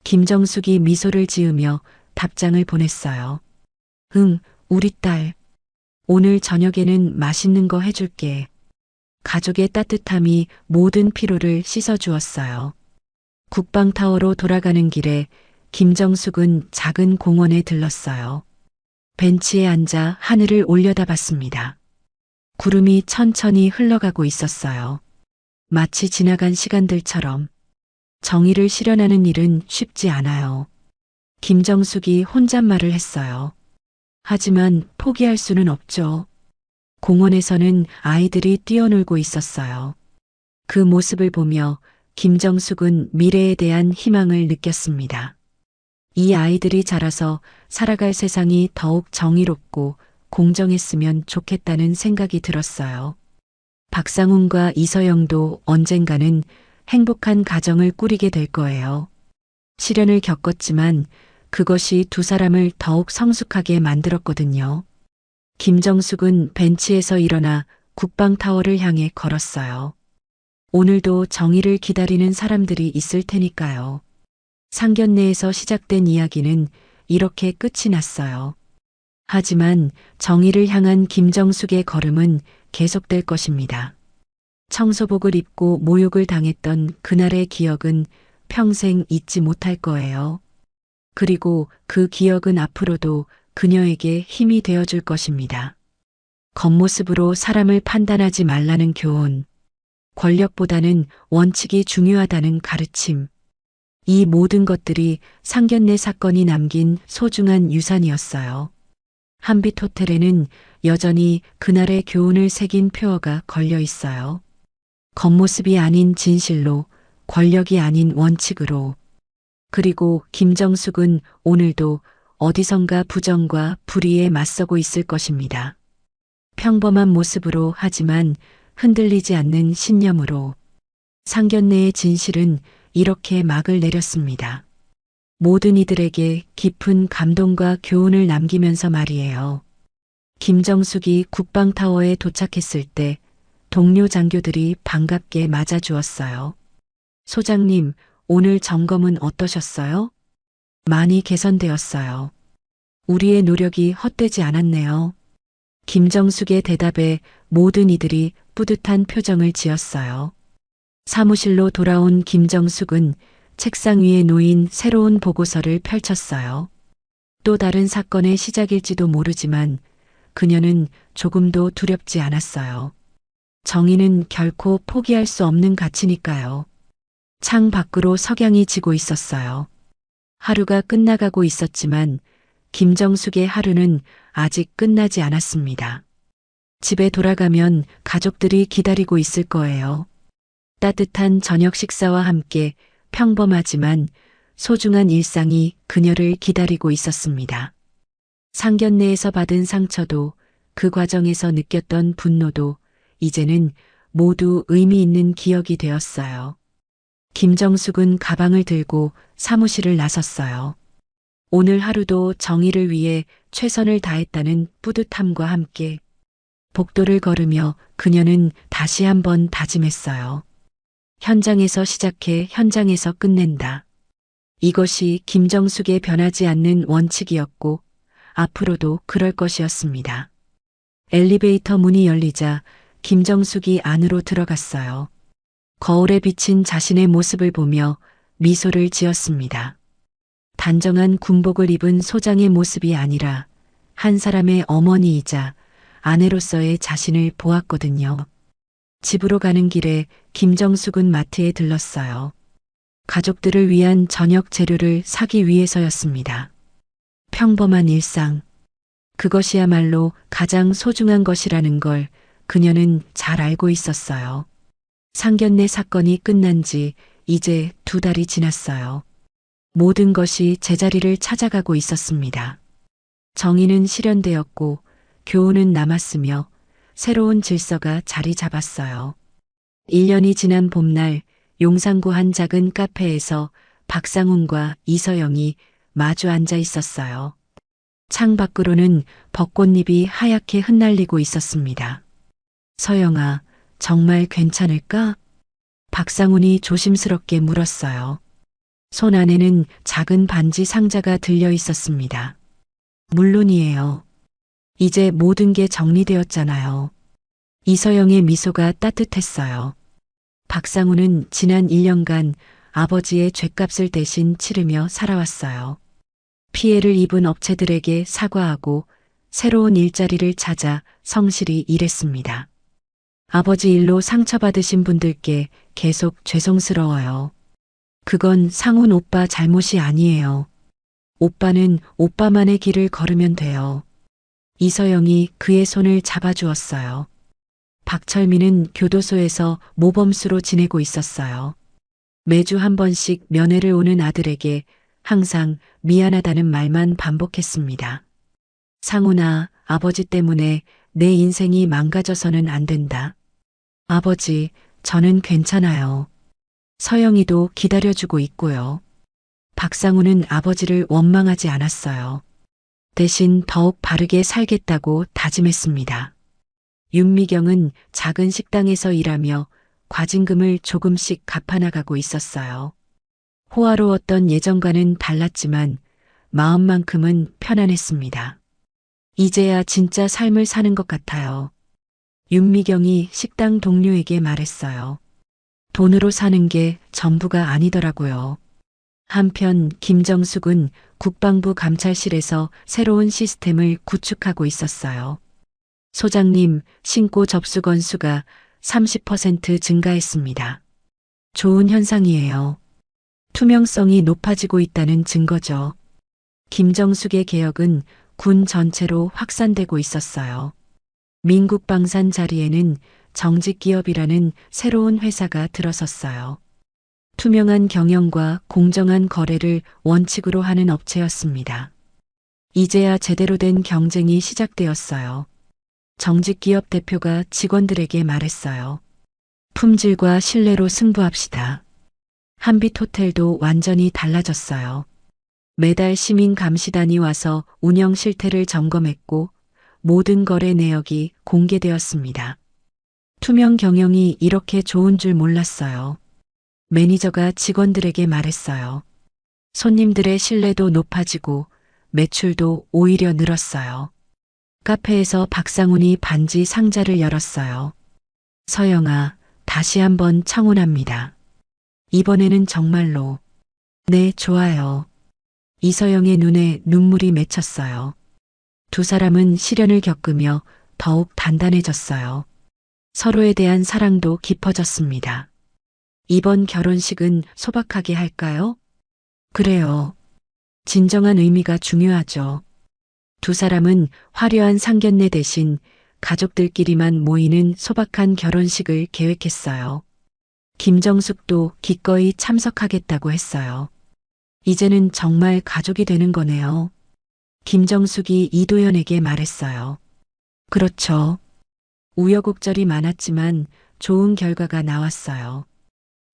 김정숙이 미소를 지으며 답장을 보냈어요. 응, 우리 딸. 오늘 저녁에는 맛있는 거 해줄게. 가족의 따뜻함이 모든 피로를 씻어주었어요. 국방타워로 돌아가는 길에 김정숙은 작은 공원에 들렀어요. 벤치에 앉아 하늘을 올려다봤습니다. 구름이 천천히 흘러가고 있었어요. 마치 지나간 시간들처럼. 정의를 실현하는 일은 쉽지 않아요. 김정숙이 혼잣말을 했어요. 하지만 포기할 수는 없죠. 공원에서는 아이들이 뛰어놀고 있었어요. 그 모습을 보며 김정숙은 미래에 대한 희망을 느꼈습니다. 이 아이들이 자라서 살아갈 세상이 더욱 정의롭고 공정했으면 좋겠다는 생각이 들었어요. 박상훈과 이서영도 언젠가는 행복한 가정을 꾸리게 될 거예요. 시련을 겪었지만 그것이 두 사람을 더욱 성숙하게 만들었거든요. 김정숙은 벤치에서 일어나 국방타워를 향해 걸었어요. 오늘도 정의를 기다리는 사람들이 있을 테니까요. 상견례에서 시작된 이야기는 이렇게 끝이 났어요. 하지만 정의를 향한 김정숙의 걸음은 계속될 것입니다. 청소복을 입고 모욕을 당했던 그날의 기억은 평생 잊지 못할 거예요. 그리고 그 기억은 앞으로도 그녀에게 힘이 되어줄 것입니다. 겉모습으로 사람을 판단하지 말라는 교훈, 권력보다는 원칙이 중요하다는 가르침. 이 모든 것들이 상견례 사건이 남긴 소중한 유산이었어요. 한빛 호텔에는 여전히 그날의 교훈을 새긴 표어가 걸려 있어요. 겉모습이 아닌 진실로, 권력이 아닌 원칙으로. 그리고 김정숙은 오늘도 어디선가 부정과 불의에 맞서고 있을 것입니다. 평범한 모습으로 하지만 흔들리지 않는 신념으로. 상견례의 진실은 이렇게 막을 내렸습니다. 모든 이들에게 깊은 감동과 교훈을 남기면서 말이에요. 김정숙이 국방타워에 도착했을 때 동료 장교들이 반갑게 맞아주었어요. 소장님, 오늘 점검은 어떠셨어요? 많이 개선되었어요. 우리의 노력이 헛되지 않았네요. 김정숙의 대답에 모든 이들이 뿌듯한 표정을 지었어요. 사무실로 돌아온 김정숙은 책상 위에 놓인 새로운 보고서를 펼쳤어요. 또 다른 사건의 시작일지도 모르지만 그녀는 조금도 두렵지 않았어요. 정의는 결코 포기할 수 없는 가치니까요. 창 밖으로 석양이 지고 있었어요. 하루가 끝나가고 있었지만 김정숙의 하루는 아직 끝나지 않았습니다. 집에 돌아가면 가족들이 기다리고 있을 거예요. 따뜻한 저녁 식사와 함께 평범하지만 소중한 일상이 그녀를 기다리고 있었습니다. 상견례에서 받은 상처도 그 과정에서 느꼈던 분노도 이제는 모두 의미 있는 기억이 되었어요. 김정숙은 가방을 들고 사무실을 나섰어요. 오늘 하루도 정의를 위해 최선을 다했다는 뿌듯함과 함께 복도를 걸으며 그녀는 다시 한번 다짐했어요. 현장에서 시작해 현장에서 끝낸다. 이것이 김정숙의 변하지 않는 원칙이었고 앞으로도 그럴 것이었습니다. 엘리베이터 문이 열리자 김정숙이 안으로 들어갔어요. 거울에 비친 자신의 모습을 보며 미소를 지었습니다. 단정한 군복을 입은 소장의 모습이 아니라 한 사람의 어머니이자 아내로서의 자신을 보았거든요. 집으로 가는 길에 김정숙은 마트에 들렀어요. 가족들을 위한 저녁 재료를 사기 위해서였습니다. 평범한 일상. 그것이야말로 가장 소중한 것이라는 걸 그녀는 잘 알고 있었어요. 상견례 사건이 끝난 지 이제 2달이 지났어요. 모든 것이 제자리를 찾아가고 있었습니다. 정의는 실현되었고 교훈은 남았으며 새로운 질서가 자리 잡았어요. 1년이 지난 봄날 용산구 한 작은 카페에서 박상훈과 이서영이 마주 앉아 있었어요. 창 밖으로는 벚꽃잎이 하얗게 흩날리고 있었습니다. 서영아, 정말 괜찮을까? 박상훈이 조심스럽게 물었어요. 손 안에는 작은 반지 상자가 들려 있었습니다. 물론이에요. 이제 모든 게 정리되었잖아요. 이서영의 미소가 따뜻했어요. 박상훈은 지난 1년간 아버지의 죗값을 대신 치르며 살아왔어요. 피해를 입은 업체들에게 사과하고 새로운 일자리를 찾아 성실히 일했습니다. 아버지 일로 상처받으신 분들께 계속 죄송스러워요. 그건 상훈 오빠 잘못이 아니에요. 오빠는 오빠만의 길을 걸으면 돼요. 이서영이 그의 손을 잡아주었어요. 박철민은 교도소에서 모범수로 지내고 있었어요. 매주 한 번씩 면회를 오는 아들에게 항상 미안하다는 말만 반복했습니다. 상훈아, 아버지 때문에 내 인생이 망가져서는 안 된다. 아버지, 저는 괜찮아요. 서영이도 기다려주고 있고요. 박상훈은 아버지를 원망하지 않았어요. 대신 더욱 바르게 살겠다고 다짐했습니다. 윤미경은 작은 식당에서 일하며 과징금을 조금씩 갚아나가고 있었어요. 호화로웠던 예전과는 달랐지만 마음만큼은 편안했습니다. 이제야 진짜 삶을 사는 것 같아요. 윤미경이 식당 동료에게 말했어요. 돈으로 사는 게 전부가 아니더라고요. 한편 김정숙은 국방부 감찰실에서 새로운 시스템을 구축하고 있었어요. 소장님, 신고 접수 건수가 30% 증가했습니다. 좋은 현상이에요. 투명성이 높아지고 있다는 증거죠. 김정숙의 개혁은 군 전체로 확산되고 있었어요. 민국방산 자리에는 정직기업이라는 새로운 회사가 들어섰어요. 투명한 경영과 공정한 거래를 원칙으로 하는 업체였습니다. 이제야 제대로 된 경쟁이 시작되었어요. 정직기업 대표가 직원들에게 말했어요. 품질과 신뢰로 승부합시다. 한빛호텔도 완전히 달라졌어요. 매달 시민 감시단이 와서 운영 실태를 점검했고 모든 거래 내역이 공개되었습니다. 투명 경영이 이렇게 좋은 줄 몰랐어요. 매니저가 직원들에게 말했어요. 손님들의 신뢰도 높아지고 매출도 오히려 늘었어요. 카페에서 박상훈이 반지 상자를 열었어요. 서영아, 다시 한번 청혼합니다. 이번에는 정말로. 네, 좋아요. 이서영의 눈에 눈물이 맺혔어요. 두 사람은 시련을 겪으며 더욱 단단해졌어요. 서로에 대한 사랑도 깊어졌습니다. 이번 결혼식은 소박하게 할까요? 그래요. 진정한 의미가 중요하죠. 두 사람은 화려한 상견례 대신 가족들끼리만 모이는 소박한 결혼식을 계획했어요. 김정숙도 기꺼이 참석하겠다고 했어요. 이제는 정말 가족이 되는 거네요. 김정숙이 이도연에게 말했어요. 그렇죠. 우여곡절이 많았지만 좋은 결과가 나왔어요.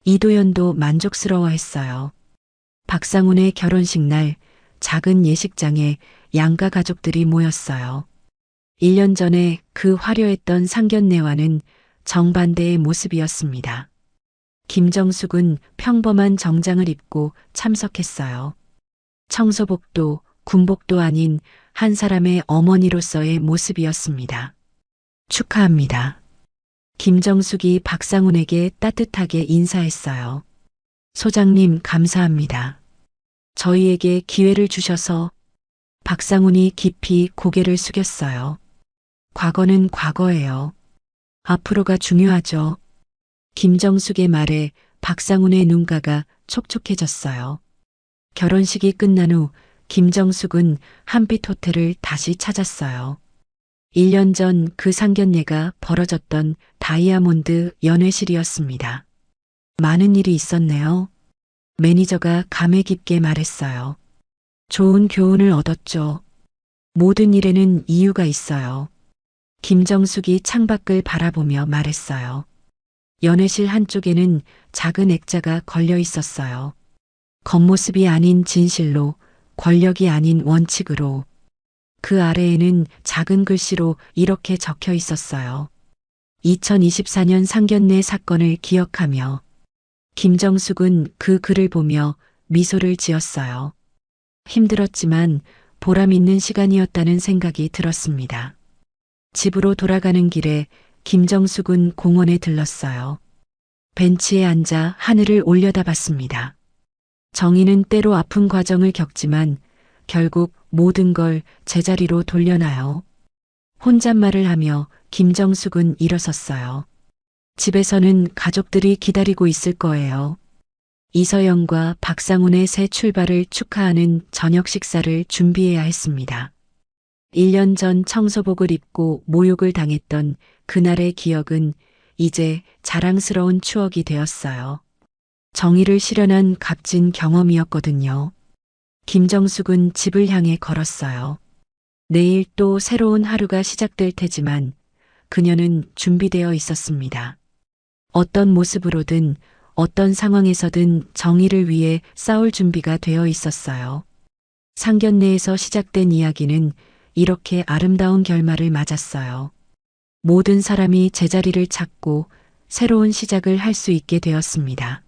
이도연도 만족스러워했어요. 박상훈의 결혼식 날 작은 예식장에 양가 가족들이 모였어요. 1년 전에 그 화려했던 상견례와는 정반대의 모습이었습니다. 김정숙은 평범한 정장을 입고 참석했어요. 청소복도 군복도 아닌 한 사람의 어머니로서의 모습이었습니다. 축하합니다. 김정숙이 박상훈에게 따뜻하게 인사했어요. 소장님 감사합니다. 저희에게 기회를 주셔서. 박상훈이 깊이 고개를 숙였어요. 과거는 과거예요. 앞으로가 중요하죠. 김정숙의 말에 박상훈의 눈가가 촉촉해졌어요. 결혼식이 끝난 후 김정숙은 한빛호텔을 다시 찾았어요. 1년 전 그 상견례가 벌어졌던 다이아몬드 연회실이었습니다. 많은 일이 있었네요. 매니저가 감회 깊게 말했어요. 좋은 교훈을 얻었죠. 모든 일에는 이유가 있어요. 김정숙이 창밖을 바라보며 말했어요. 연회실 한쪽에는 작은 액자가 걸려 있었어요. 겉모습이 아닌 진실로, 권력이 아닌 원칙으로. 그 아래에는 작은 글씨로 이렇게 적혀 있었어요. 2024년 상견례 사건을 기억하며. 김정숙은 그 글을 보며 미소를 지었어요. 힘들었지만 보람 있는 시간이었다는 생각이 들었습니다. 집으로 돌아가는 길에 김정숙은 공원에 들렀어요. 벤치에 앉아 하늘을 올려다봤습니다. 정희는 때로 아픈 과정을 겪지만 결국 모든 걸 제자리로 돌려놔요. 혼잣말을 하며 김정숙은 일어섰어요. 집에서는 가족들이 기다리고 있을 거예요. 이서영과 박상훈의 새 출발을 축하하는 저녁 식사를 준비해야 했습니다. 1년 전 청소복을 입고 모욕을 당했던 그날의 기억은 이제 자랑스러운 추억이 되었어요. 정의를 실현한 값진 경험이었거든요. 김정숙은 집을 향해 걸었어요. 내일 또 새로운 하루가 시작될 테지만 그녀는 준비되어 있었습니다. 어떤 모습으로든 어떤 상황에서든 정의를 위해 싸울 준비가 되어 있었어요. 상견례에서 시작된 이야기는 이렇게 아름다운 결말을 맞았어요. 모든 사람이 제자리를 찾고 새로운 시작을 할 수 있게 되었습니다.